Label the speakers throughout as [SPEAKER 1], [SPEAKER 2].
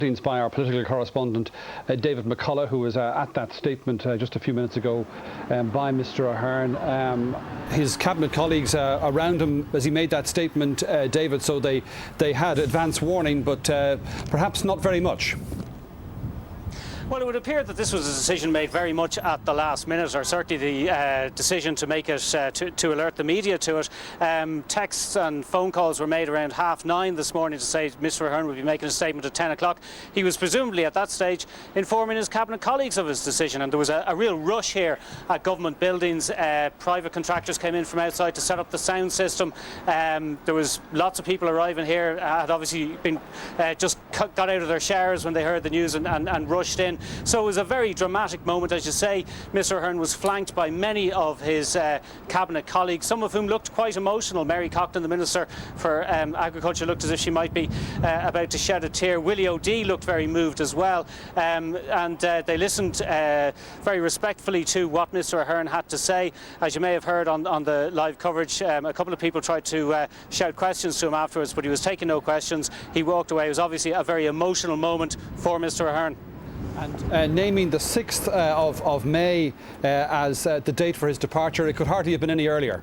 [SPEAKER 1] By our political correspondent David McCullough, who was at that statement just a few minutes ago by Mr Ahern. His cabinet colleagues around him as he made that statement, David, so they had advance warning, but perhaps not very much.
[SPEAKER 2] Well, it would appear that this was a decision made very much at the last minute, or certainly the decision to make it, to alert the media to it. Texts and phone calls were made around 9:30 this morning to say Mr Ahern would be making a statement at 10 o'clock. He was presumably at that stage informing his cabinet colleagues of his decision, and there was a real rush here at government buildings. Private contractors came in from outside to set up the sound system. There was lots of people arriving here, had obviously been just got out of their showers when they heard the news and rushed in. So it was a very dramatic moment, as you say. Mr Ahern was flanked by many of his cabinet colleagues, some of whom looked quite emotional. Mary Coughlin, the Minister for Agriculture, looked as if she might be about to shed a tear. Willie O'Dea looked very moved as well, and they listened very respectfully to what Mr Ahern had to say. As you may have heard on the live coverage, a couple of people tried to shout questions to him afterwards, but he was taking no questions. He walked away. It was obviously a very emotional moment for Mr Ahern.
[SPEAKER 1] And naming the 6th of May as the date for his departure, it could hardly have been any earlier.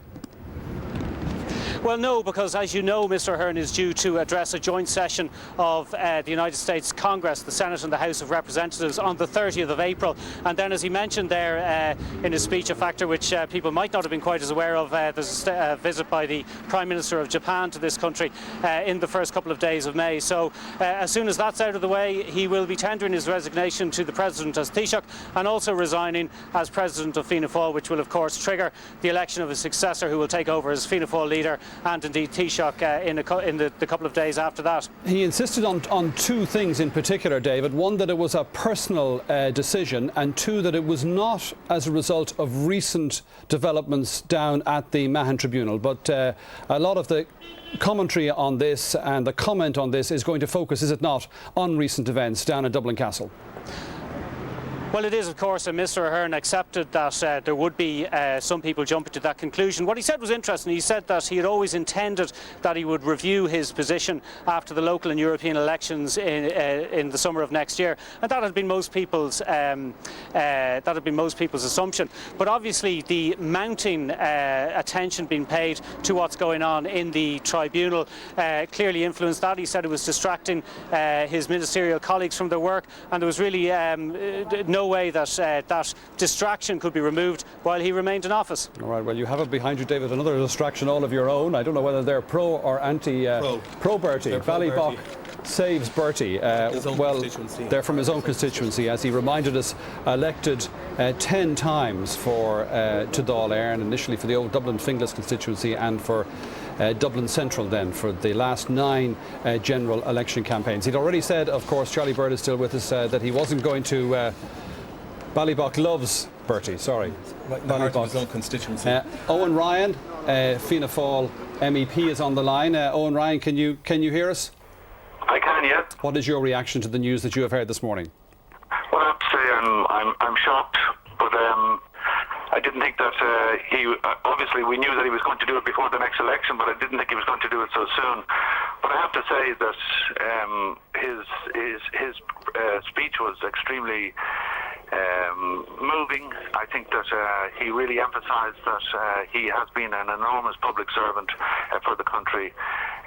[SPEAKER 2] Well, no, because as you know, Mr Ahern is due to address a joint session of the United States Congress, the Senate and the House of Representatives, on the 30th of April. And then, as he mentioned there in his speech, a factor which people might not have been quite as aware of, there's a visit by the Prime Minister of Japan to this country in the first couple of days of May. So as soon as that's out of the way, he will be tendering his resignation to the President as Taoiseach, and also resigning as President of Fianna Fáil, which will of course trigger the election of his successor, who will take over as Fianna Fáil leader and indeed Taoiseach in the couple of days after that.
[SPEAKER 1] He insisted on two things in particular, David. One, that it was a personal decision, and two, that it was not as a result of recent developments down at the Mahon Tribunal. But a lot of the commentary on this and the comment on this is going to focus, is it not, on recent events down at Dublin Castle?
[SPEAKER 2] Well, it is, of course, and Mr Ahern accepted that there would be some people jumping to that conclusion. What he said was interesting. He said that he had always intended that he would review his position after the local and European elections in the summer of next year, and that had been most people's assumption. But obviously, the mounting attention being paid to what's going on in the tribunal clearly influenced that. He said it was distracting his ministerial colleagues from their work, and there was really no way that that distraction could be removed while he remained in office.
[SPEAKER 1] All right, well, you have it behind you, David, another distraction all of your own. I don't know whether they're pro or anti pro Bertie. Ballybock saves Bertie. Well, they're from his own constituency, as he reminded us, elected 10 times for to Dáil Éireann, initially for the old Dublin Finglas constituency and for Dublin Central then for the last 9 general election campaigns. He'd already said, of course, Charlie Bird is still with us, that he wasn't going to Ballybock loves Bertie, sorry.
[SPEAKER 3] Ballybock's own constituency.
[SPEAKER 1] Owen Ryan, Fianna Fáil MEP, is on the line. Owen Ryan, can you hear us?
[SPEAKER 4] I can, yeah.
[SPEAKER 1] What is your reaction to the news that you have heard this morning?
[SPEAKER 4] Well, I have to say I'm shocked, but I didn't think that he obviously we knew that he was going to do it before the next election, but I didn't think he was going to do it so soon. But I have to say that his speech was extremely moving. I think that he really emphasised that he has been an enormous public servant for the country,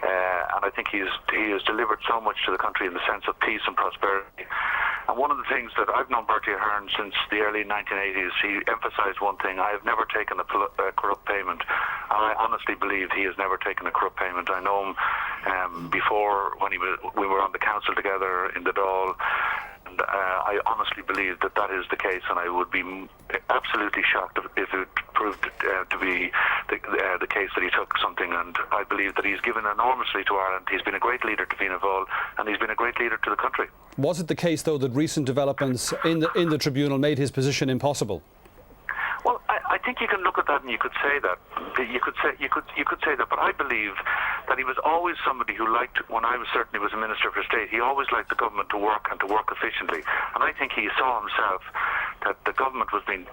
[SPEAKER 4] and I think he has delivered so much to the country in the sense of peace and prosperity. And one of the things that I've known Bertie Ahern since the early 1980s, he emphasised one thing: I have never taken a corrupt payment. I honestly believe he has never taken a corrupt payment. I know him before when we were on the council together in the Dáil. I honestly believe that that is the case, and I would be absolutely shocked if it proved to be the case that he took something. And I believe that he's given enormously to Ireland. He's been a great leader to Fianna Fáil, and he's been a great leader to the country.
[SPEAKER 1] Was it the case, though, that recent developments in the tribunal made his position impossible?
[SPEAKER 4] Well, I think you can look at that and you could say that. You could say that, but I believe that he was always somebody who liked, when I certainly was a Minister for State, he always liked the government to work and to work efficiently. And I think he saw himself that the government was being,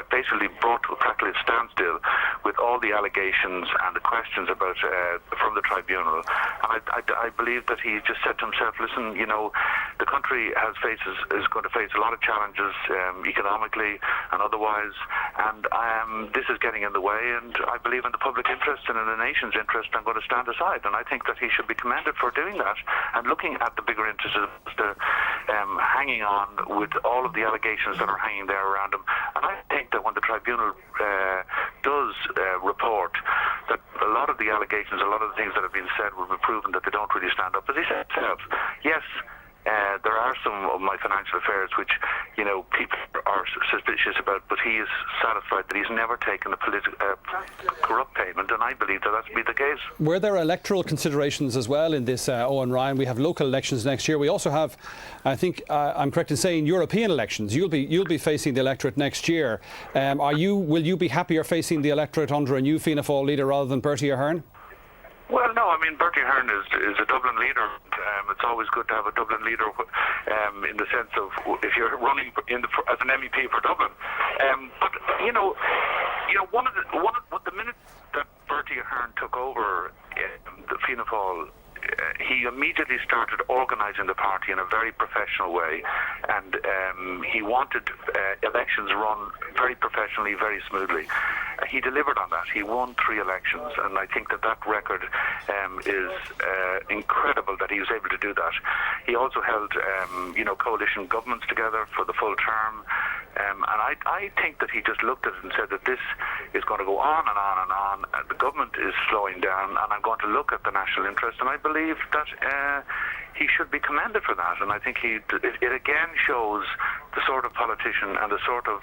[SPEAKER 4] basically brought to a practically standstill with all the allegations and the questions about from the tribunal. And I believe that he just said to himself, listen, the country is going to face a lot of challenges economically and otherwise, and this is getting in the way, and I believe in the public interest and in the nation's interest, I'm going to stand aside. And I think that he should be commended for doing that and looking at the bigger interest of hanging on with all of the allegations that are hanging there around him. And I think that when the tribunal does report that a lot of the allegations, a lot of the things that have been said will be proven that they don't really stand up. As he said himself, yes, there are some of my financial affairs which, people are suspicious about, but he is satisfied that he's never taken a corrupt payment, and I believe that that's be the case.
[SPEAKER 1] Were there electoral considerations as well in this, Owen Ryan? We have local elections next year. We also have, I think, I'm correct in saying, European elections. You'll be facing the electorate next year. Will you be happier facing the electorate under a new Fianna Fáil leader rather than Bertie Ahern?
[SPEAKER 4] Well, no, I mean, Bertie Ahern is a Dublin leader. It's always good to have a Dublin leader in the sense of if you're running as an MEP for Dublin. But the minute that Bertie Ahern took over the Fianna Fáil, he immediately started organising the party in a very professional way, and he wanted elections run very professionally, very smoothly. He delivered on that. He won 3 elections, and I think that record is incredible that he was able to do that. He also held, coalition governments together for the full term, and I think that he just looked at it and said that this is going to go on and on and on. The government is slowing down, and I'm going to look at the national interest, and I believe that he should be commended for that. And I think it again shows the sort of politician and the sort of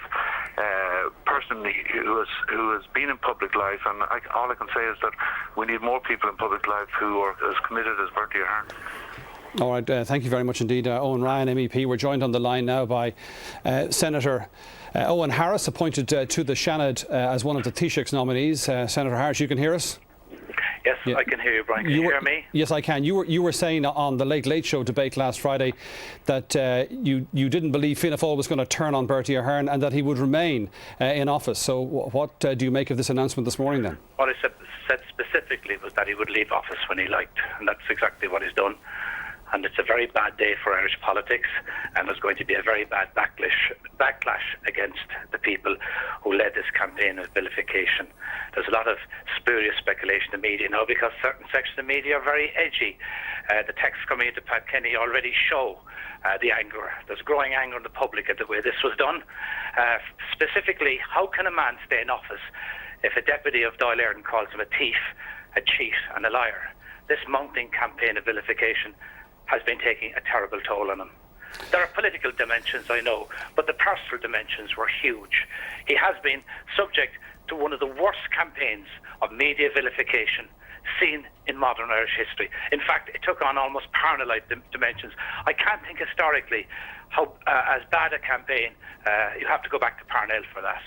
[SPEAKER 4] person who has been in public life. And all I can say is that we need more people in public life who are as committed as Bertie Ahern.
[SPEAKER 1] All right, thank you very much indeed, Owen Ryan, MEP. We're joined on the line now by Senator Owen Harris, appointed to the Seanad as one of the Taoiseach's nominees. Senator Harris, you can hear us?
[SPEAKER 5] Yes, yeah. I can hear you, Brian. Can you hear me?
[SPEAKER 1] Yes, I can. You were saying on the Late Show debate last Friday that you didn't believe Fianna Fáil was going to turn on Bertie Ahern and that he would remain in office. So what do you make of this announcement this morning then?
[SPEAKER 5] What I said specifically was that he would leave office when he liked, and that's exactly what he's done. And it's a very bad day for Irish politics, and there's going to be a very bad backlash against the people who led this campaign of vilification. There's a lot of spurious speculation in the media now because certain sections of the media are very edgy. The texts coming into Pat Kenny already show the anger. There's growing anger in the public at the way this was done. Specifically, how can a man stay in office if a deputy of Dáil Éireann calls him a thief, a cheat and a liar? This mounting campaign of vilification has been taking a terrible toll on him. There are political dimensions, I know, but the personal dimensions were huge. He has been subject to one of the worst campaigns of media vilification seen in modern Irish history. In fact, it took on almost paranoid dimensions. I can't think historically how as bad a campaign, you have to go back to Parnell for that.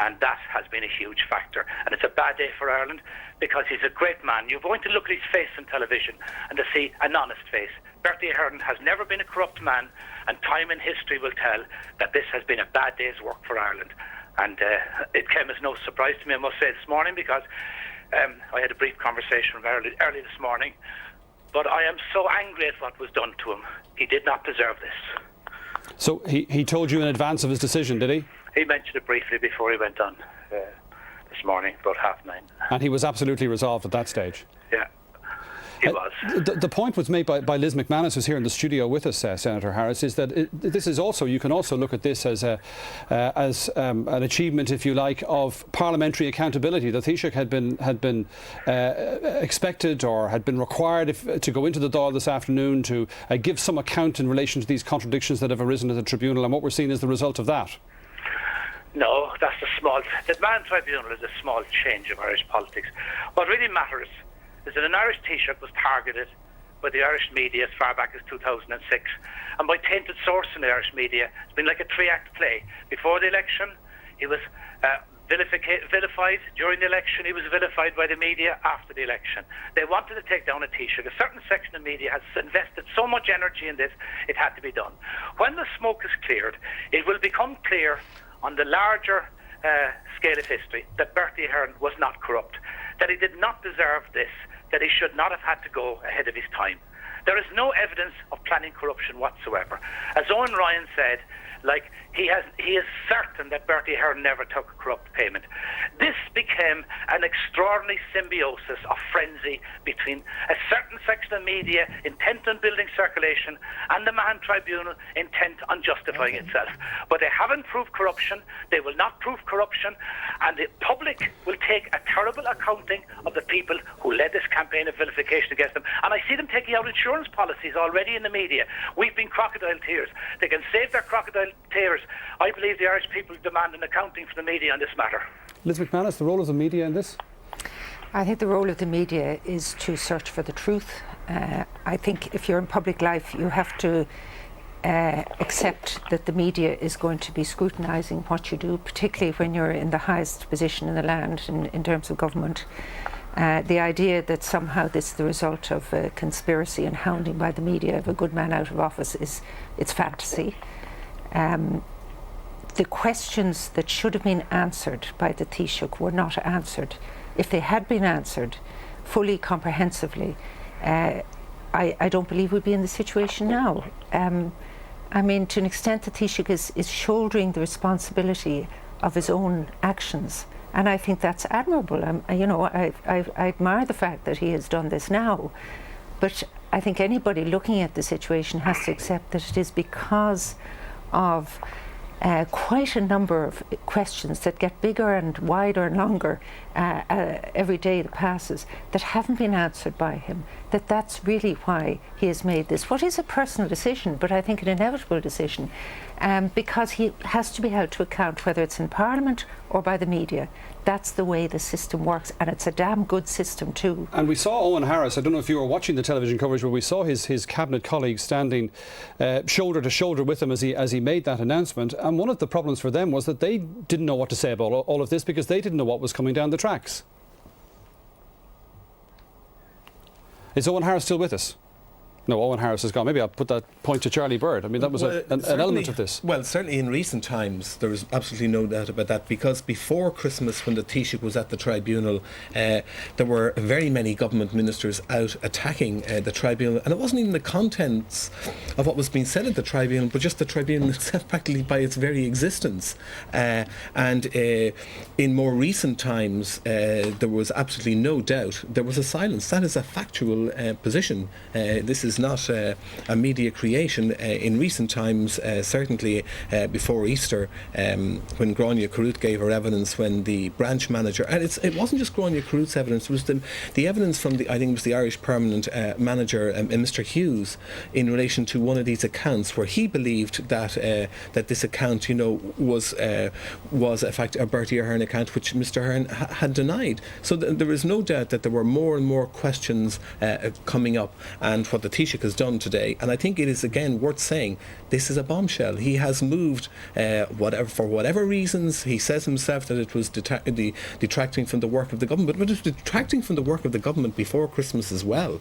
[SPEAKER 5] And that has been a huge factor. And it's a bad day for Ireland because he's a great man. You're going to look at his face on television and to see an honest face. Bertie Ahern has never been a corrupt man, and time in history will tell that this has been a bad day's work for Ireland. And it came as no surprise to me, I must say, this morning, because I had a brief conversation early this morning. But I am so angry at what was done to him. He did not deserve this.
[SPEAKER 1] So he told you in advance of his decision, did he?
[SPEAKER 5] He mentioned it briefly before he went on this morning, about 9:30.
[SPEAKER 1] And he was absolutely resolved at that stage?
[SPEAKER 5] Yeah, he was.
[SPEAKER 1] The point was made by Liz McManus, who's here in the studio with us, Senator Harris, is that this is also, you can also look at this as an achievement, if you like, of parliamentary accountability. The Taoiseach had been expected or had been required to go into the Dáil this afternoon to give some account in relation to these contradictions that have arisen at the tribunal, and what we're seeing is the result of that.
[SPEAKER 5] No, that's the Man Tribunal is a small change of Irish politics. What really matters is that an Irish Taoiseach was targeted by the Irish media as far back as 2006, and by tainted source in the Irish media. It's been like a 3-act play. Before the election, he was vilified. During the election, he was vilified by the media. After the election, they wanted to take down a Taoiseach. A certain section of media has invested so much energy in this, it had to be done. When the smoke is cleared, it will become clear on the larger scale of history, that Bertie Ahern was not corrupt, that he did not deserve this, that he should not have had to go ahead of his time. There is no evidence of planning corruption whatsoever. As Owen Ryan said, he is certain that Bertie Ahern never took a corrupt payment. This became an extraordinary symbiosis of frenzy between a certain section of media intent on building circulation and the Mahon Tribunal intent on justifying itself. But they haven't proved corruption, they will not prove corruption, and the public will take a terrible accounting of the people who led this campaign of vilification against them. And I see them taking out insurance policies already in the media, weeping crocodile tears. They can save their crocodile tears. I believe the Irish people demand an accounting for the media on this matter.
[SPEAKER 1] Liz McManus, the role of the media in this?
[SPEAKER 6] I think the role of the media is to search for the truth. I think if you're in public life, you have to accept that the media is going to be scrutinising what you do, particularly when you're in the highest position in the land in terms of government. The idea that somehow this is the result of a conspiracy and hounding by the media of a good man out of office it's fantasy. The questions that should have been answered by the Taoiseach were not answered. If they had been answered fully, comprehensively, I don't believe we'd be in the situation now. I mean, to an extent, the Taoiseach is shouldering the responsibility of his own actions, and I think that's admirable. I admire the fact that he has done this now, but I think anybody looking at the situation has to accept that it is because of quite a number of questions that get bigger and wider and longer every day that passes that haven't been answered by him, that's really why he has made this. What is a personal decision, but I think an inevitable decision, because he has to be held to account, whether it's in Parliament or by the media. That's the way the system works, and it's a damn good system too.
[SPEAKER 1] And we saw Owen Harris, I don't know if you were watching the television coverage, but we saw his cabinet colleagues standing shoulder to shoulder with him as he made that announcement. And one of the problems for them was that they didn't know what to say about all of this because they didn't know what was coming down the tracks. Is Owen Harris still with us? No, Owen Harris has gone. Maybe I'll put that point to Charlie Bird. I mean, that was an element of this.
[SPEAKER 3] Well, certainly in recent times, there is absolutely no doubt about that, because before Christmas, when the Taoiseach was at the tribunal, there were very many government ministers out attacking the tribunal, and it wasn't even the contents of what was being said at the tribunal, but just the tribunal itself, practically by its very existence. And in more recent times, there was absolutely no doubt there was a silence. That is a factual position. This is not a media creation. In recent times, certainly before Easter, when Gráinne Carruth gave her evidence, when the branch manager, and it wasn't just Gráinne Carruth's evidence, it was the evidence from I think it was the Irish permanent manager, Mr. Hughes, in relation to one of these accounts, where he believed that this account, was in fact a Bertie Ahern account, which Mr. Ahern had denied. So there is no doubt that there were more and more questions coming up, and what the Taoiseach has done today, and I think it is again worth saying, this is a bombshell. He has moved, for whatever reasons. He says himself that it was detracting from the work of the government, but it was detracting from the work of the government before Christmas as well,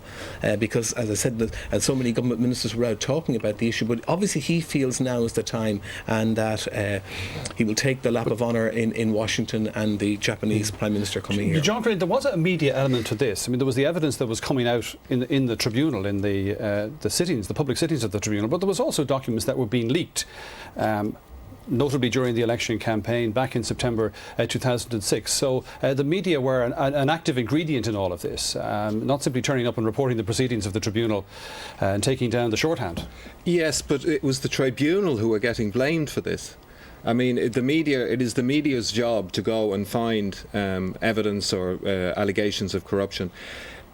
[SPEAKER 3] because, as I said, so many government ministers were out talking about the issue. But obviously he feels now is the time, and that he will take the lap of honour in Washington, and the Japanese Prime Minister coming here.
[SPEAKER 1] John Crane, there was a media element to this. I mean, there was the evidence that was coming out in the tribunal, in the sittings, the public sittings of the tribunal, but there was also documents that were being leaked, notably during the election campaign back in September 2006. So the media were an active ingredient in all of this, not simply turning up and reporting the proceedings of the tribunal and taking down the shorthand.
[SPEAKER 7] Yes, but it was the tribunal who were getting blamed for this. I mean, it is the media's job to go and find evidence or allegations of corruption.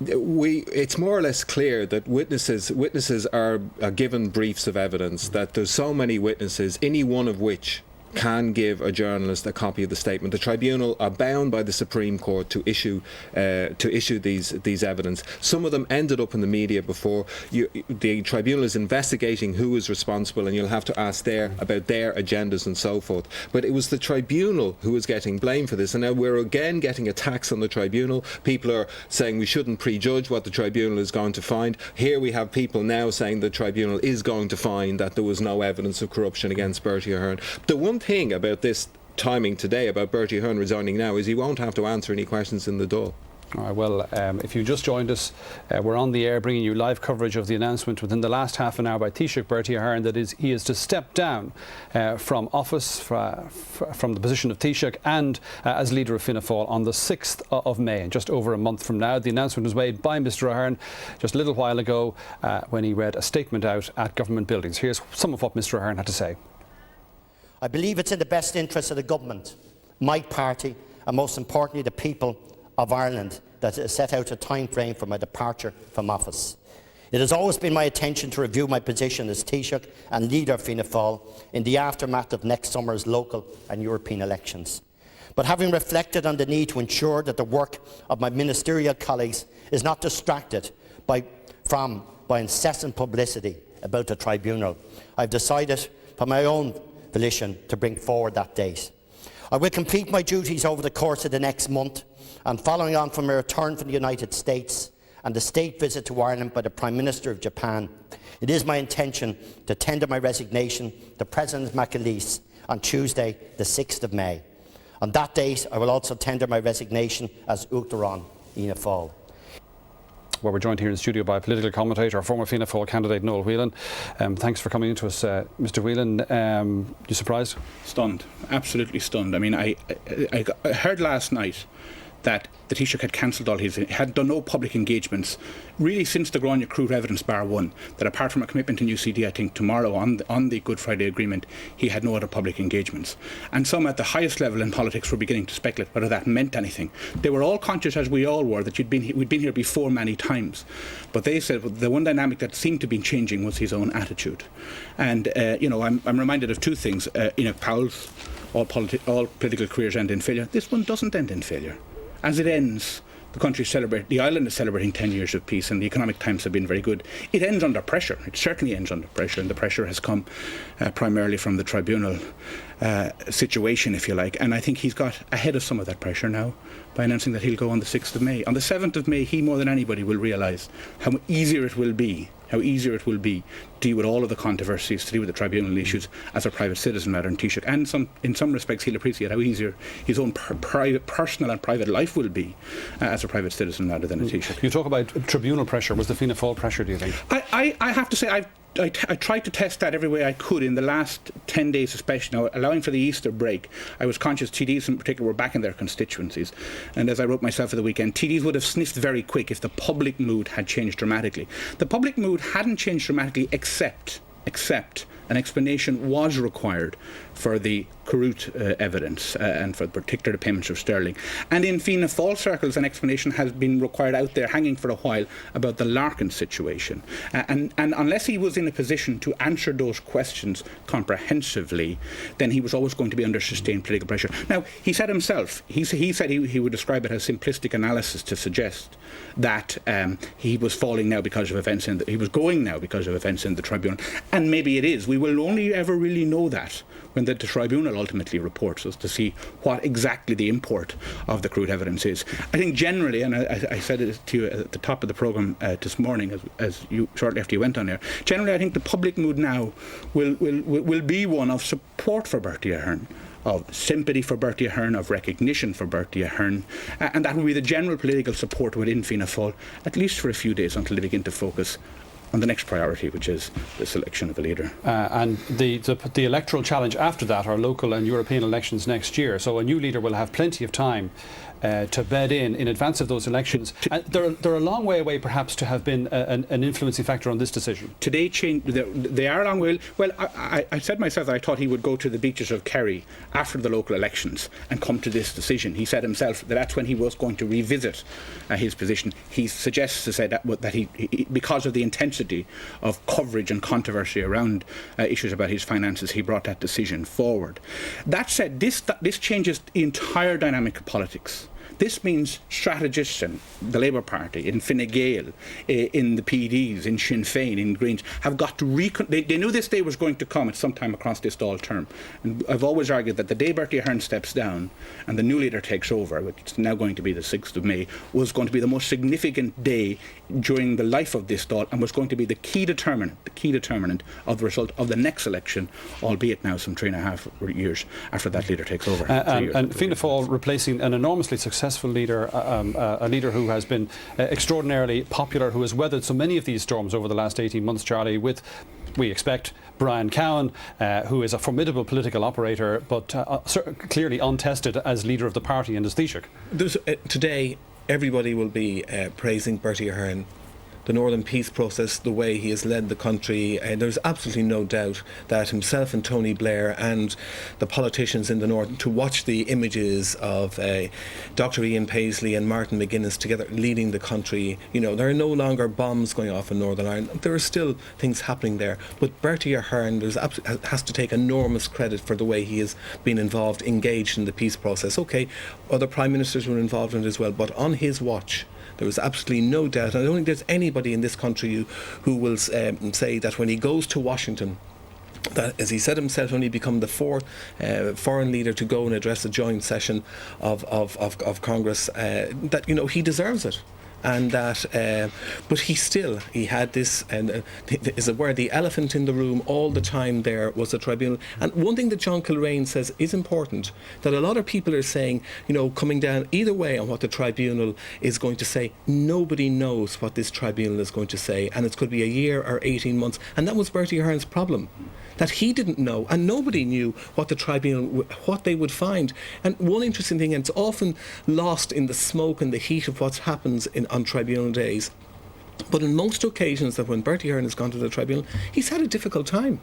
[SPEAKER 7] It's more or less clear that witnesses are given briefs of evidence, that there's so many witnesses, any one of which can give a journalist a copy of the statement. The tribunal are bound by the Supreme Court to issue these evidence. Some of them ended up in the media before. The tribunal is investigating who is responsible, and you'll have to ask about their agendas and so forth. But it was the tribunal who was getting blamed for this, and now we're again getting attacks on the tribunal. People are saying we shouldn't prejudge what the tribunal is going to find. Here we have people now saying the tribunal is going to find that there was no evidence of corruption against Bertie Ahern. The one thing about this timing today about Bertie Ahern resigning now is he won't have to answer any questions in the Dáil.
[SPEAKER 1] All right, well, if you just joined us, we're on the air bringing you live coverage of the announcement within the last half an hour by Taoiseach Bertie Ahern that he is to step down from office, from the position of Taoiseach and as leader of Fianna Fáil on the 6th of May, and just over a month from now. The announcement was made by Mr Ahern just a little while ago when he read a statement out at government buildings. Here's some of what Mr Ahern had to say.
[SPEAKER 8] I believe it's in the best interest of the government, my party and most importantly the people of Ireland that has set out a time frame for my departure from office. It has always been my intention to review my position as Taoiseach and leader of Fianna Fáil in the aftermath of next summer's local and European elections. But having reflected on the need to ensure that the work of my ministerial colleagues is not distracted by incessant publicity about the tribunal, I have decided, for my own volition, to bring forward that date. I will complete my duties over the course of the next month, and following on from my return from the United States and the state visit to Ireland by the Prime Minister of Japan, it is my intention to tender my resignation to President McAleese on Tuesday, the 6th of May. On that date, I will also tender my resignation as Uachtaráin Fianna Fáil.
[SPEAKER 1] Well, we're joined here in the studio by political commentator, former Fianna Fáil candidate Noel Whelan. Thanks for coming into us, Mr Whelan. You surprised?
[SPEAKER 9] Stunned, absolutely stunned. I mean, I heard last night that the Taoiseach had cancelled all had done no public engagements, really since the Gráinne Crude Evidence Bar 1, that apart from a commitment to UCD, I think, tomorrow on the Good Friday Agreement, he had no other public engagements. And some at the highest level in politics were beginning to speculate whether that meant anything. They were all conscious, as we all were, that we'd been here before many times. But they said the one dynamic that seemed to be changing was his own attitude. And, I'm reminded of two things. Enoch Powell's all political careers end in failure. This one doesn't end in failure. As it ends, the island is celebrating 10 years of peace, and the economic times have been very good. It ends under pressure. It certainly ends under pressure, and the pressure has come primarily from the tribunal situation, if you like. And I think he's got ahead of some of that pressure now by announcing that he'll go on the 6th of May. On the 7th of May, he more than anybody will realise how easier it will be to deal with all of the controversies, to deal with the tribunal issues as a private citizen rather than Taoiseach. And in some respects, he'll appreciate how easier his own personal and private life will be as a private citizen rather than a Taoiseach.
[SPEAKER 1] You talk about tribunal pressure. Was the Fianna Fáil pressure, do you think?
[SPEAKER 9] I have to say, I tried to test that every way I could in the last 10 days especially. Now, allowing for the Easter break, I was conscious TDs in particular were back in their constituencies. And as I wrote myself for the weekend, TDs would have sniffed very quick if the public mood had changed dramatically. The public mood hadn't changed dramatically except an explanation was required for the Carruth evidence and for particular the payments of sterling. And in Fianna Fáil circles, an explanation has been required out there, hanging for a while, about the Larkin situation. And unless he was in a position to answer those questions comprehensively, then he was always going to be under sustained political pressure. Now, he said himself, he said he would describe it as simplistic analysis to suggest that he was falling now because of events he was going now because of events in the tribunal. And maybe it is. We will only ever really know that when the tribunal ultimately reports us to see what exactly the import of the Carruth evidence is. I think generally, and I said it to you at the top of the programme this morning, as you shortly after you went on there, generally I think the public mood now will be one of support for Bertie Ahern, of sympathy for Bertie Ahern, of recognition for Bertie Ahern, and that will be the general political support within Fianna Fáil, at least for a few days until they begin to focus on the next priority, which is the selection of a leader.
[SPEAKER 1] And the electoral challenge after that are local and European elections next year. So a new leader will have plenty of time to bed in advance of those elections. They're a long way away, perhaps, to have been an influencing factor on this decision.
[SPEAKER 9] Today, they are a long way. Well, I said myself that I thought he would go to the beaches of Kerry after the local elections and come to this decision. He said himself that that's when he was going to revisit his position. He suggests to say that he because of the intensity of coverage and controversy around issues about his finances, he brought that decision forward. That said, this changes the entire dynamic of politics. This means strategists in the Labour Party, in Fine Gael, in the PDs, in Sinn Féin, in Greens, have got to they knew this day was going to come at some time across this Dáil term. And I've always argued that the day Bertie Ahern steps down and the new leader takes over, which is now going to be the 6th of May, was going to be the most significant day during the life of this Dáil and was going to be the key determinant of the result of the next election, albeit now some 3.5 years after that leader takes over.
[SPEAKER 1] And Fianna Fáil replacing an enormously successful leader, a leader who has been extraordinarily popular, who has weathered so many of these storms over the last 18 months, Charlie, with, we expect, Brian Cowan, who is a formidable political operator, but clearly untested as leader of the party and as Taoiseach.
[SPEAKER 3] Today, everybody will be praising Bertie Ahern, the Northern Peace process, the way he has led the country. There's absolutely no doubt that himself and Tony Blair and the politicians in the North, to watch the images of Dr. Ian Paisley and Martin McGuinness together leading the country, there are no longer bombs going off in Northern Ireland. There are still things happening there. But Bertie Ahern has to take enormous credit for the way he has been involved, engaged in the peace process. OK, other Prime Ministers were involved in it as well, but on his watch, there was absolutely no doubt. I don't think there's anybody in this country who will say that when he goes to Washington, that, as he said himself, when he become the fourth foreign leader to go and address a joint session of Congress, that he deserves it. And that, but he had this, and is it where the elephant in the room all the time there was the tribunal. And one thing that John Kilrain says is important, that a lot of people are saying, coming down either way on what the tribunal is going to say. Nobody knows what this tribunal is going to say, and it could be a year or 18 months. And that was Bertie Ahern's problem, that he didn't know, and nobody knew what the tribunal, what they would find. And one interesting thing, and it's often lost in the smoke and the heat of what happens on tribunal days, but in most occasions that when Bertie Ahern has gone to the tribunal, he's had a difficult time.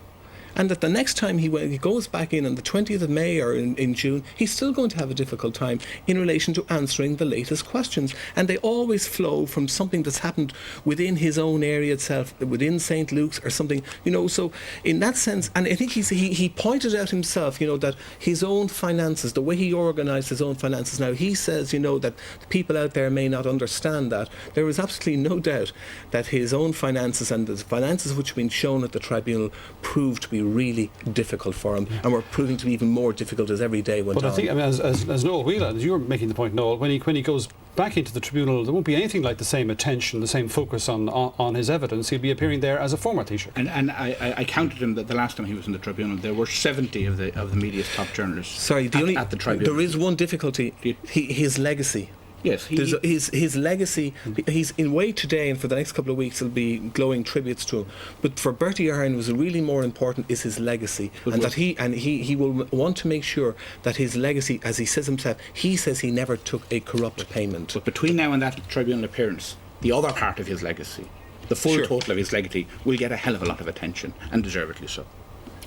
[SPEAKER 3] And that the next time he goes back in on the 20th of May or in June, he's still going to have a difficult time in relation to answering the latest questions. And they always flow from something that's happened within his own area itself, within St. Luke's or something, So in that sense, and I think he pointed out himself, that his own finances, the way he organised his own finances now, he says, that people out there may not understand that. There is absolutely no doubt that his own finances and the finances which have been shown at the tribunal proved to be really difficult for him, and were proving to be even more difficult as every day went on.
[SPEAKER 1] But I think, as Noel Whelan, as you were making the point, Noel, when he goes back into the tribunal, there won't be anything like the same attention, the same focus on his evidence. He'll be appearing there as a former Taoiseach. And
[SPEAKER 9] I counted him that the last time he was in the tribunal, there were 70 of the media's top journalists.
[SPEAKER 3] Sorry, at the tribunal. There is one difficulty: his legacy.
[SPEAKER 9] Yes,
[SPEAKER 3] his legacy. He's in way today, and for the next couple of weeks, there'll be glowing tributes to him. But for Bertie Ahern, was really more important is his legacy, and that he will want to make sure that his legacy, as he says himself, he says he never took a corrupt payment.
[SPEAKER 9] But between now and that tribunal appearance, the other part of his legacy, the full total of his legacy, will get a hell of a lot of attention, and deservedly so.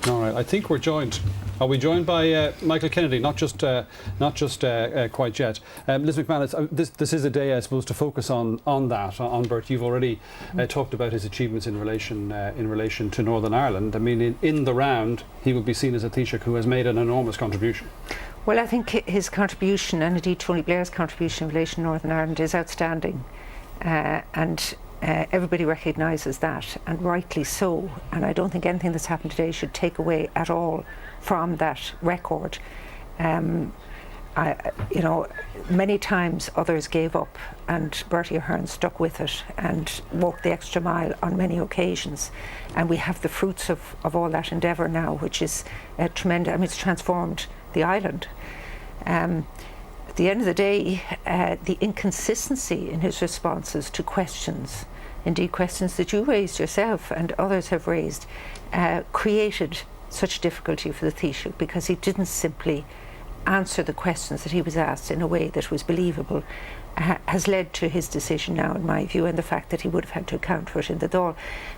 [SPEAKER 1] All right, I think we're joined. Are we joined by Michael Kennedy? Not just quite yet. Liz McManus, this is a day, I suppose, to focus on that. On Bert, you've already talked about his achievements in relation to Northern Ireland. I mean, in the round, he will be seen as a Taoiseach who has made an enormous contribution.
[SPEAKER 6] Well, I think his contribution, and indeed Tony Blair's contribution in relation to Northern Ireland, is outstanding, and everybody recognises that, and rightly so. And I don't think anything that's happened today should take away at all from that record. Many times others gave up, and Bertie Ahern stuck with it and walked the extra mile on many occasions. And we have the fruits of all that endeavour now, which is tremendous. I mean, it's transformed the island. At the end of the day, the inconsistency in his responses to questions, indeed questions that you raised yourself and others have raised, created such difficulty for the Taoiseach, because he didn't simply answer the questions that he was asked in a way that was believable, has led to his decision now, in my view, and the fact that he would have had to account for it in the Dáil.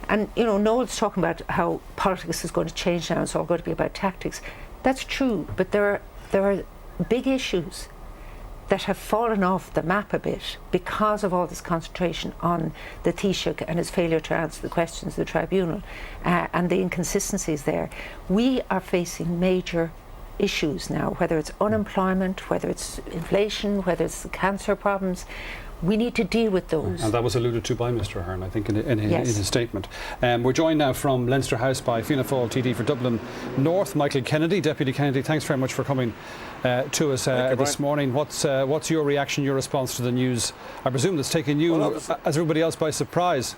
[SPEAKER 6] And, Noel's talking about how politics is going to change now, it's all going to be about tactics. That's true, but there are big issues that have fallen off the map a bit because of all this concentration on the Taoiseach and his failure to answer the questions of the tribunal, and the inconsistencies there. We are facing major issues now, whether it's unemployment, whether it's inflation, whether it's the cancer problems. We need to deal with those.
[SPEAKER 1] And that was alluded to by Mr Ahern, I think, in his statement. We're joined now from Leinster House by Fianna Fáil TD for Dublin North, Michael Kennedy. Deputy Kennedy, thanks very much for coming to us this morning. What's your reaction, your response to the news? I presume that's taken you, as everybody else, by surprise.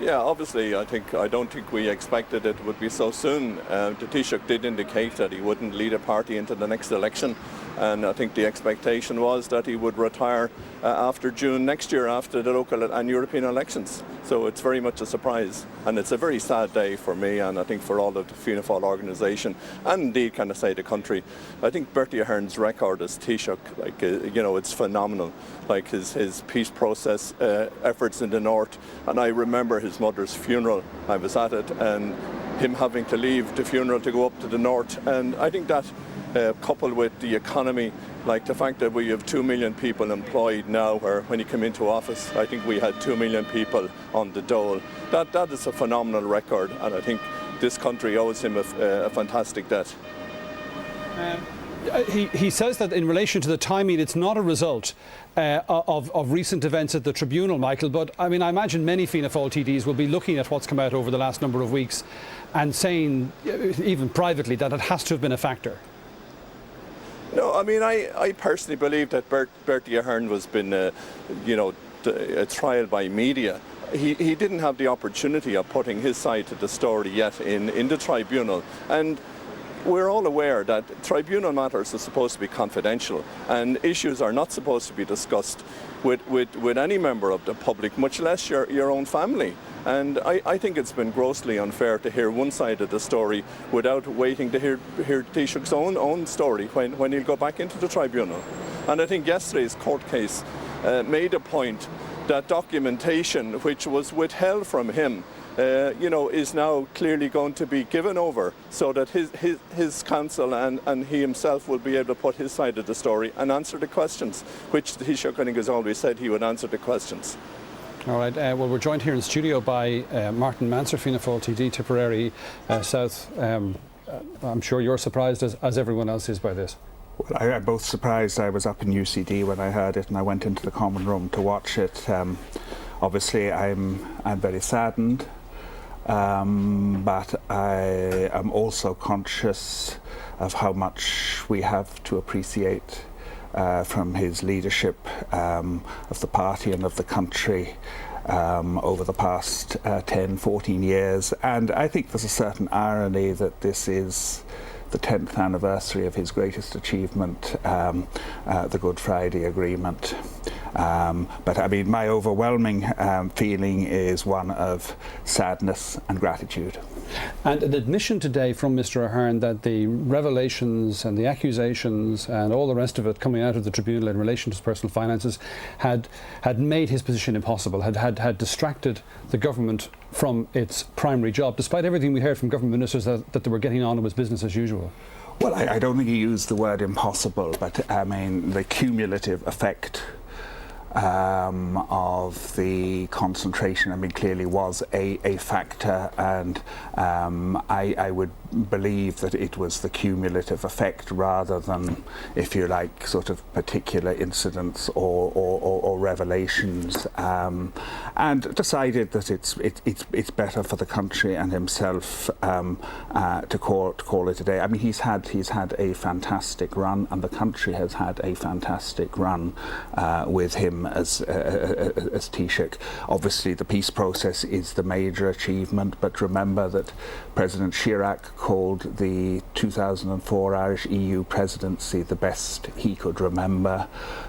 [SPEAKER 10] Yeah, obviously, I don't think we expected it would be so soon. The Taoiseach did indicate that he wouldn't lead a party into the next election, and I think the expectation was that he would retire after June next year, after the local and European elections. So it's very much a surprise, and it's a very sad day for me, and I think for all of the Fianna Fáil organisation, and indeed, can I say, the country. I think Bertie Ahern's record as Taoiseach, it's phenomenal. Like his peace process efforts in the north, and I remember his mother's funeral. I was at it, and him having to leave the funeral to go up to the north, and I think that coupled with the economy, like the fact that we have 2 million people employed now, where when he came into office, I think we had 2 million people on the dole. That is a phenomenal record, and I think this country owes him a fantastic debt.
[SPEAKER 1] He says that in relation to the timing, it's not a result of recent events at the tribunal, Michael, but I mean, I imagine many Fianna Fáil TDs will be looking at what's come out over the last number of weeks and saying, even privately, that it has to have been a factor.
[SPEAKER 10] No, I mean, I personally believe that Bertie Ahern was been, a trial by media. He didn't have the opportunity of putting his side to the story yet in the tribunal, and we're all aware that tribunal matters are supposed to be confidential, and issues are not supposed to be discussed with any member of the public, much less your own family. And I think it's been grossly unfair to hear one side of the story without waiting to hear Taoiseach's own story when he'll go back into the tribunal. And I think yesterday's court case made a point that documentation which was withheld from him is now clearly going to be given over, so that his counsel and he himself will be able to put his side of the story and answer the questions, which the Taoiseach, I think, has always said he would answer the questions.
[SPEAKER 1] All right, well, we're joined here in studio by Martin Manser, Fianna Fáil TD, Tipperary South. I'm sure you're surprised, as everyone else is, by this.
[SPEAKER 11] Well, I'm both surprised. I was up in UCD when I heard it, and I went into the common room to watch it. Obviously, I'm very saddened, but I am also conscious of how much we have to appreciate from his leadership of the party and of the country over the past 10, 14 years. And I think there's a certain irony that this is the 10th anniversary of his greatest achievement, the Good Friday Agreement. But I mean, my overwhelming feeling is one of sadness and gratitude.
[SPEAKER 1] And an admission today from Mr Ahern that the revelations and the accusations and all the rest of it coming out of the tribunal in relation to his personal finances had made his position impossible, had distracted the government from its primary job, despite everything we heard from government ministers that they were getting on with business as usual.
[SPEAKER 11] Well, I don't think he used the word impossible, but I mean the cumulative effect of the concentration, I mean, clearly was a factor, and I would believe that it was the cumulative effect rather than, if you like, sort of particular incidents or revelations, and decided that it's better for the country and himself to call it a day. I mean, he's had a fantastic run, and the country has had a fantastic run with him as Taoiseach. Obviously, the peace process is the major achievement, but remember that President Chirac called the 2004 Irish EU presidency the best he could remember.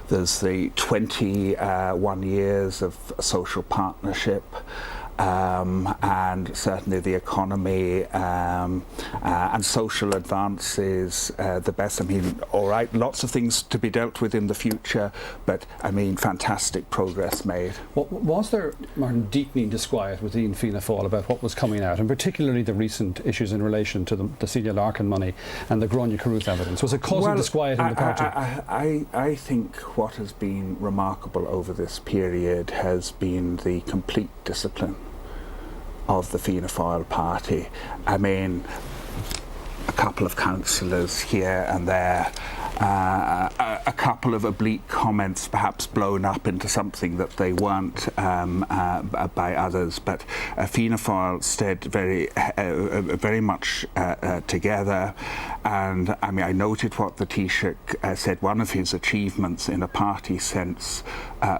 [SPEAKER 11] There's the 21 years of social partnership, and certainly the economy and social advances the best. I mean, all right, lots of things to be dealt with in the future, but I mean, fantastic progress made.
[SPEAKER 1] Was there, Martin, deepening disquiet within Fianna Fáil about what was coming out, and particularly the recent issues in relation to the Celia Larkin money and the Gráinne Carruth evidence? Was it causing disquiet in the party?
[SPEAKER 11] I think what has been remarkable over this period has been the complete discipline of the Fianna Fáil party. I mean, a couple of councillors here and there, a couple of oblique comments perhaps blown up into something that they weren't by others, but Fianna Fáil stayed very much together. And I mean, I noted what the Taoiseach said. One of his achievements in a party sense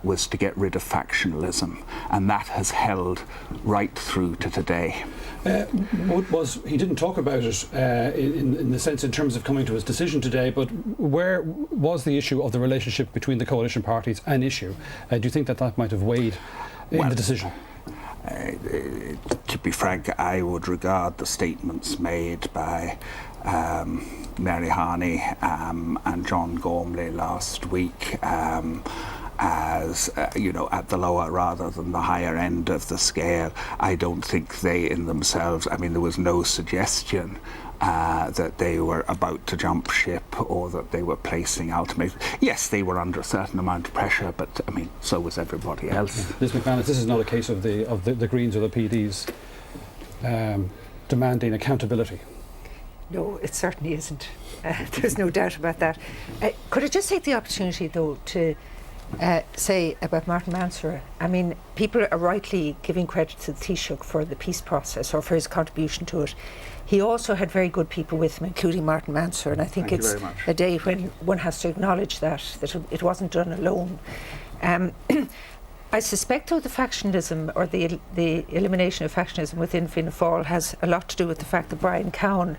[SPEAKER 11] was to get rid of factionalism, and that has held right through to today.
[SPEAKER 1] He didn't talk about it in the sense in terms of coming to his decision today, but where was the issue of the relationship between the coalition parties an issue? Do you think that might have weighed in the decision?
[SPEAKER 11] To be frank, I would regard the statements made by Mary Harney and John Gormley last week as at the lower rather than the higher end of the scale. I don't think they in themselves, I mean, there was no suggestion that they were about to jump ship or that they were placing ultimatums. Yes, they were under a certain amount of pressure, but I mean, so was everybody else.
[SPEAKER 1] Liz McManus, this is not a case of the Greens or the PDs demanding accountability.
[SPEAKER 6] No, it certainly isn't. There's no doubt about that. Could I just take the opportunity, though, to say about Martin Mansour? I mean, people are rightly giving credit to the Taoiseach for the peace process or for his contribution to it. He also had very good people with him, including Martin Mansour, and I think it's a day when one has to acknowledge that it wasn't done alone. I suspect, though, the factionalism or the elimination of factionalism within Fianna Fáil has a lot to do with the fact that Brian Cowan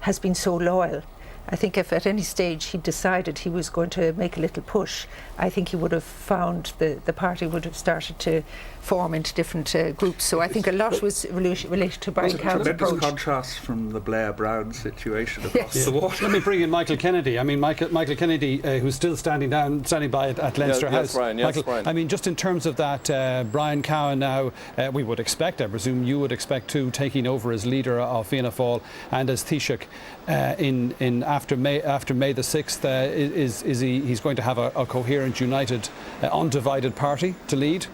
[SPEAKER 6] has been so loyal. I think if at any stage he decided he was going to make a little push, I think he would have found the party would have started to form into different groups. So I think a lot was related to Brian Cowan's approach.
[SPEAKER 11] Tremendous contrast from the Blair-Brown situation across the water.
[SPEAKER 1] Let me bring in Michael Kennedy. I mean, Michael Kennedy, who's still standing by at Leinster House.
[SPEAKER 10] Brian,
[SPEAKER 1] Michael,
[SPEAKER 10] Brian.
[SPEAKER 1] I mean, just in terms of that, Brian Cowan now, we would expect, I presume you would expect too, taking over as leader of Fianna Fáil and as Taoiseach after May the 6th. He's going to have a coherent, united, undivided party to lead?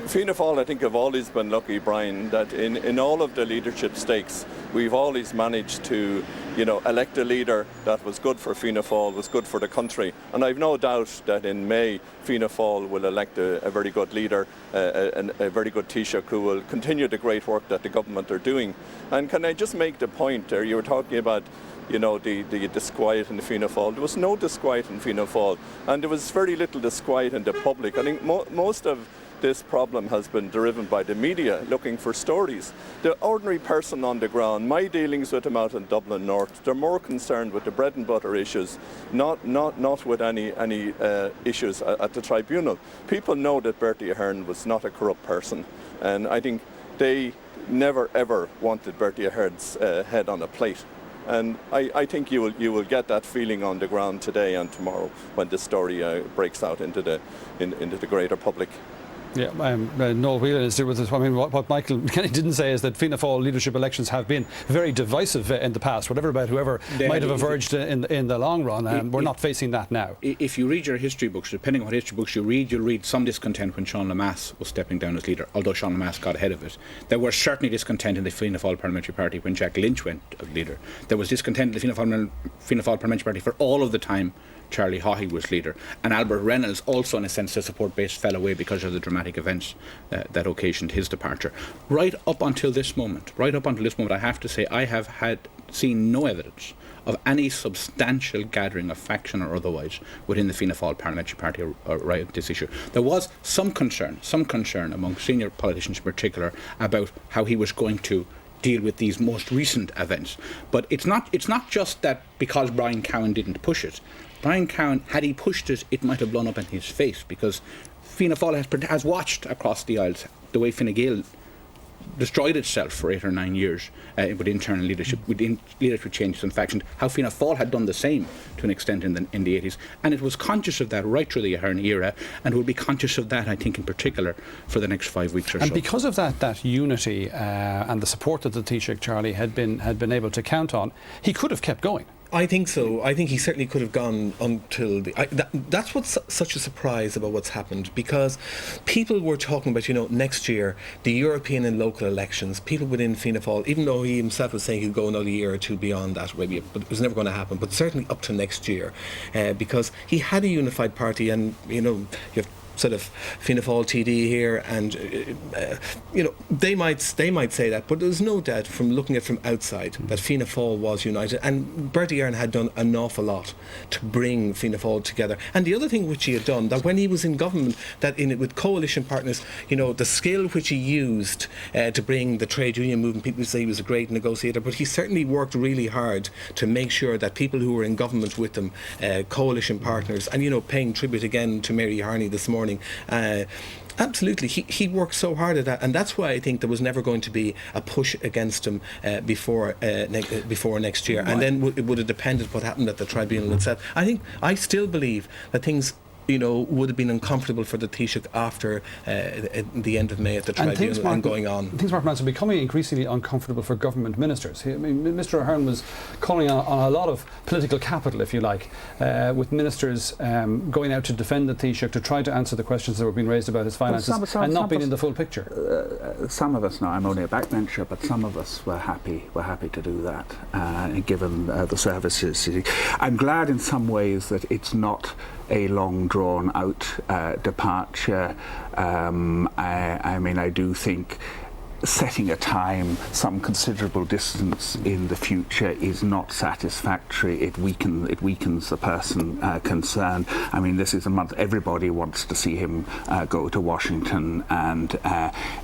[SPEAKER 10] Fianna Fáil, I think, have always been lucky, Brian, that in all of the leadership stakes, we've always managed to, elect a leader that was good for Fianna Fáil, was good for the country. And I've no doubt that in May, Fianna Fáil will elect a very good leader, a very good Taoiseach who will continue the great work that the government are doing. And can I just make the point there, you were talking about the disquiet in the Fianna Fáil. There was no disquiet in Fianna Fáil, and there was very little disquiet in the public. I think most of this problem has been driven by the media looking for stories. The ordinary person on the ground, my dealings with them out in Dublin North, they're more concerned with the bread and butter issues, not with any issues at the tribunal. People know that Bertie Ahern was not a corrupt person, and I think they never ever wanted Bertie Ahern's head on a plate. And I think you will get that feeling on the ground today and tomorrow when this story breaks out into the greater public.
[SPEAKER 1] Yeah, Noel Whelan is there with us. I mean, what Michael Kennedy didn't say is that Fianna Fáil leadership elections have been very divisive in the past, whatever about whoever might have emerged in the long run. We're not facing that now.
[SPEAKER 9] If you read your history books, depending on what history books you read, you'll read some discontent when Sean Lemass was stepping down as leader, although Sean Lemass got ahead of it. There was certainly discontent in the Fianna Fáil Parliamentary Party when Jack Lynch went as leader. There was discontent in the Fianna Fáil Parliamentary Party for all of the time Charlie Haughey was leader, and Albert Reynolds, also in a sense the support base, fell away because of the dramatic events that occasioned his departure. Right up until this moment, I have to say I have seen no evidence of any substantial gathering of faction or otherwise within the Fianna Fáil Parliamentary Party around this issue. There was some concern among senior politicians in particular about how he was going to deal with these most recent events. But it's not just that because Brian Cowan didn't push it. Brian Cowan, had he pushed it, it might have blown up in his face, because Fianna Fáil has watched across the aisles the way Fine Gael destroyed itself for 8 or 9 years with internal leadership, with leadership changes and factions, how Fianna Fáil had done the same to an extent in the 80s. And it was conscious of that right through the Ahern era, and will be conscious of that, I think, in particular for the next 5 weeks or so.
[SPEAKER 1] And because of that unity and the support that the Taoiseach, Charlie, had been able to count on, he could have kept going.
[SPEAKER 3] I think so. I think he certainly could have gone until that's what's such a surprise about what's happened, because people were talking about, next year, the European and local elections, people within Fianna Fáil, even though he himself was saying he'd go another year or two beyond that, maybe, but it was never going to happen, but certainly up to next year, because he had a unified party, and, you have sort of Fianna Fáil TD here, and they might say that, but there's no doubt from looking at it from outside that Fianna Fáil was united, and Bertie Ahern had done an awful lot to bring Fianna Fáil together. And the other thing which he had done, that when he was in government, that with coalition partners, the skill which he used to bring the trade union movement, people say he was a great negotiator, but he certainly worked really hard to make sure that people who were in government with them, coalition partners, and paying tribute again to Mary Harney this morning. Absolutely, he worked so hard at that, and that's why I think there was never going to be a push against him before next year. Right. And then it would have depended what happened at the tribunal itself. I still believe that things would have been uncomfortable for the Taoiseach after the end of May at the tribunal and going on.
[SPEAKER 1] Things, Mark Manson, are becoming increasingly uncomfortable for government ministers. Mr Ahern was calling on a lot of political capital, if you like, with ministers going out to defend the Taoiseach, to try to answer the questions that were being raised about his finances, and not being in the full picture.
[SPEAKER 11] Some of us, now I'm only a backbencher, but some of us were happy to do that, given the services. I'm glad in some ways that it's not a long drawn out departure. I do think setting a time some considerable distance in the future is not satisfactory. It weakens the person concerned. This is a month everybody wants to see him go to Washington and,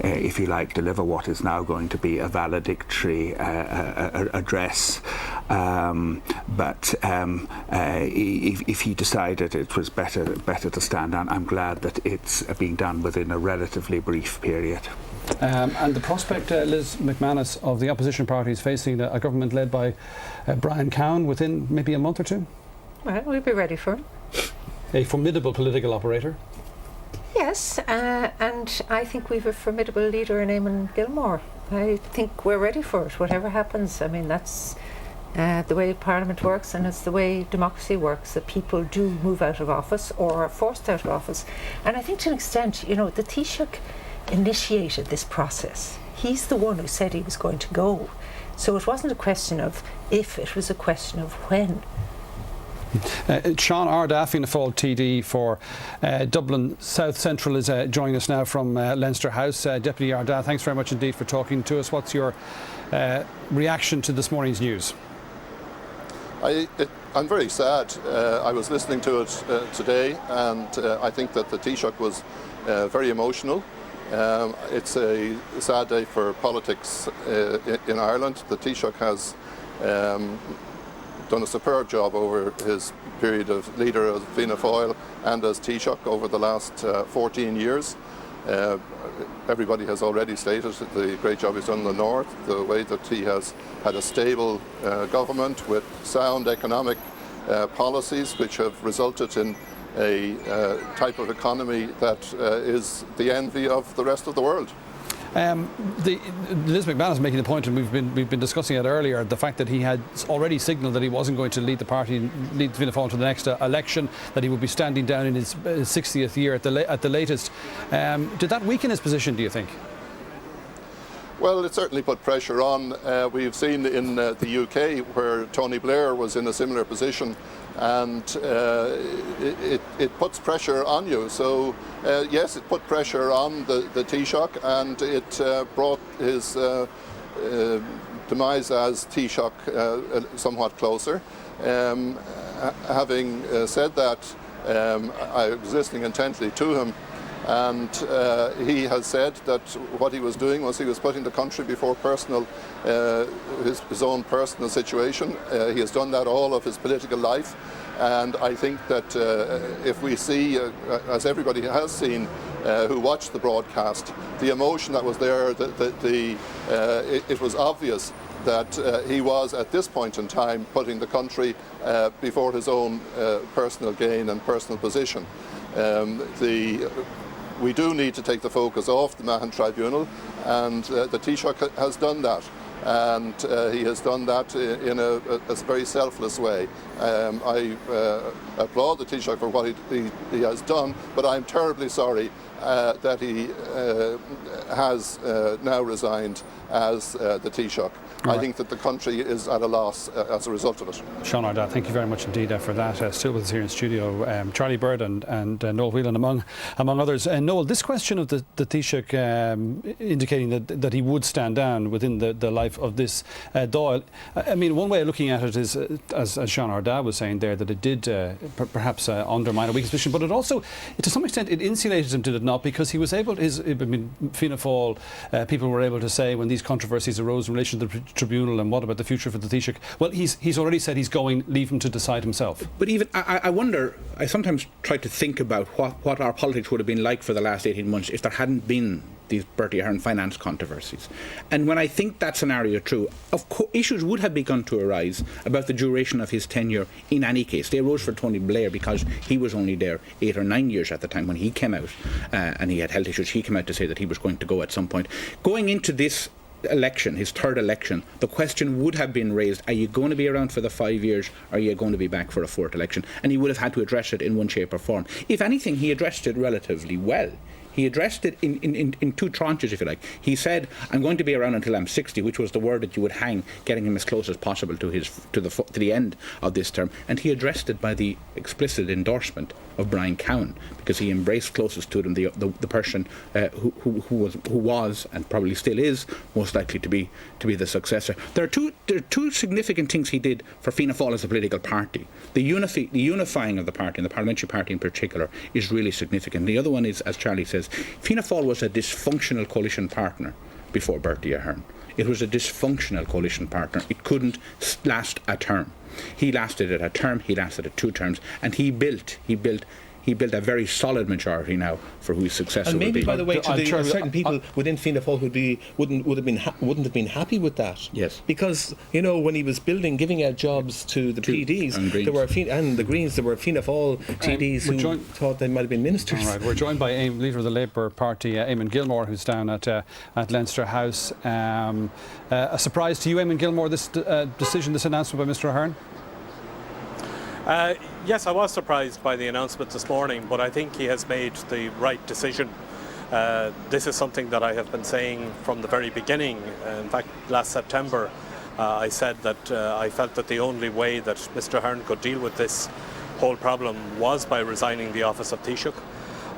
[SPEAKER 11] if you like, deliver what is now going to be a valedictory address. But if he decided it was better to stand down, I'm glad that it's being done within a relatively brief period.
[SPEAKER 1] And the prospect, Liz McManus, of the opposition parties facing a government led by Brian Cowan within maybe a month or two?
[SPEAKER 6] Well, we'll be ready for it.
[SPEAKER 1] A formidable political operator?
[SPEAKER 6] Yes, and I think we've a formidable leader in Eamon Gilmore. I think we're ready for it, whatever happens. That's the way Parliament works, and it's the way democracy works, that people do move out of office or are forced out of office. And I think to an extent, the Taoiseach initiated this process. He's the one who said he was going to go. So it wasn't a question of if, it was a question of when.
[SPEAKER 1] Sean Arda, Fianna Fáil TD for Dublin South Central, is joining us now from Leinster House. Deputy Arda, thanks very much indeed for talking to us. What's your reaction to this morning's news?
[SPEAKER 10] I'm very sad. I was listening to it today, and I think that the Taoiseach was very emotional. It's a sad day for politics in Ireland. The Taoiseach has done a superb job over his period of leader of Fianna Fáil and as Taoiseach over the last 14 years. Everybody has already stated the great job he's done in the north, the way that he has had a stable government with sound economic policies which have resulted in a type of economy that is the envy of the rest of the world.
[SPEAKER 1] Liz McManus making the point, and we've been discussing it earlier, the fact that he had already signalled that he wasn't going to lead the party, lead Fianna Fáil to the next election, that he would be standing down in his 60th year at the latest. Did that weaken his position, do you think?
[SPEAKER 10] Well, it certainly put pressure on. We've seen in the UK where Tony Blair was in a similar position, and it puts pressure on you. So yes, it put pressure on the Taoiseach, and it brought his demise as Taoiseach somewhat closer. Having said that, I was listening intently to him, and he has said that what he was doing was he was putting the country before personal, his own personal situation. He has done that all of his political life, and I think that if we see, as everybody has seen who watched the broadcast, the emotion that was there, it was obvious that he was at this point in time putting the country before his own personal gain and personal position. We do need to take the focus off the Mahon Tribunal, and the Taoiseach has done that. and he has done that in a very selfless way. I applaud the Taoiseach for what he has done, but I'm terribly sorry that he has now resigned as the Taoiseach. I think that the country is at a loss as a result of it.
[SPEAKER 1] Sean Ardagh, thank you very much indeed for that. Still with us here in studio, Charlie Bird and Noel Whelan among others. Noel, this question of the Taoiseach indicating that he would stand down within the life of this Dáil. I mean, one way of looking at it is, as Sean Ardagh was saying there, that it did perhaps undermine a weak position, but it also, to some extent, it insulated him, did it not? Because he was able, Fianna Fáil people were able to say when these controversies arose in relation to the tribunal and what about the future for the Taoiseach, well, he's already said he's going, leave him to decide himself.
[SPEAKER 9] But even, I wonder, I sometimes try to think about what our politics would have been like for the last 18 months if there hadn't been these Bertie Ahern finance controversies. And when I think that scenario true, of course, issues would have begun to arise about the duration of his tenure in any case. They arose for Tony Blair because he was only there 8 or 9 years at the time when he came out, and he had health issues. He came out to say that he was going to go at some point. Going into this election, his third election, the question would have been raised, are you going to be around for the 5 years, or are you going to be back for a fourth election? And he would have had to address it in one shape or form. If anything, he addressed it relatively well. He addressed it in two tranches, if you like. He said, I'm going to be around until I'm 60, which was the word that you would hang, getting him as close as possible to the end of this term. And he addressed it by the explicit endorsement of Brian Cowan, because he embraced closest to him the person who was and probably still is most likely to be the successor. There are two significant things he did for Fianna Fáil as a political party. The unifying of the party, and the parliamentary party in particular, is really significant. The other one is, as Charlie says, Fianna Fáil was a dysfunctional coalition partner before Bertie Ahern. It was a dysfunctional coalition partner. It couldn't last a term. He lasted at a term, he lasted at 2 terms, and he built a very solid majority now for who his successor
[SPEAKER 3] and maybe,
[SPEAKER 9] would be.
[SPEAKER 3] By the way, to certain people within Fianna Fáil wouldn't have been happy with that.
[SPEAKER 9] Yes,
[SPEAKER 3] because when he was giving out jobs to the PDs, there were and the Greens, there were Fianna Fáil TDs who thought they might have been ministers.
[SPEAKER 1] All right, we're joined by leader of the Labour Party, Eamon Gilmore, who's down at Leinster House. A surprise to you, Eamon Gilmore, this decision, this announcement by Mr. Ahern?
[SPEAKER 12] Yes, I was surprised by the announcement this morning, but I think he has made the right decision. This is something that I have been saying from the very beginning. In fact, last September, I said that I felt that the only way that Mr. Ahern could deal with this whole problem was by resigning the office of Taoiseach.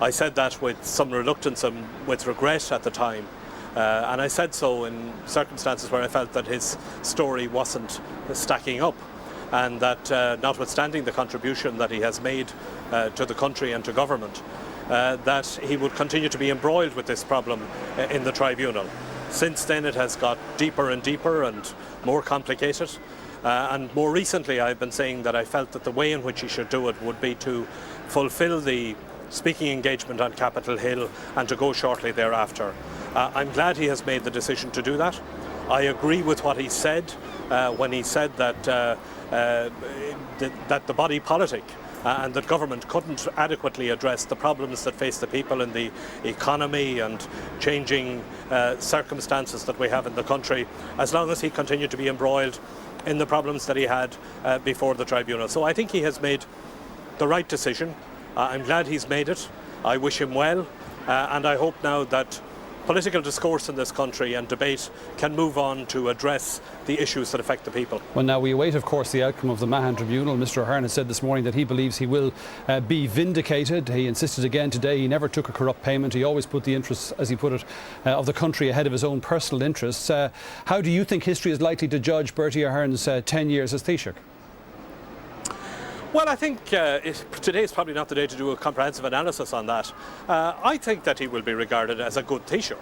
[SPEAKER 12] I said that with some reluctance and with regret at the time. And I said so in circumstances where I felt that his story wasn't stacking up, and that notwithstanding the contribution that he has made to the country and to government, that he would continue to be embroiled with this problem in the tribunal. Since then it has got deeper and deeper and more complicated, and more recently I've been saying that I felt that the way in which he should do it would be to fulfil the speaking engagement on Capitol Hill and to go shortly thereafter. I'm glad he has made the decision to do that. I agree with what he said when he said that that the body politic and that government couldn't adequately address the problems that face the people in the economy and changing circumstances that we have in the country, as long as he continued to be embroiled in the problems that he had before the tribunal. So I think he has made the right decision. I'm glad he's made it. I wish him well, and I hope now that political discourse in this country and debate can move on to address the issues that affect the people.
[SPEAKER 1] Well, now we await, of course, the outcome of the Mahon Tribunal. Mr. Ahern has said this morning that he believes he will be vindicated. He insisted again today he never took a corrupt payment. He always put the interests, as he put it, of the country ahead of his own personal interests. How do you think history is likely to judge Bertie Ahern's 10 years as Taoiseach?
[SPEAKER 12] Well, I think today is probably not the day to do a comprehensive analysis on that. I think that he will be regarded as a good Taoiseach.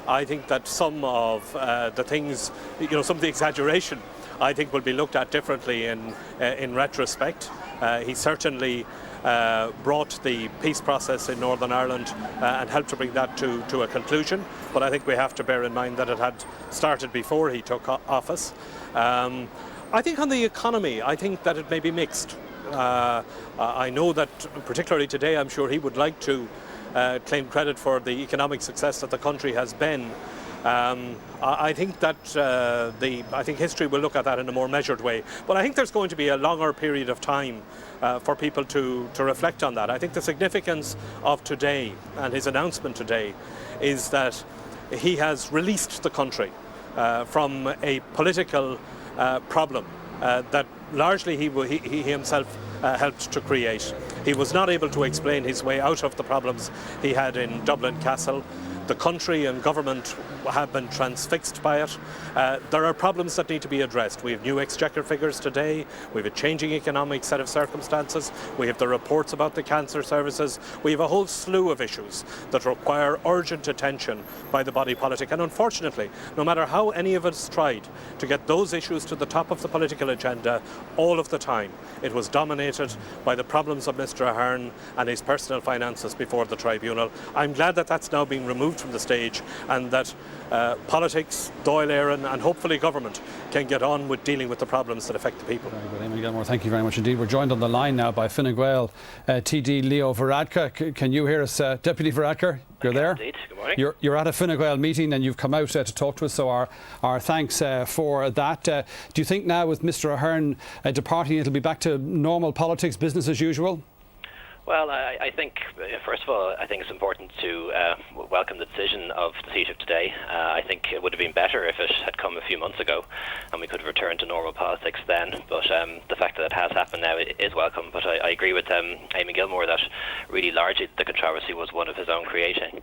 [SPEAKER 12] I think that some of the things, some of the exaggeration, I think will be looked at differently in retrospect. He certainly brought the peace process in Northern Ireland and helped to bring that to a conclusion. But I think we have to bear in mind that it had started before he took office. I think on the economy, I think that it may be mixed. I know that particularly today I'm sure he would like to claim credit for the economic success that the country has been, I think that I think history will look at that in a more measured way. But I think there's going to be a longer period of time for people to reflect on that. I think the significance of today and his announcement today is that he has released the country from a political problem that largely he himself helped to create. He was not able to explain his way out of the problems he had in Dublin Castle. The country and government have been transfixed by it. There are problems that need to be addressed. We have new exchequer figures today. We have a changing economic set of circumstances. We have the reports about the cancer services. We have a whole slew of issues that require urgent attention by the body politic. And unfortunately, no matter how any of us tried to get those issues to the top of the political agenda all of the time, it was dominated by the problems of Mr. Ahern and his personal finances before the tribunal. I'm glad that that's now being removed from the stage, and that politics, Dáil Éireann and hopefully government can get on with dealing with the problems that affect the people.
[SPEAKER 1] Very good, Eamon Gilmore, thank you very much indeed. We're joined on the line now by Fine Gael TD Leo Varadkar. Can you hear us, Deputy Varadkar? You're there?
[SPEAKER 13] Indeed. Good morning.
[SPEAKER 1] You're at a Fine Gael meeting and you've come out to talk to us, so our thanks for that. Do you think now with Mr. Ahern departing it'll be back to normal politics, business as usual?
[SPEAKER 13] Well, I think, first of all, I think it's important to welcome the decision of the Taoiseach today. I think it would have been better if it had come a few months ago and we could have returned to normal politics then. But the fact that it has happened now is welcome. But I agree with Eamon Gilmore that really largely the controversy was one of his own creating.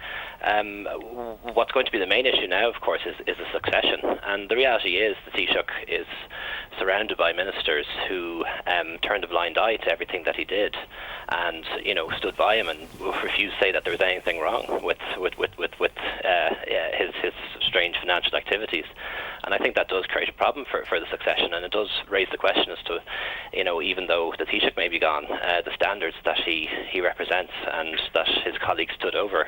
[SPEAKER 13] What's going to be the main issue now, of course, is the succession. And the reality is the Taoiseach is surrounded by ministers who turned a blind eye to everything that he did and stood by him and refused to say that there was anything wrong with his strange financial activities. And I think that does create a problem for the succession, and it does raise the question as to, even though the Taoiseach may be gone, the standards that he represents and that his colleagues stood over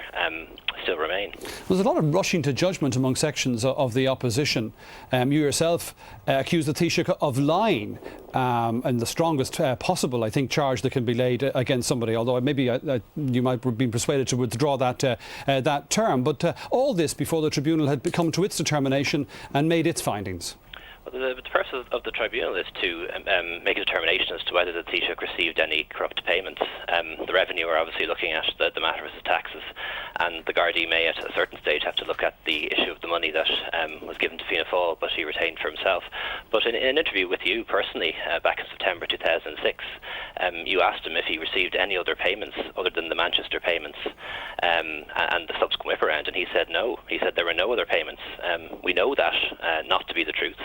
[SPEAKER 13] still remain.
[SPEAKER 1] There's a lot of rushing to judgment among sections of the opposition. You yourself accused the Taoiseach of lying, and the strongest possible, I think, charge that can be laid against somebody, although maybe you might have been persuaded to withdraw that term. But all this before the tribunal had come to its determination and made its findings.
[SPEAKER 13] Well, the purpose of the tribunal is to make a determination as to whether the Taoiseach received any corrupt payments. The revenue are obviously looking at the matter of his taxes, and the Gardaí may at a certain stage have to look at the issue of the money that was given to Fianna Fáil but he retained for himself. But in an interview with you personally back in September 2006, you asked him if he received any other payments other than the Manchester payments and the subsequent whip around, and he said no. He said there were no other payments. We know that not to be the truth.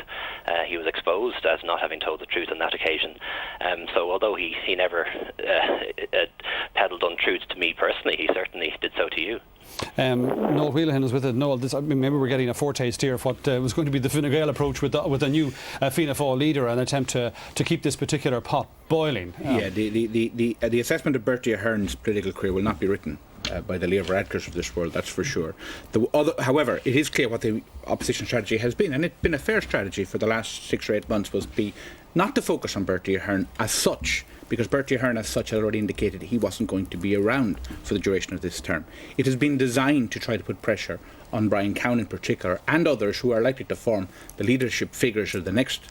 [SPEAKER 13] He was exposed as not having told the truth on that occasion. So although he never peddled untruths to me personally, he certainly did so to you.
[SPEAKER 1] Noel Wheelahan is with it. Noel, maybe we're getting a foretaste here of what was going to be the Fine Gael approach with the new Fianna Fáil leader, an attempt to keep this particular pot boiling.
[SPEAKER 9] The assessment of Bertie Ahern's political career will not be written by the Leo Varadkars of this world, that's for sure. However, it is clear what the opposition strategy has been, and it's been a fair strategy for the last 6 or 8 months, was not to focus on Bertie Ahern as such, because Bertie Ahern as such had already indicated he wasn't going to be around for the duration of this term. It has been designed to try to put pressure on Brian Cowan in particular, and others who are likely to form the leadership figures of the next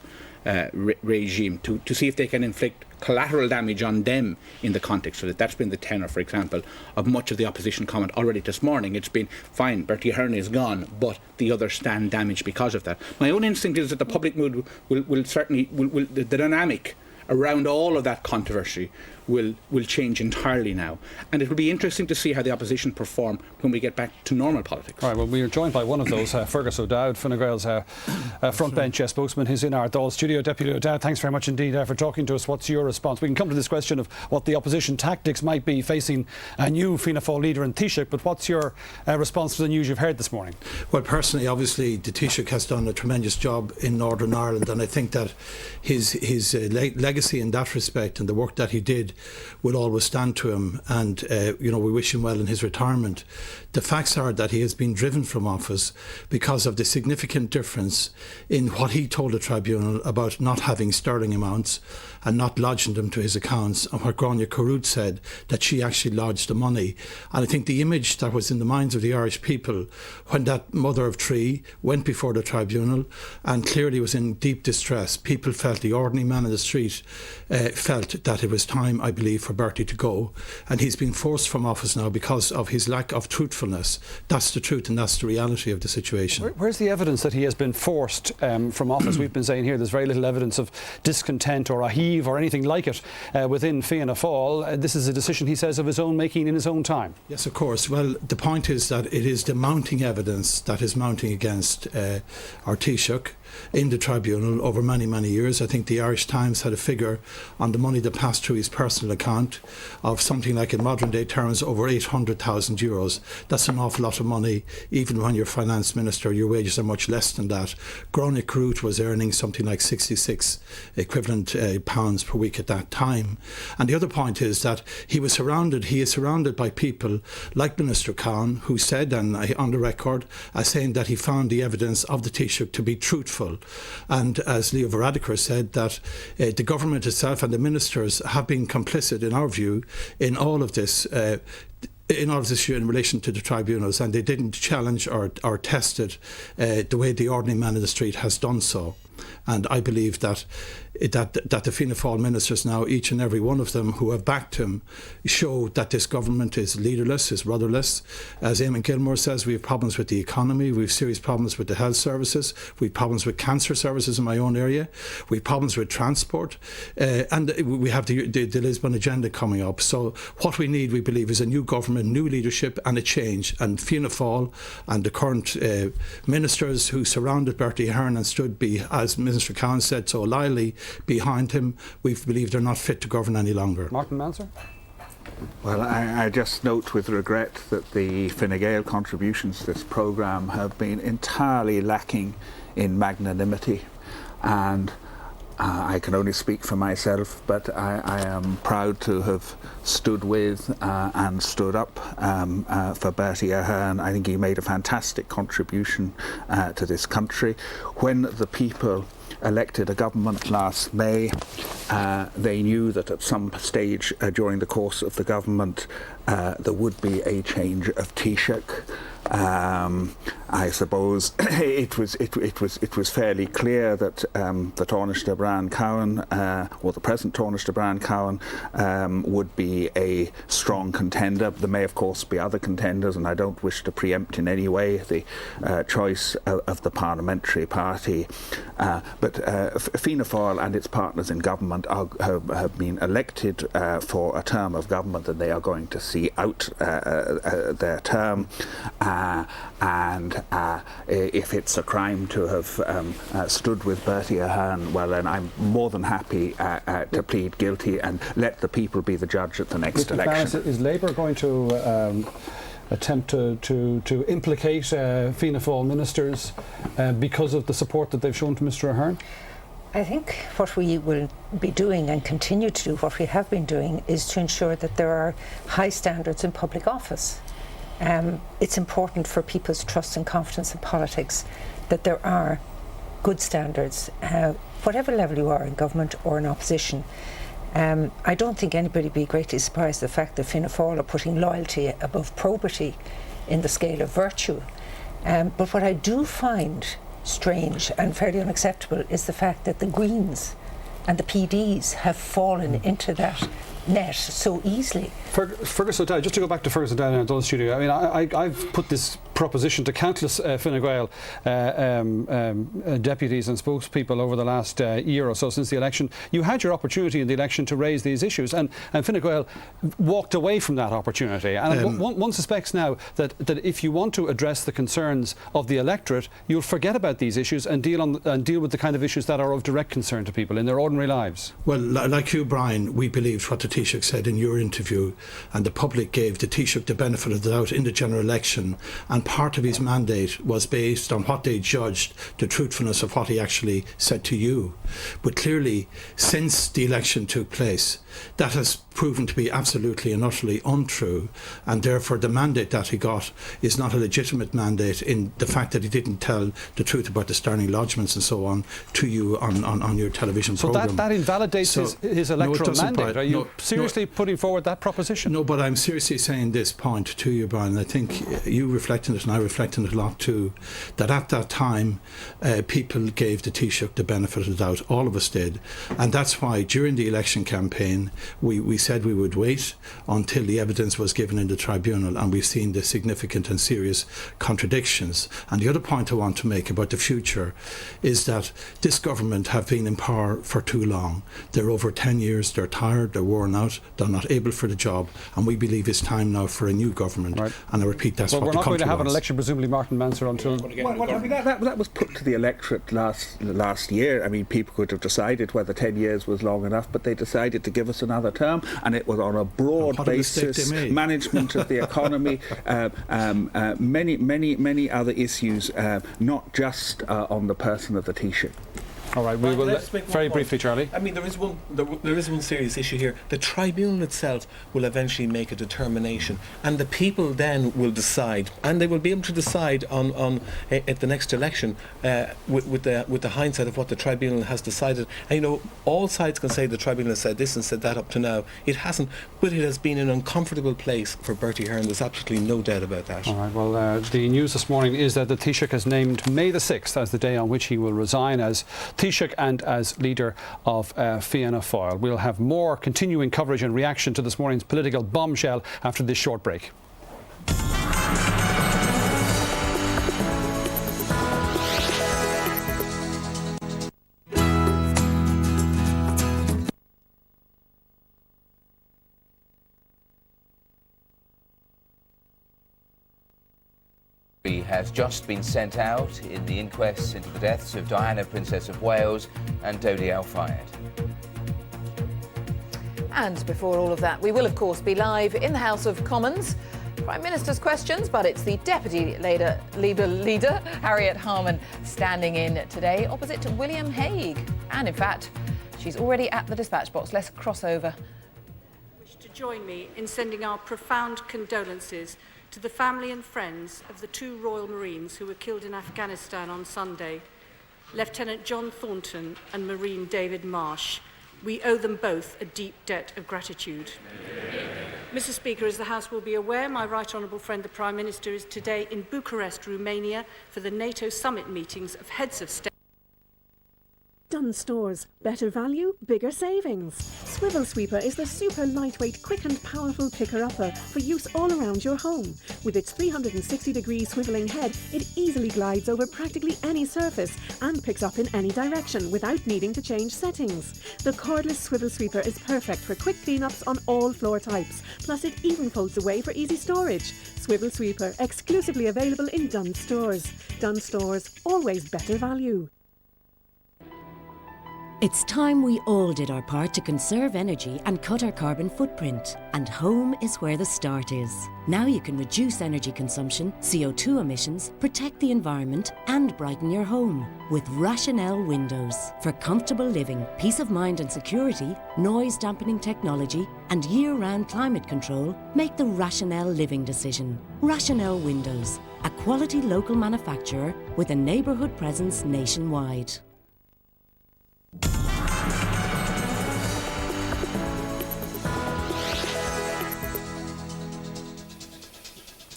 [SPEAKER 9] regime, to see if they can inflict collateral damage on them in the context of it. That's been the tenor, for example, of much of the opposition comment already this morning. It's been, fine, Bertie Ahern is gone, but the others stand damaged because of that. My own instinct is that the public mood will certainly, the dynamic around all of that controversy will change entirely now, and it will be interesting to see how the opposition perform when we get back to normal politics.
[SPEAKER 1] All right, well, we are joined by one of those, Fergus O'Dowd, Fine Gael's frontbench spokesman. He's in our Dáil studio. Deputy O'Dowd, thanks very much indeed for talking to us. What's your response? We can come to this question of what the opposition tactics might be facing a new Fianna Fáil leader in Taoiseach, but what's your response to the news you've heard this morning?
[SPEAKER 14] Well, personally, obviously, the Taoiseach has done a tremendous job in Northern Ireland, and I think that his legacy in that respect and the work that he did will always stand to him, and we wish him well in his retirement. The facts are that he has been driven from office because of the significant difference in what he told the tribunal about not having sterling amounts and not lodging them to his accounts, and what Gráinne Carruth said, that she actually lodged the money. And I think the image that was in the minds of the Irish people when that mother of three went before the tribunal and clearly was in deep distress, people felt, the ordinary man in the street felt that it was time, I believe, for Bertie to go. And he's been forced from office now because of his lack of truthfulness. That's the truth, and that's the reality of the situation.
[SPEAKER 1] Where's the evidence that he has been forced from office? We've been saying here there's very little evidence of discontent or a heave or anything like it within Fianna Fáil. This is a decision, he says, of his own making in his own time.
[SPEAKER 14] Yes, of course. Well, the point is that it is the mounting evidence that is mounting against our Taoiseach in the tribunal over many, many years. I think the Irish Times had a figure on the money that passed through his personal account of something like, in modern day terms, over 800,000 euros. That's an awful lot of money. Even when you're finance minister, your wages are much less than that. Gráinne Carruth was earning something like 66 equivalent pounds per week at that time. And the other point is that he is surrounded by people like Minister Cowan, who said, and on the record, saying that he found the evidence of the Taoiseach to be truthful. And as Leo Varadkar said, that the government itself and the ministers have been complicit, in our view, in all of this issue in relation to the tribunals, and they didn't challenge or test it the way the ordinary man in the street has done so. And I believe that the Fianna Fáil ministers now, each and every one of them who have backed him, show that this government is leaderless, is rudderless. As Eamon Gilmore says, we have problems with the economy, we have serious problems with the health services, we have problems with cancer services in my own area, we have problems with transport, and we have the Lisbon agenda coming up. So what we need, we believe, is a new government, new leadership and a change. And Fianna Fáil and the current ministers who surrounded Bertie Ahern and stood, as Minister Cowan said so loyally, behind him, we believe they're not fit to govern any longer.
[SPEAKER 1] Martin Manser?
[SPEAKER 11] Well, I just note with regret that the Fine Gael contributions to this programme have been entirely lacking in magnanimity, and I can only speak for myself, but I am proud to have stood with and stood up for Bertie Ahern. I think he made a fantastic contribution to this country. When the people elected a government last May, they knew that at some stage during the course of the government there would be a change of Taoiseach. I suppose it was fairly clear that the Taoiseach Brian Cowan, or the present Taoiseach Brian Cowan, would be a strong contender. There may, of course, be other contenders, and I don't wish to preempt in any way the choice of the parliamentary party. But Fianna Fáil and its partners in government have been elected for a term of government, and they are going to see out their term. And if it's a crime to have stood with Bertie Ahern, well, then I'm more than happy to plead guilty and let the people be the judge at the next election.
[SPEAKER 1] Is Labour going to attempt to implicate Fianna Fáil ministers because of the support that they've shown to Mr Ahern?
[SPEAKER 6] I think what we will be doing and continue to do, what we have been doing, is to ensure that there are high standards in public office. It's important for people's trust and confidence in politics that there are good standards, whatever level you are in government or in opposition. I don't think anybody would be greatly surprised at the fact that Fianna Fáil are putting loyalty above probity in the scale of virtue. But what I do find strange and fairly unacceptable is the fact that the Greens and the PDs have fallen into that net so easily.
[SPEAKER 1] Fergus O'Donnell, just to go back to Fergus O'Donnell in the studio, I mean, I've put this proposition to countless Fine Gael deputies and spokespeople over the last year or so since the election. You had your opportunity in the election to raise these issues, and Fine Gael walked away from that opportunity. And one suspects now that if you want to address the concerns of the electorate, you'll forget about these issues and deal with the kind of issues that are of direct concern to people in their ordinary lives.
[SPEAKER 14] Well, like you, Brian, we believed what the Taoiseach said in your interview, and the public gave the Taoiseach the benefit of the doubt in the general election, and part of his mandate was based on what they judged the truthfulness of what he actually said to you. But clearly, since the election took place, that has proven to be absolutely and utterly untrue, and therefore the mandate that he got is not a legitimate mandate in the fact that he didn't tell the truth about the Sterling lodgements and so on to you on your television programme.
[SPEAKER 1] So that invalidates his electoral mandate. Are you seriously putting forward that proposition?
[SPEAKER 14] No, but I'm seriously saying this point to you, Brian. I think you reflect on it and I reflect on it a lot too, that at that time people gave the Taoiseach the benefit of the doubt. All of us did. And that's why during the election campaign we said we would wait until the evidence was given in the tribunal, and we've seen the significant and serious contradictions. And the other point I want to make about the future is that this government have been in power for too long. They're over 10 years, they're tired, they're worn out, they're not able for the job, and we believe it's time now for a new government. Right. And I repeat, that's what the country wants.
[SPEAKER 1] Well, we're not going to have an election, presumably, Martin Mansell, until...
[SPEAKER 11] That was put to the electorate last year. I mean, people could have decided whether 10 years was long enough, but they decided to give us another term, and it was on a broad basis, management of the economy, many other issues, not just on the person of the Taoiseach.
[SPEAKER 1] All right, we will very briefly, Charlie.
[SPEAKER 3] I mean, there is one serious issue here. The tribunal itself will eventually make a determination, and the people then will decide, and they will be able to decide on at the next election with the hindsight of what the tribunal has decided. And you know, all sides can say the tribunal has said this and said that up to now. It hasn't, but it has been an uncomfortable place for Bertie Ahern. There's absolutely no doubt about that.
[SPEAKER 1] All right. Well, the news this morning is that the Taoiseach has named May the 6th as the day on which he will resign as Taoiseach and as leader of Fianna Fáil. We'll have more continuing coverage and reaction to this morning's political bombshell after this short break.
[SPEAKER 15] Has just been sent out in the inquest into the deaths of Diana, Princess of Wales, and Dodi Al-Fayed.
[SPEAKER 16] And before all of that, we will of course be live in the House of Commons. Prime Minister's questions, but it's the Deputy Leader, Harriet Harman, standing in today opposite to William Hague. And in fact, she's already at the dispatch box. Let's cross over.
[SPEAKER 17] To join me in sending our profound condolences to the family and friends of the two Royal Marines who were killed in Afghanistan on Sunday, Lieutenant John Thornton and Marine David Marsh. We owe them both a deep debt of gratitude. Mr. Speaker, as the House will be aware, my right honourable friend the Prime Minister is today in Bucharest, Romania for the NATO summit meetings of heads of state.
[SPEAKER 18] Dunnes Stores. Better value, bigger savings. Swivel Sweeper is the super lightweight, quick and powerful picker-upper for use all around your home. With its 360-degree swivelling head, it easily glides over practically any surface and picks up in any direction without needing to change settings. The cordless Swivel Sweeper is perfect for quick clean-ups on all floor types. Plus, it even folds away for easy storage. Swivel Sweeper, exclusively available in Dunnes Stores. Dunnes Stores, always better value.
[SPEAKER 19] It's time we all did our part to conserve energy and cut our carbon footprint. And home is where the start is. Now you can reduce energy consumption, CO2 emissions, protect the environment and brighten your home with Rationale windows. For comfortable living, peace of mind and security, noise dampening technology and year-round climate control, make the Rationale living decision. Rationale Windows, a quality local manufacturer with a neighbourhood presence nationwide.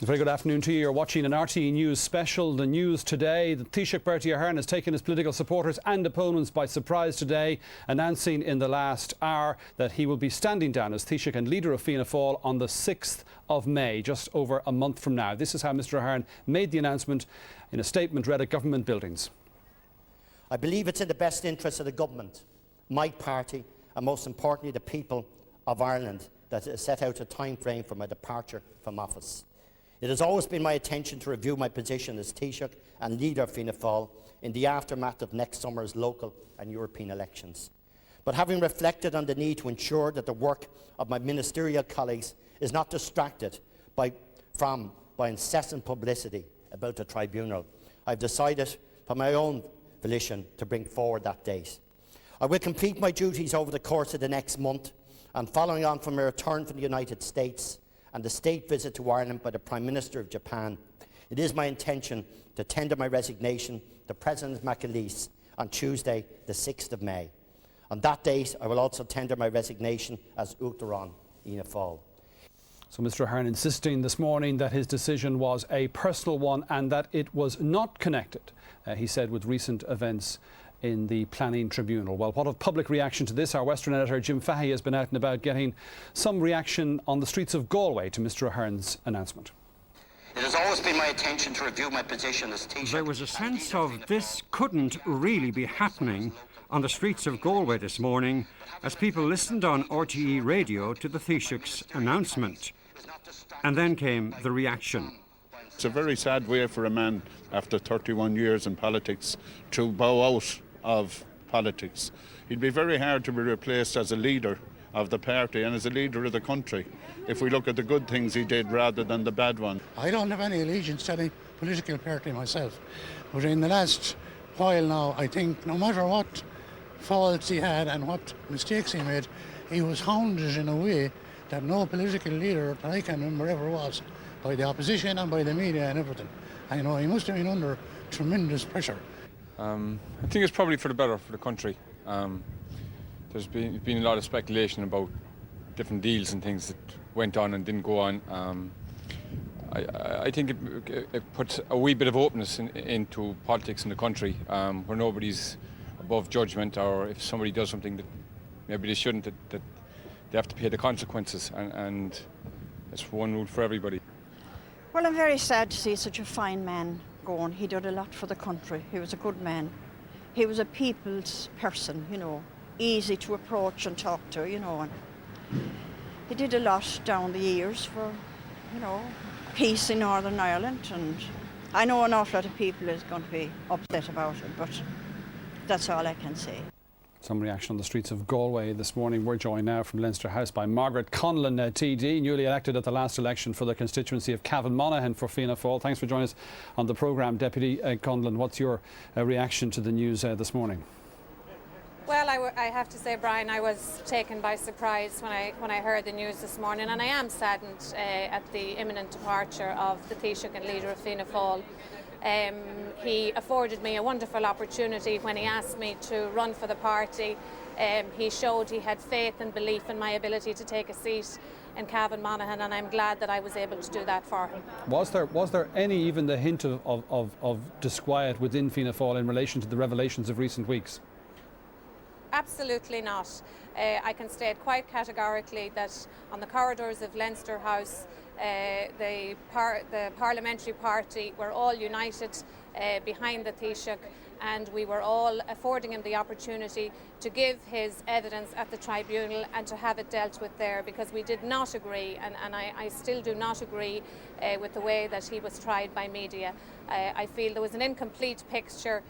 [SPEAKER 1] Very good afternoon to you. You're watching an RTE News special. The news today, the Taoiseach Bertie Ahern has taken his political supporters and opponents by surprise today, announcing in the last hour that he will be standing down as Taoiseach and leader of Fianna Fáil on the 6th of May, just over a month from now. This is how Mr Ahern made the announcement in a statement read at government buildings.
[SPEAKER 8] I believe it's in the best interest of the government, my party, and most importantly the people of Ireland, that it set out a time frame for my departure from office. It has always been my intention to review my position as Taoiseach and leader of Fianna Fáil in the aftermath of next summer's local and European elections. But having reflected on the need to ensure that the work of my ministerial colleagues is not distracted by incessant publicity about the tribunal, I've decided, by my own volition, to bring forward that date. I will complete my duties over the course of the next month, And following on from a return from the United States and the state visit to Ireland by the Prime Minister of Japan, it is my intention to tender my resignation to President McAleese on Tuesday, the 6th of May. On that date, I will also tender my resignation as Uachtaráin Fianna Fáil.
[SPEAKER 1] So Mr Ahern insisting this morning that his decision was a personal one and that it was not connected, he said, with recent events in the Planning Tribunal. Well, what of public reaction to this? Our Western editor Jim Fahey has been out and about getting some reaction on the streets of Galway to Mr Ahern's announcement.
[SPEAKER 8] It has always been my intention to review my position as Taoiseach.
[SPEAKER 20] There was a sense of this couldn't really be happening on the streets of Galway this morning as people listened on RTE radio to the Taoiseach's announcement. And then came the reaction.
[SPEAKER 21] It's a very sad way for a man after 31 years in politics to bow out of politics. He'd be very hard to be replaced as a leader of the party and as a leader of the country if we look at the good things he did rather than the bad one.
[SPEAKER 22] I don't have any allegiance to any political party myself, but in the last while now, I think no matter what faults he had and what mistakes he made, he was hounded in a way that no political leader that I can remember ever was, by the opposition and by the media and everything. I know he must have been under tremendous pressure.
[SPEAKER 23] I think it's probably for the better for the country. There's been a lot of speculation about different deals and things that went on and didn't go on. I think it puts a wee bit of openness into politics in the country, where nobody's above judgment, or if somebody does something that maybe they shouldn't, that they have to pay the consequences, and it's one rule for everybody.
[SPEAKER 24] Well, I'm very sad to see such a fine man going. He did a lot for the country. He was a good man. He was a people's person, you know, easy to approach and talk to, you know. And he did a lot down the years for, you know, peace in Northern Ireland. And I know an awful lot of people is going to be upset about it, but that's all I can say.
[SPEAKER 1] Some reaction on the streets of Galway this morning. We're joined now from Leinster House by Margaret Conlon, TD, newly elected at the last election for the constituency of Cavan Monaghan for Fianna Fáil. Thanks for joining us on the programme, Deputy Conlon. What's your reaction to the news this morning?
[SPEAKER 25] Well, I have to say, Brian, I was taken by surprise when I heard the news this morning, and I am saddened at the imminent departure of the Taoiseach and leader of Fianna Fáil. He afforded me a wonderful opportunity when he asked me to run for the party. He showed he had faith and belief in my ability to take a seat in Cavan Monaghan, and I'm glad that I was able to do that for him. Was there any even the hint of disquiet within Fianna Fáil in relation to the revelations of recent weeks? Absolutely not. I can state quite categorically that on the corridors of Leinster House, the parliamentary party were all united behind the Taoiseach, and we were all affording him the opportunity to give his evidence at the tribunal and to have it dealt with there, because we did not agree, and I still do not agree with the way that he was tried by media. I feel there was an incomplete picture.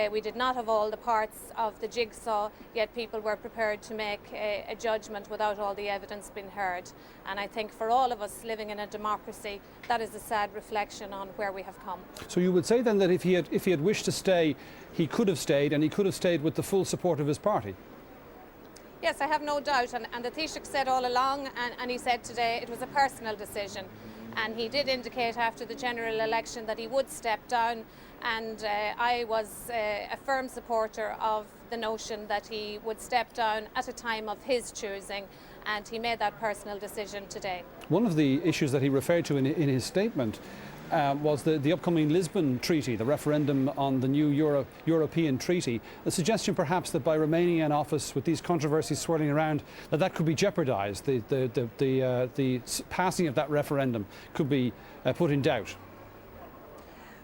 [SPEAKER 25] We did not have all the parts of the jigsaw, yet people were prepared to make a judgment without all the evidence being heard. And I think for all of us living in a democracy, that is a sad reflection on where we have come.
[SPEAKER 1] So you would say then that if he had wished to stay, he could have stayed, and he could have stayed with the full support of his party?
[SPEAKER 25] Yes, I have no doubt, and the Taoiseach said all along, and he said today, it was a personal decision. And he did indicate after the general election that he would step down, and I was a firm supporter of the notion that he would step down at a time of his choosing, and he made that personal decision today. One of the issues that he referred to in his statement was the upcoming Lisbon Treaty, the referendum on the new European Treaty. The suggestion perhaps that by remaining in office with these controversies swirling around, that could be jeopardised. The passing of that referendum could be put in doubt.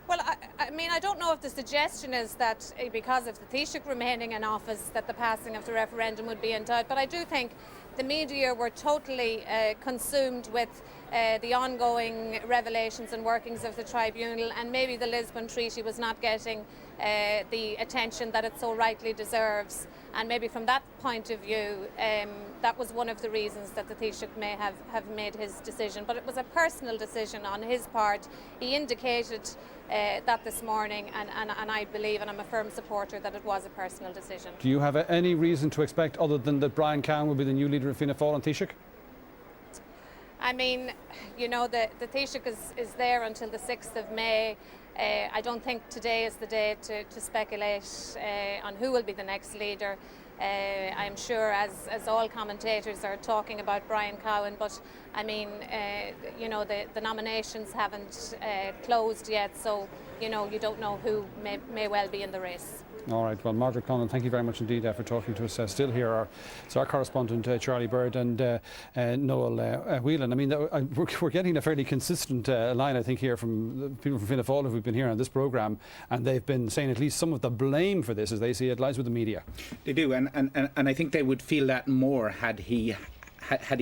[SPEAKER 25] Well, I mean, I don't know if the suggestion is that because of the Taoiseach remaining in office that the passing of the referendum would be in doubt, but I do think the media were totally consumed with the ongoing revelations and workings of the tribunal, and maybe the Lisbon Treaty was not getting the attention that it so rightly deserves. And maybe from that point of view, that was one of the reasons that the Taoiseach may have made his decision. But it was a personal decision on his part. He indicated that this morning, and I believe, and I'm a firm supporter, that it was a personal decision.
[SPEAKER 1] Do you have any reason to expect, other than that Brian Cowan will be the new leader of Fianna Fáil and Taoiseach?
[SPEAKER 25] I mean, you know, the Taoiseach is there until the 6th of May. I don't think today is the day to speculate on who will be the next leader. I'm sure, as all commentators are talking about Brian Cowan, but I mean, you know, the nominations haven't closed yet, so you know, you don't know who may well be in the race.
[SPEAKER 1] All right, well, Margaret Conlon, thank you very much indeed for talking to us. Still here, it's our correspondent Charlie Bird and Noel Whelan. I mean, we're getting a fairly consistent line, I think, here from the people from Fianna Fáil who've been here on this programme, and they've been saying at least some of the blame for this, as they see it, lies with the media.
[SPEAKER 9] They do, and I think they would feel that more had he